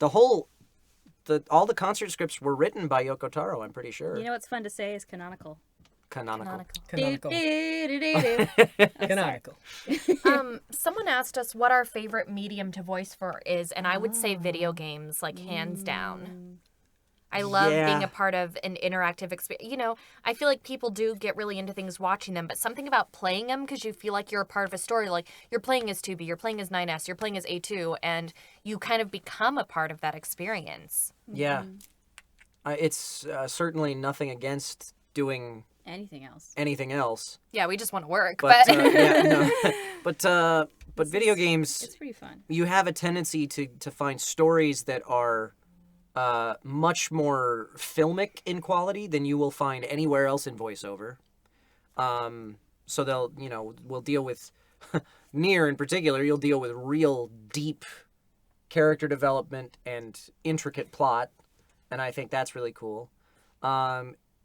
all the concert scripts were written by Yoko Taro. I'm pretty sure. You know what's fun to say is canonical. Canonical. Canonical. Do-do-do-do-do. Canonical. Someone asked us what our favorite medium to voice for is, and I would say video games, like hands down. I love being a part of an interactive experience. You know, I feel like people do get really into things watching them, but something about playing them because you feel like you're a part of a story. Like you're playing as 2B, you're playing as 9S, you're playing as A2, and you kind of become a part of that experience. Yeah. It's certainly nothing against doing Anything else? anything else, Yeah, we just want to work, but but yeah, no. but video games, It's pretty fun. you have a tendency to find stories that are much more filmic in quality than you will find anywhere else in voiceover. So we'll deal with NieR in particular. You'll deal with real deep character development and intricate plot, and I think that's really cool.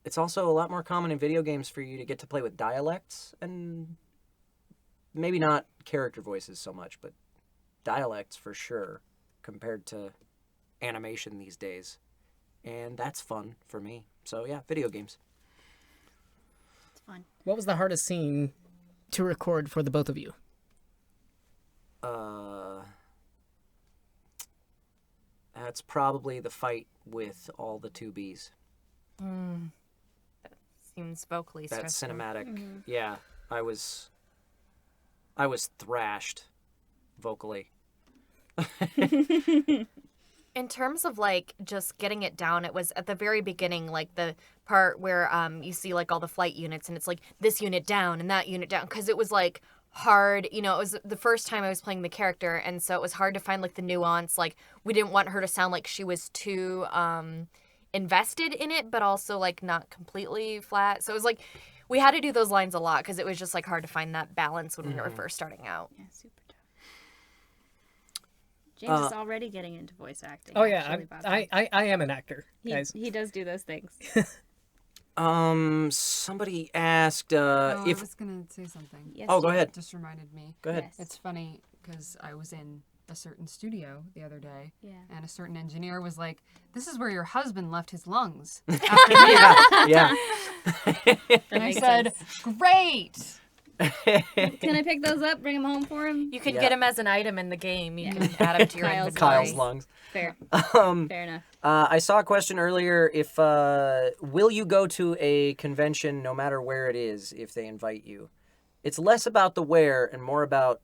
It's also a lot more common in video games for you to get to play with dialects, and maybe not character voices so much, but dialects for sure compared to animation these days. And that's fun for me. So yeah, video games. It's fun. What was the hardest scene to record for the both of you? That's probably the fight with all the 2Bs. seems vocally That stressful. cinematic. Yeah, I was thrashed vocally. In terms of like just getting it down, it was at the very beginning, like the part where you see like all the flight units and it's like this unit down and that unit down, because it was like hard, you know, it was the first time I was playing the character, and so it was hard to find like the nuance. Like we didn't want her to sound like she was too invested in it, but also like not completely flat. So it was like we had to do those lines a lot because it was just like hard to find that balance when we were first starting out. Yeah, super tough. James is already getting into voice acting. Oh yeah, actually, I am an actor, guys. he does do those things. Somebody asked I if. was gonna say something. Yes, Oh, go ahead. It just reminded me. Go ahead. Yes. It's funny because I was in a certain studio the other day, Yeah. and a certain engineer was like, "This is where your husband left his lungs." Yeah. And I makes said, "Great." Can I pick those up? Bring them home for him? You can Yeah. get them as an item in the game. You can add them to your Kyle's inventory. Kyle's lungs. Fair. Fair enough. I saw a question earlier. If will you go to a convention no matter where it is if they invite you? It's less about the where and more about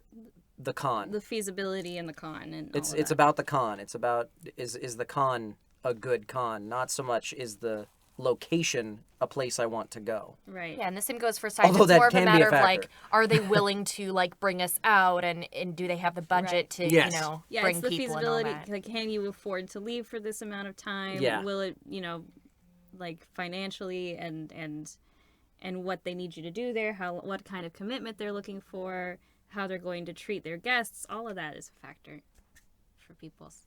the con. The feasibility and the con and It's all of it's that. about the con. It's about is the con a good con? Not so much is the location a place I want to go. Right. Yeah, and the same goes for sites. Although It's that more of a can be a matter of factor. like, are they willing to like bring us out, and do they have the budget to Yes. you know Yeah, bring it's the people and all feasibility. that? Like, can you afford to leave for this amount of time? Yeah. Will it, like financially and what they need you to do there? What kind of commitment they're looking for? How they're going to treat their guests? All of that is a factor for people's.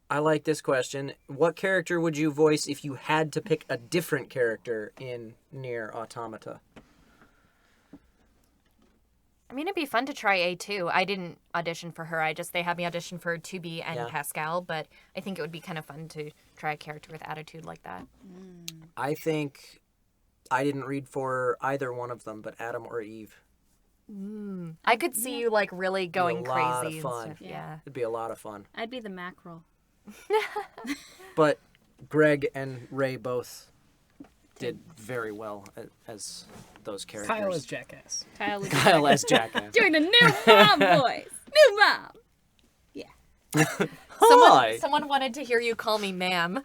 I like this question. What character would you voice if you had to pick a different character in NieR Automata? I mean, it'd be fun to try A2. I didn't audition for her. They had me audition for 2B and Yeah. Pascal, but I think it would be kind of fun to try a character with attitude like that. I think I didn't read for either one of them, but Adam or Eve. I could see you like really going lot of crazy and fun. stuff. Yeah. It'd be a lot of fun. I'd be the mackerel. But Greg and Ray both did very well as those characters. Kyle is Jackass. Kyle was Kyle as Jackass. doing the new mom voice. New mom. Hi. Someone wanted to hear you call me ma'am.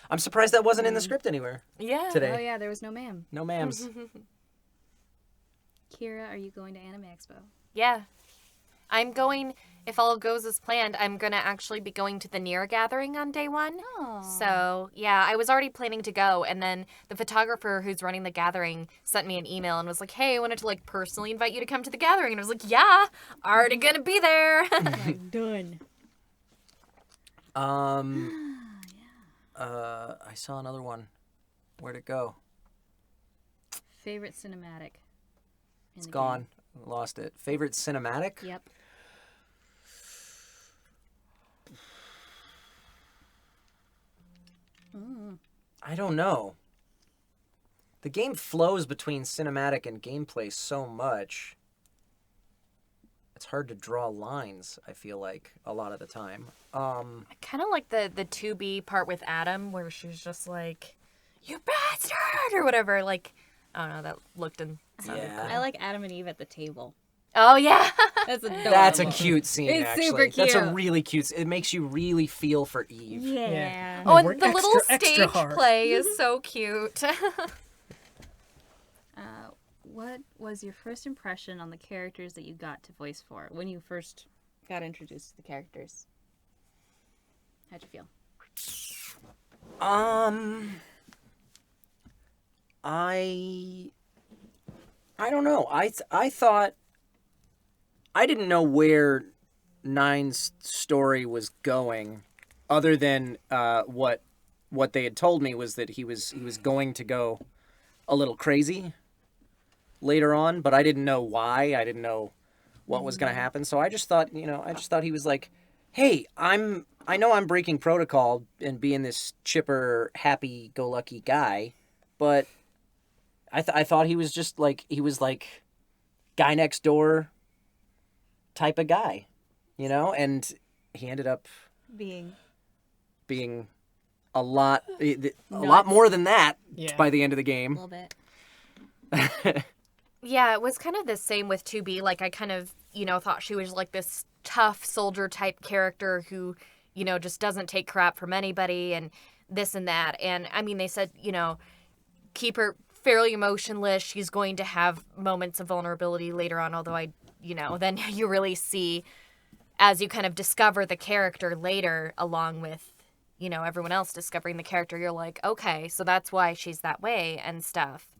I'm surprised that wasn't in the script anywhere Yeah. today. Oh yeah, there was no ma'am. No ma'ams. Kira, are you going to Anime Expo? Yeah. I'm going if all goes as planned, I'm gonna actually be going to the NieR gathering on day 1. So yeah, I was already planning to go, and then the photographer who's running the gathering sent me an email and was like, "Hey, I wanted to like personally invite you to come to the gathering," and I was like, "Yeah, already gonna be there." Done. I saw another one. Where'd it go? Favorite cinematic. It's gone. Lost it. Favorite cinematic? Yep. I don't know. The game flows between cinematic and gameplay so much. It's hard to draw lines, I feel like, a lot of the time. I kind of like the 2B part with Adam, where she's just like, "You bastard," or whatever. Like, I don't know, that looked and sounded Yeah. I like Adam and Eve at the table. Oh yeah. That's adorable. That's a cute scene, It's actually. super That's a cute. really cute. It makes you really feel for Eve. Yeah. Oh, and work the little extra stage hard. play is so cute. What was your first impression on the characters that you got to voice for when you first got introduced to the characters? How'd you feel? I don't know. I thought I didn't know where Nine's story was going, other than what they had told me was that he was going to go a little crazy later on, but I didn't know why. I didn't know what was going to happen. So I just thought he was like, "Hey, I know I'm breaking protocol and being this chipper, happy-go-lucky guy, but I thought he was just like, he was like guy next door type of guy, you know?" And he ended up being a lot more than that Yeah. by the end of the A game. little bit. Yeah, it was kind of the same with 2B. Like, I kind of, thought she was like this tough soldier type character who, just doesn't take crap from anybody and this and that. And I mean, they said, keep her fairly emotionless. She's going to have moments of vulnerability later on, although then you really see, as you kind of discover the character later, along with, everyone else discovering the character, you're like, okay, so that's why she's that way and stuff.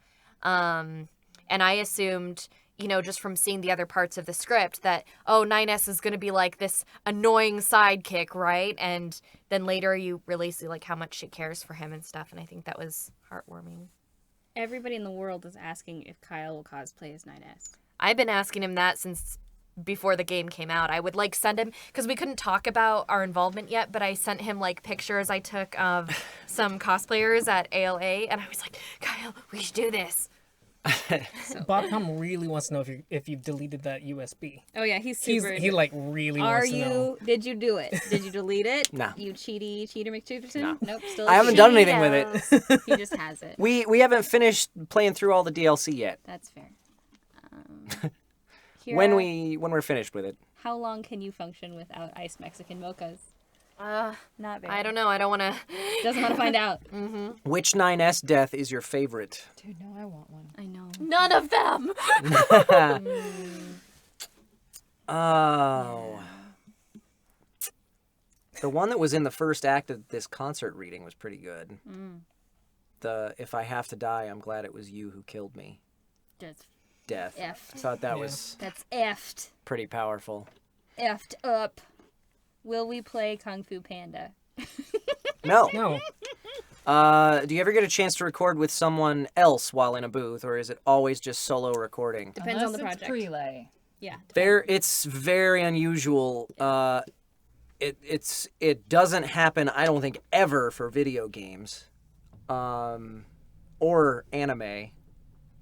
And I assumed, just from seeing the other parts of the script that, 9S is going to be like this annoying sidekick, right? And then later you really see like how much she cares for him and stuff. And I think that was heartwarming. Everybody in the world is asking if Kyle will cosplay as 9S. I've been asking him that since before the game came out. I would like send him, because we couldn't talk about our involvement yet, but I sent him like pictures I took of some cosplayers at ALA, and I was like, "Kyle, we should do this." Bob Tom really wants to know if you've deleted that USB. Oh yeah, he Like really Are wants to know. Did you do it? Did you delete it? No. You cheater McChooterson? No. Nope, still I haven't done anything with it. He just has it. We haven't finished playing through all the DLC yet. That's fair. When Kira, we're finished with it. how long can you function without iced Mexican mochas? Not very. I don't know. I don't want to. Doesn't want to find out. Which 9S death is your favorite? Dude, no, I want one. I know. None of them. Oh. The one that was in the first act of this concert reading was pretty good. The "If I have to die, I'm glad it was you who killed me" That's death. effed. I thought that was That's effed. pretty powerful. Effed up. Will we play Kung Fu Panda? No. No. Do you ever get a chance to record with someone else while in a booth, or is it always just solo recording? Depends on the Unless it's project. Prelay. Yeah. It's very unusual. It doesn't happen, I don't think, ever for video games, or anime,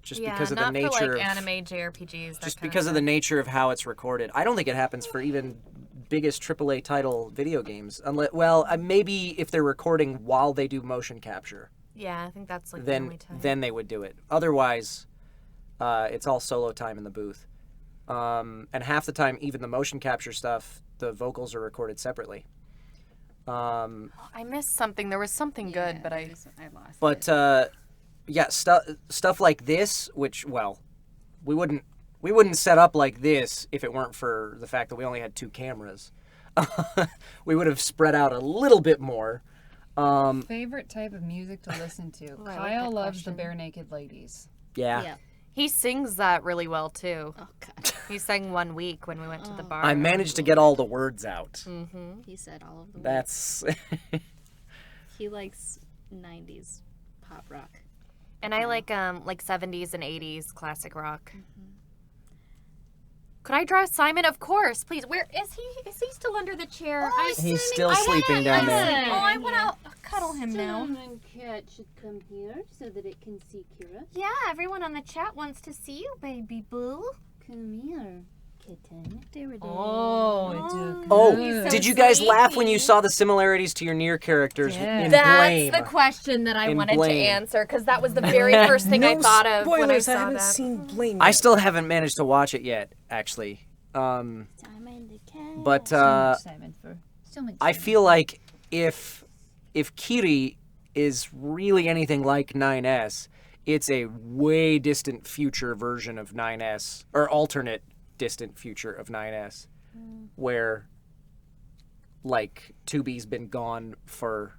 just because of the not nature for, of like, anime JRPGs. That just kind because of stuff. the nature of how it's recorded. I don't think it happens for even biggest AAA title video games, unless maybe if they're recording while they do motion capture, Yeah, I think that's like the only time. then they would do it. Otherwise, it's all solo time in the booth. And half the time, even the motion capture stuff, the vocals are recorded separately. I missed something. There was something good, but I lost. But yeah, stuff like this, which we wouldn't We wouldn't set up like this if it weren't for the fact that we only had 2 cameras. We would have spread out a little bit more. Favorite type of music to listen to? I like Kyle that loves the question. Bare Naked Ladies. Yeah. He sings that really well too. Oh god. He sang one week when we went to the bar. I managed to get all the words out. He said all of them. That's He likes 90s pop rock. And I like 70s and 80s classic rock. Could I draw Simon? Of course, please. Where is he? Is he still under the chair? he's still sleeping down there. Oh, I want to cuddle him now. And Cat should come here so that it can see Kira. Yeah, everyone on the chat wants to see you, baby boo. Come here, kitten. Oh, did you guys laugh when you saw the similarities to your NieR characters in That's Blame? the question that I In wanted to Blame. answer because that was the very first thing I thought of when I Spoilers, saw haven't that. seen Blame I yet. still haven't managed to watch it yet, actually. Simon the cat. But I feel like if Kiri is really anything like 9S, it's a way distant future version of 9S, or alternate distant future of 9S, where like 2B's been gone for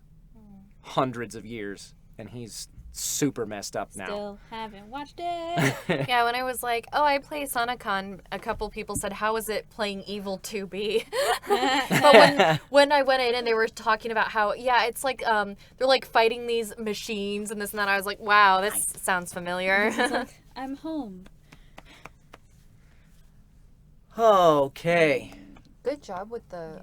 hundreds of years and he's super messed up now. Still haven't watched it. Yeah, when I was like, oh, I play Sonicon, a couple people said, how is it playing Evil 2B? But when I went in and they were talking about how, yeah, it's like, they're like fighting these machines and this and that, I was like, wow, this sounds familiar. I'm home. Okay. Good job with the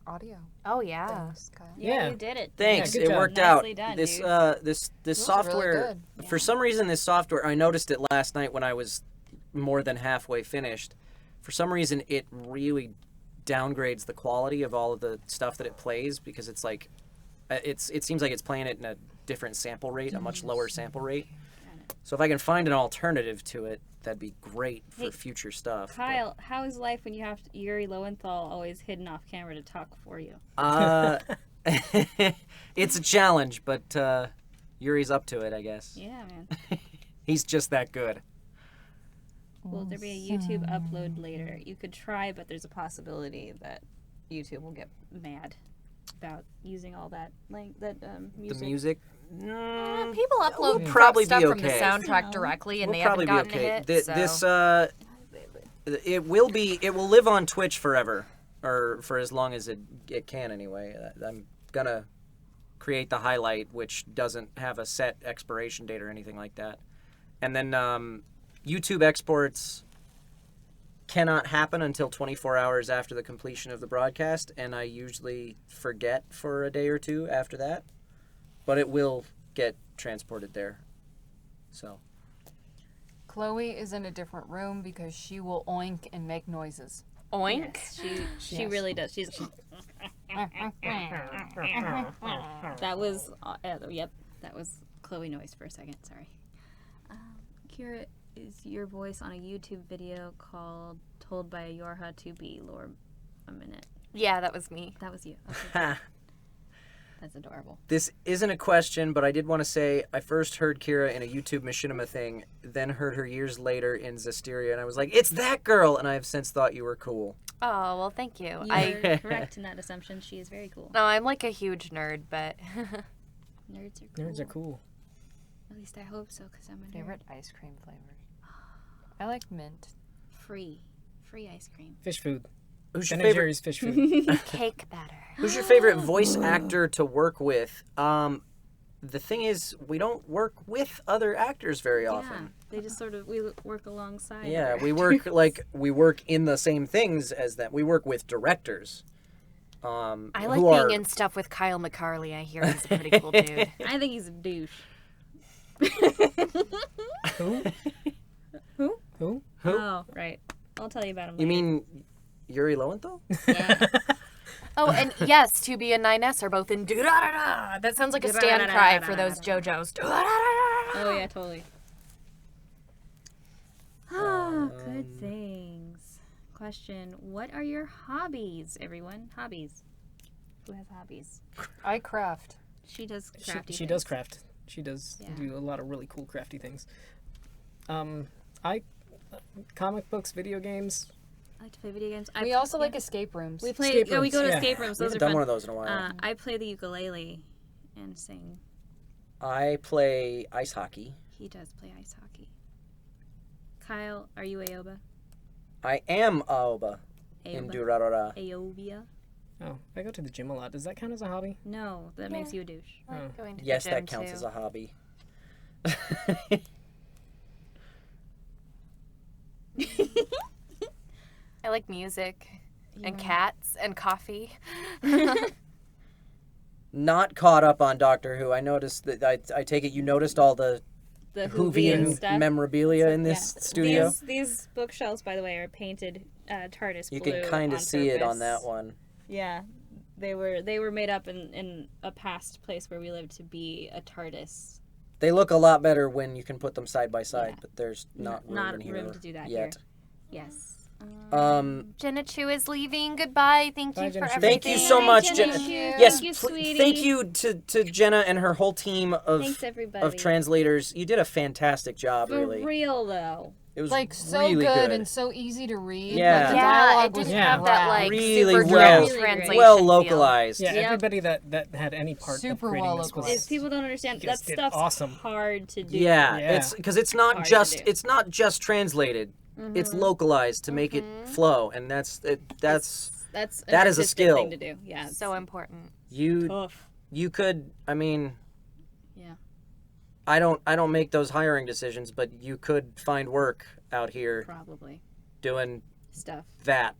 audio. Oh, yeah. Thanks, Kyle. Yeah. You did it. Thanks. good it job. worked Nicely out. done, This dude. this really software good. for some reason this software I noticed it last night when I was more than halfway finished. For some reason it really downgrades the quality of all of the stuff that it plays because it's like it seems like it's playing it in a different sample rate, a much lower sample rate. So if I can find an alternative to it, that'd be great for Hey, future stuff. Kyle, how is life when you have Yuri Lowenthal always hidden off camera to talk for you? It's a challenge, but Yuri's up to it, I guess. Yeah, man. He's just that good. Will there be a YouTube upload later? You could try, but there's a possibility that YouTube will get mad about using all that music. The music. People upload We'll probably stuff be from the okay. soundtrack directly and We'll they probably haven't be gotten okay. a hit. So. It will live on Twitch forever, or for as long as it can anyway. I'm gonna create the highlight, which doesn't have a set expiration date or anything like that. And then YouTube exports cannot happen until 24 hours after the completion of the broadcast, and I usually forget for a day or two after that. But it will get transported there. So. Chloe is in a different room because she will oink and make noises. Oink? Yes, she really does. She's. That was yep. That was Chloe noise for a second. Sorry. Kira, is your voice on a YouTube video called "Told by a Yorha to Be Lore a Minute"? Yeah, that was me. That was you. Okay. That's adorable. This isn't a question, but I did want to say I first heard Kira in a YouTube Machinima thing, then heard her years later in Zestiria, and I was like, it's that girl! And I have since thought you were cool. Oh, well, thank you. You're correct in that assumption. She is very cool. No, I'm like a huge nerd, but Nerds are cool. Nerds are cool. At least I hope so, because I'm a nerd. Favorite ice cream flavors? I like mint. Free ice cream. Fish food. Who's Ben your and favorite? Jerry's fish food. cake batter. Who's your favorite voice actor to work with? The thing is, we don't work with other actors very Yeah, often. they just sort of we work alongside. Yeah, other we work actors. we work in the same things as them. We work with directors. I like who being are- in stuff with Kyle McCarley. I hear he's a pretty cool dude. I think he's a douche. Who? Who? Who? Who? Oh, right. I'll tell you about him. You later. mean Yuri Lowenthal? Yeah. Oh, and yes, 2B and 9S are both in do-da-da-da. That sounds like a stand cry for those JoJos. Do-da-da-da. Oh yeah, totally. Oh, good things. Question: what are your hobbies, everyone? Hobbies. Who has hobbies? I craft. She does crafty. She does craft. She does Yeah. do a lot of really cool crafty things. I Comic books, video games. I like to play video games. We also like escape rooms. We play. Escape Yeah, we rooms, go to yeah. escape rooms. We Those haven't are done fun. one of those in a while. I play the ukulele and sing. I play ice hockey. He does play ice hockey. Kyle, are you Aoba? I am Aoba in Aoba. Durarara. Aobia? Oh, I go to the gym a lot. Does that count as a hobby? No, that makes you a douche. I like going to Yes, the gym that counts too. as a hobby. I like music and cats and coffee. Not caught up on Doctor Who. I noticed that. I take it you noticed all the The Whovian Whovian stuff. memorabilia in this studio. These bookshelves, by the way, are painted TARDIS You blue. can kind on of see it on purpose. that one. Yeah, they were made up in a past place where we lived to be a TARDIS. They look a lot better when you can put them side by side, but there's not room not in here room to do that yet. here. Yes. Jenna Chu is leaving. Goodbye. Thank Bye, you Jenna for Chu. everything. Thank you so much, Jenna. Jenna. Thank you. Yes, Thank you, sweetie. thank you to Jenna and her whole team Thanks, everybody. of translators. You did a fantastic job, For really. real though. It was Like so really good and so easy to read. Yeah. Like, the Yeah, dialogue it was didn't Yeah. have that like Really super well- direct translation well feel. localized. Yeah, Yep. everybody that had any part Super of creating well this was. localized. If people don't understand, You that guys did stuff's awesome. hard to do. Yeah, Yeah. it's because it's not Hard to just do. it's not just translated. It's localized to make it flow, and that's That's That an is a artistic skill. thing to do. Yeah, it's So important. you tough. you could. I mean, Yeah. I don't make those hiring decisions, but you could find work out here Probably doing stuff. that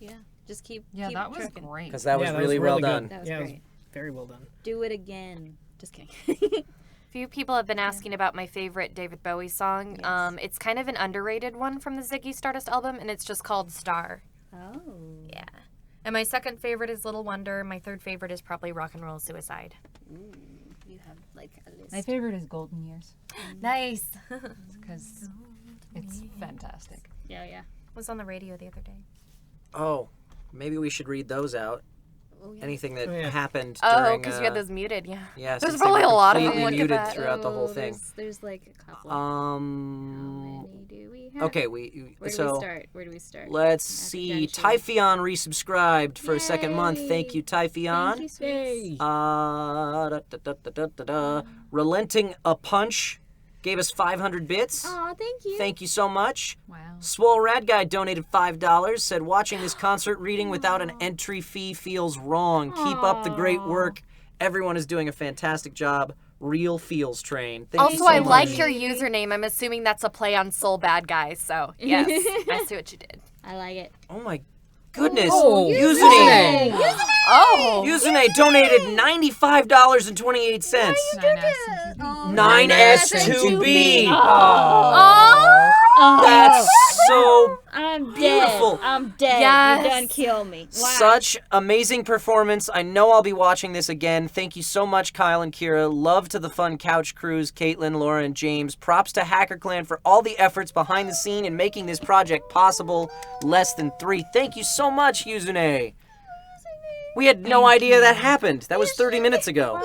Yeah, just keep. Yeah, keep that was trucking. great. because that was Yeah, really well good. done. That was yeah, it great. was very well done. Do it again. Just kidding. Few people have been asking about my favorite David Bowie song. Yes. It's kind of an underrated one from the Ziggy Stardust album, and it's just called Star. Oh. Yeah. And my second favorite is Little Wonder. My third favorite is probably Rock and Roll Suicide. You have like a list. My favorite is Golden Years Nice. because it's fantastic. Yeah, yeah. Was on the radio the other day. Oh, maybe we should read those out. Oh, yeah. Anything that Oh, yeah. happened Oh, during. because you had those muted, yeah. Yeah, There's since they probably were a lot of them. completely Look at muted that. throughout the whole thing. There's like a couple. How many do we have? Okay, Where do we so start? Where do we start? let's After see. Jen Chu. Typheon resubscribed for a second month. Thank you, Typheon. Thank you, sweets. Relenting a Punch gave us 500 bits. Aw, thank you. Thank you so much. Wow. Swole Rad Guy donated $5. Said watching this concert reading without an entry fee feels wrong. Keep up the great work. Everyone is doing a fantastic job. Real Feels Train. Thank you Also, so I much. like your username. I'm assuming that's a play on Soul Bad Guy, so yes, I see what you did. I like it. Oh my goodness. Oh, Username. Oh! Username donated $95.28. 9S2B. That's so I'm Beautiful. dead. I'm dead. Yes. You done kill me. Wow. Such amazing performance. I know I'll be watching this again. Thank you so much, Kyle and Kira. Love to the fun couch crews, Caitlin, Laura, and James. Props to HackerClan for all the efforts behind the scene in making this project possible. Less than 3. Thank you so much, Yuzune. We had no idea that happened. That was 30 minutes ago.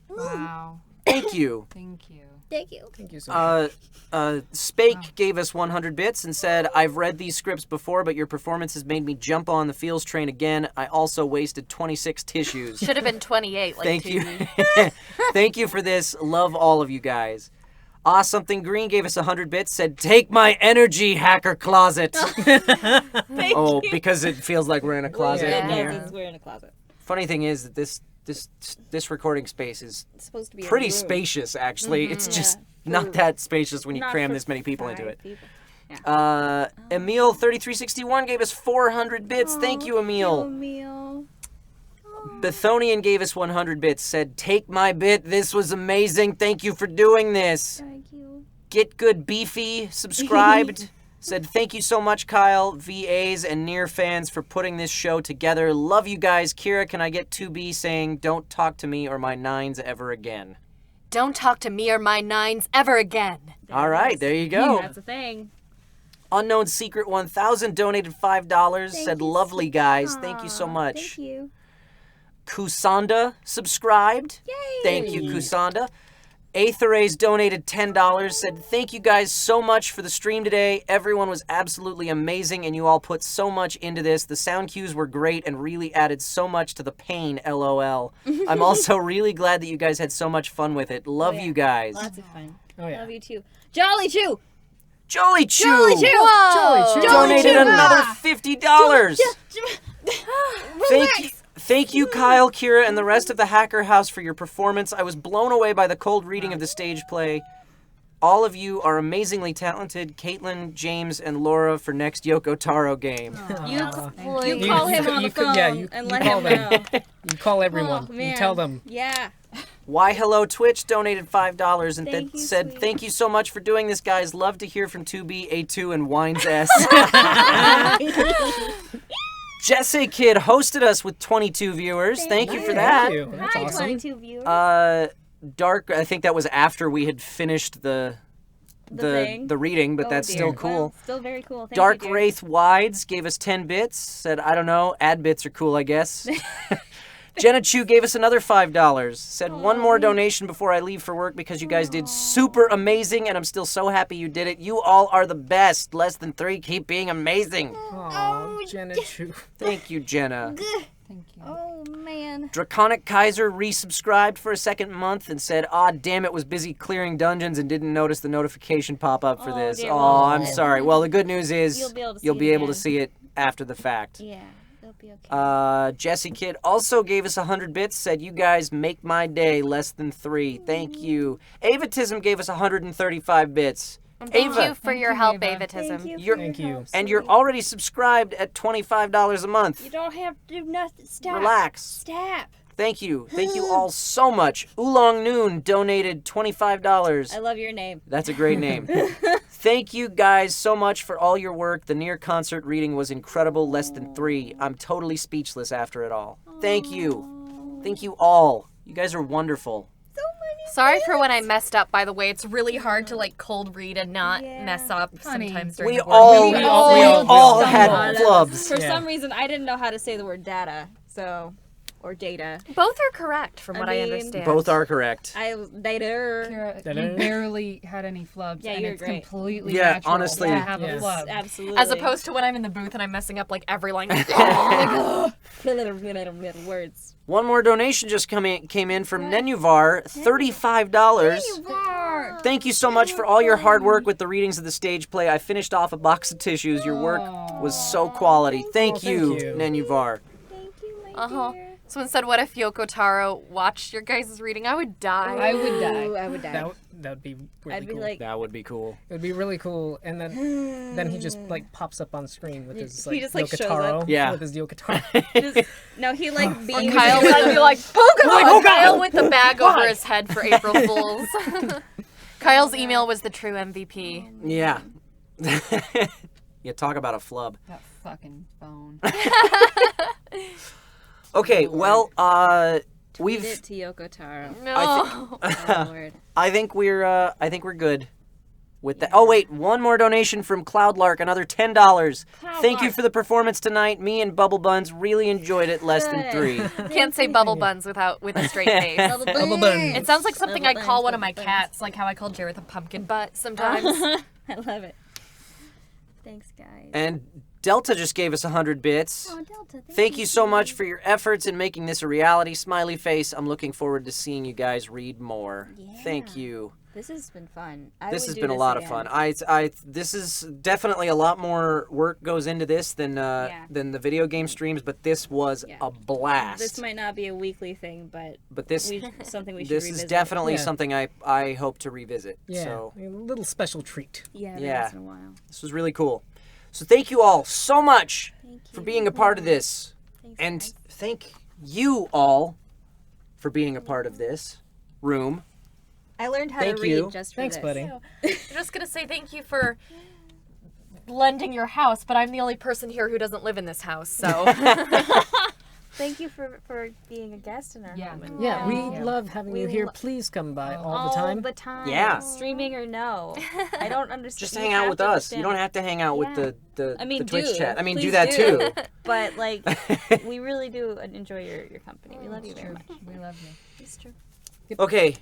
Wow. Thank you. Thank you. Thank you. Thank you so much. Spake gave us 100 bits and said, I've read these scripts before, but your performance has made me jump on the feels train again. I also wasted 26 tissues. Should have been 28, like Thank 2B. you. Thank you for this. Love all of you guys. Something Green gave us 100 bits, said, take my energy, hacker closet. Because it feels like we're in a closet. Yeah. here. Because we're in a closet. Funny thing is that this recording space is It's supposed to be pretty a room. spacious, actually. It's just Yeah. not that spacious when you Not cram for this many people into 5 it. people. Emil3361 gave us 400 bits. Thank you, Emil. Emil. Bethonian gave us 100 bits. Said, take my bit. This was amazing. Thank you for doing this. Thank you. Get Good Beefy subscribed. Said, thank you so much, Kyle, VAs, and NieR fans for putting this show together. Love you guys. Kira, can I get 2B saying, don't talk to me or my 9s ever again? Don't talk to me or my 9s ever again. All right, there you go. That's a thing. Unknown Secret 1000 donated $5. Said, you, lovely guys. Thank you so Aw, much. Thank you. Kusanda subscribed. Yay. Thank you, Kusanda. Aetherays donated $10, said, thank you guys so much for the stream today. Everyone was absolutely amazing, and you all put so much into this. The sound cues were great and really added so much to the pain, LOL. I'm also really glad that you guys had so much fun with it. Love you guys. Lots of fun. Oh, yeah. Love you too. Jolly Chew! Jolly Chew! Jolly Chew! Jolly Chew. Donated another $50. Thank you, Kyle, Kira, and the rest of the Hacker House for your performance. I was blown away by the cold reading of the stage play. All of you are amazingly talented. Caitlin, James, and Laura for next Yoko Taro game. You call him on the phone and let him know. You call everyone. Oh, You man. tell them. Yeah. Why Hello Twitch donated $5 and Thank you, said, sweetie. thank you so much for doing this, guys. Love to hear from 2B, A2, and Wines S. Jesse Kid hosted us with 22 viewers. Thank you for that. Thank you. That's Hi, awesome. 22 viewers. Dark, I think that was after we had finished the thing? reading, but Oh, that's dear. still cool. Well, still very cool. Thank Dark you, dear. Wraith Wides gave us 10 bits. Said, I don't know, ad bits are cool, I guess. Jenna Chu gave us another $5. Said, one more donation before I leave for work because you guys did super amazing and I'm still so happy you did it. You all are the best. Less than 3. Keep being amazing. Oh, Jenna Chu. Thank you, Jenna. Thank you. Oh, man. Draconic Kaiser resubscribed for a second month and said, "Ah, damn it, was busy clearing dungeons and didn't notice the notification pop up for this. dear Oh, Lord. I'm sorry. Well, the good news is You'll be able to see it it after the fact." Yeah, it'll be okay. Jesse Kid also gave us 100 bits, said, "You guys make my day. Less than 3. Thank you." Avatism gave us 135 bits. Thank Ava, you for your help, Avatism. Thank you. You're- for Thank your you. help, and you're sweetie. already subscribed at $25 a month. You don't have to do nothing. Stop. Relax. Stop. Thank you. Thank you all so much. Oolong Noon donated $25. I love your name. That's a great name. Thank you guys so much for all your work. The NieR concert reading was incredible. Less than 3. I'm totally speechless after it all. Thank you. Thank you all. You guys are wonderful. Sorry for when I messed up, by the way. It's really hard to cold read and not mess up sometimes during We the board. all, We we all all had stumbled. flubs. For Yeah. some reason, I didn't know how to say the word data, or data. Both are correct from what I mean, understand. Both are correct. Data. Kira, you barely had any flubs, Yeah, and you're it's great. completely Yeah, natural honestly. to have a Yes. flub. Absolutely. As opposed to when I'm in the booth and I'm messing up every line. words. One more donation just came in from Nenuvar, $35. Thank you so much for all your hard work with the readings of the stage play. I finished off a box of tissues. Your work was so quality. Thank you, you. Nenuvar. Thank you, my Uh-huh. dear. Someone said, what if Yoko Taro watched your guys' reading? I would die. I would die. Ooh, I would die. That would be really I'd be cool. like, That would be cool. It would be really cool, and then he just pops up on screen with his He just, shows Yokotaro. up. Yeah. With his Yokotaro. no, he beams. Kyle would be like, oh, Kyle with the bag over his head for April Fools. Kyle's email was the true MVP. Yeah. You talk about a flub. That fucking phone. Okay, well, Tweet we've. it to Yoko Taro. No. Oh, Lord. I think we're good with that. Oh wait, one more donation from Cloudlark, another $10. Thank you for the performance tonight. Me and Bubble Buns really enjoyed it. Less than 3. Can't say bubble buns with a straight face. Bubble buns. It sounds like something I'd call one of my cats, like how I call Jareth a pumpkin butt sometimes. I love it. Thanks, guys. And Delta just gave us 100 bits. Oh, Delta, Thank you so much for your efforts in making this a reality. Smiley face. I'm looking forward to seeing you guys read more. Thank you. This has been fun. This has been a lot of fun. This is definitely a lot more work goes into this than the video game streams, but this was a blast. This might not be a weekly thing, but this something we should this revisit. is definitely Yeah. something I hope to revisit. Yeah, So a little special treat. Yeah, Yeah. once in a while. this was really cool. So thank you all so much for being a part of this. Thanks, And guys. thank you all for being a part of this room. I learned how Thank to read you. just for Thanks, this. buddy. I'm just gonna say thank you for lending your house, but I'm the only person here who doesn't live in this house, so. Thank you for being a guest in our home. And Yeah, we love having you here. Please come by all the time. All the time. Yeah. Streaming or no. I don't understand. Just you hang out have with to us. understand You don't have to hang out with Yeah. the I mean, Twitch do. chat. I mean, do Please that do. too. But we really do enjoy your company. We love you very much. We love you. It's true. Okay,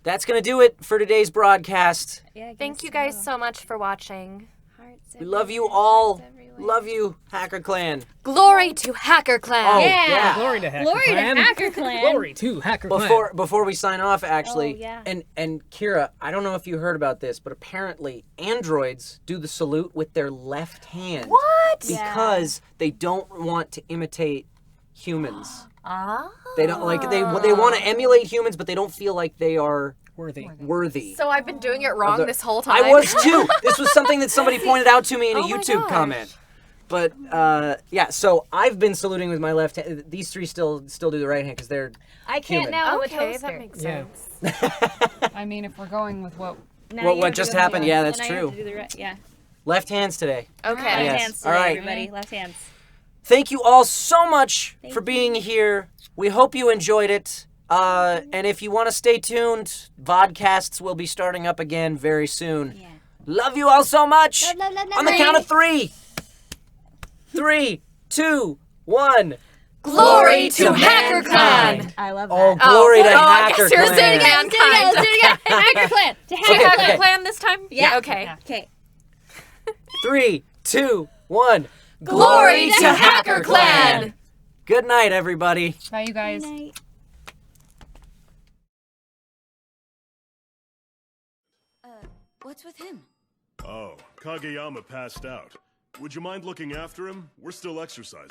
that's going to do it for today's broadcast. Yeah, I Thank guess you guys so much for watching. Hearts We love you everywhere, all. hearts everywhere. Love you, Hacker Clan. Glory to Hacker Clan. Oh, Yeah. yeah. Glory to Hacker Glory Clan. to Hacker Clan. Glory to Hacker Clan. Before we sign off, actually, Oh, yeah. and Kira, I don't know if you heard about this, but apparently androids do the salute with their left hand. What? Because they don't want to imitate humans. Ah. They don't like they want to emulate humans, but they don't feel like they are Worthy. So I've been doing it wrong the- this whole time. I was too. This was something that somebody pointed out to me in a Oh my YouTube gosh. comment. But yeah, so I've been saluting with my left hand. These three still do the right hand because they're I can't human. now with Okay, toaster. that makes Yeah. sense. I mean, if we're going with what Now what you have to just do the happened. left. Yeah, that's And I have true. to do the right. Yeah. Left hands today. Okay. Left Yes. hands All today, right. everybody. Left hands. Thank you all so much for being here. We hope you enjoyed it. And if you want to stay tuned, vodcasts will be starting up again very soon. Yeah. Love you all so much. Love, love, love, On the love. count of 3. 3, 2, 1. Glory to Hacker Clan. Mankind. I love that. Oh, glory to I Hacker guess yours Clan. did again. Let's do it again. Let's do it again. Hacker Clan. To Hacker Okay, Clan. okay. Clan this time? Yeah. Okay. Okay. 3, 2, 1. Glory to Hacker Clan. Good night, everybody. Bye, you guys. What's with him? Oh, Kageyama passed out. Would you mind looking after him? We're still exercising.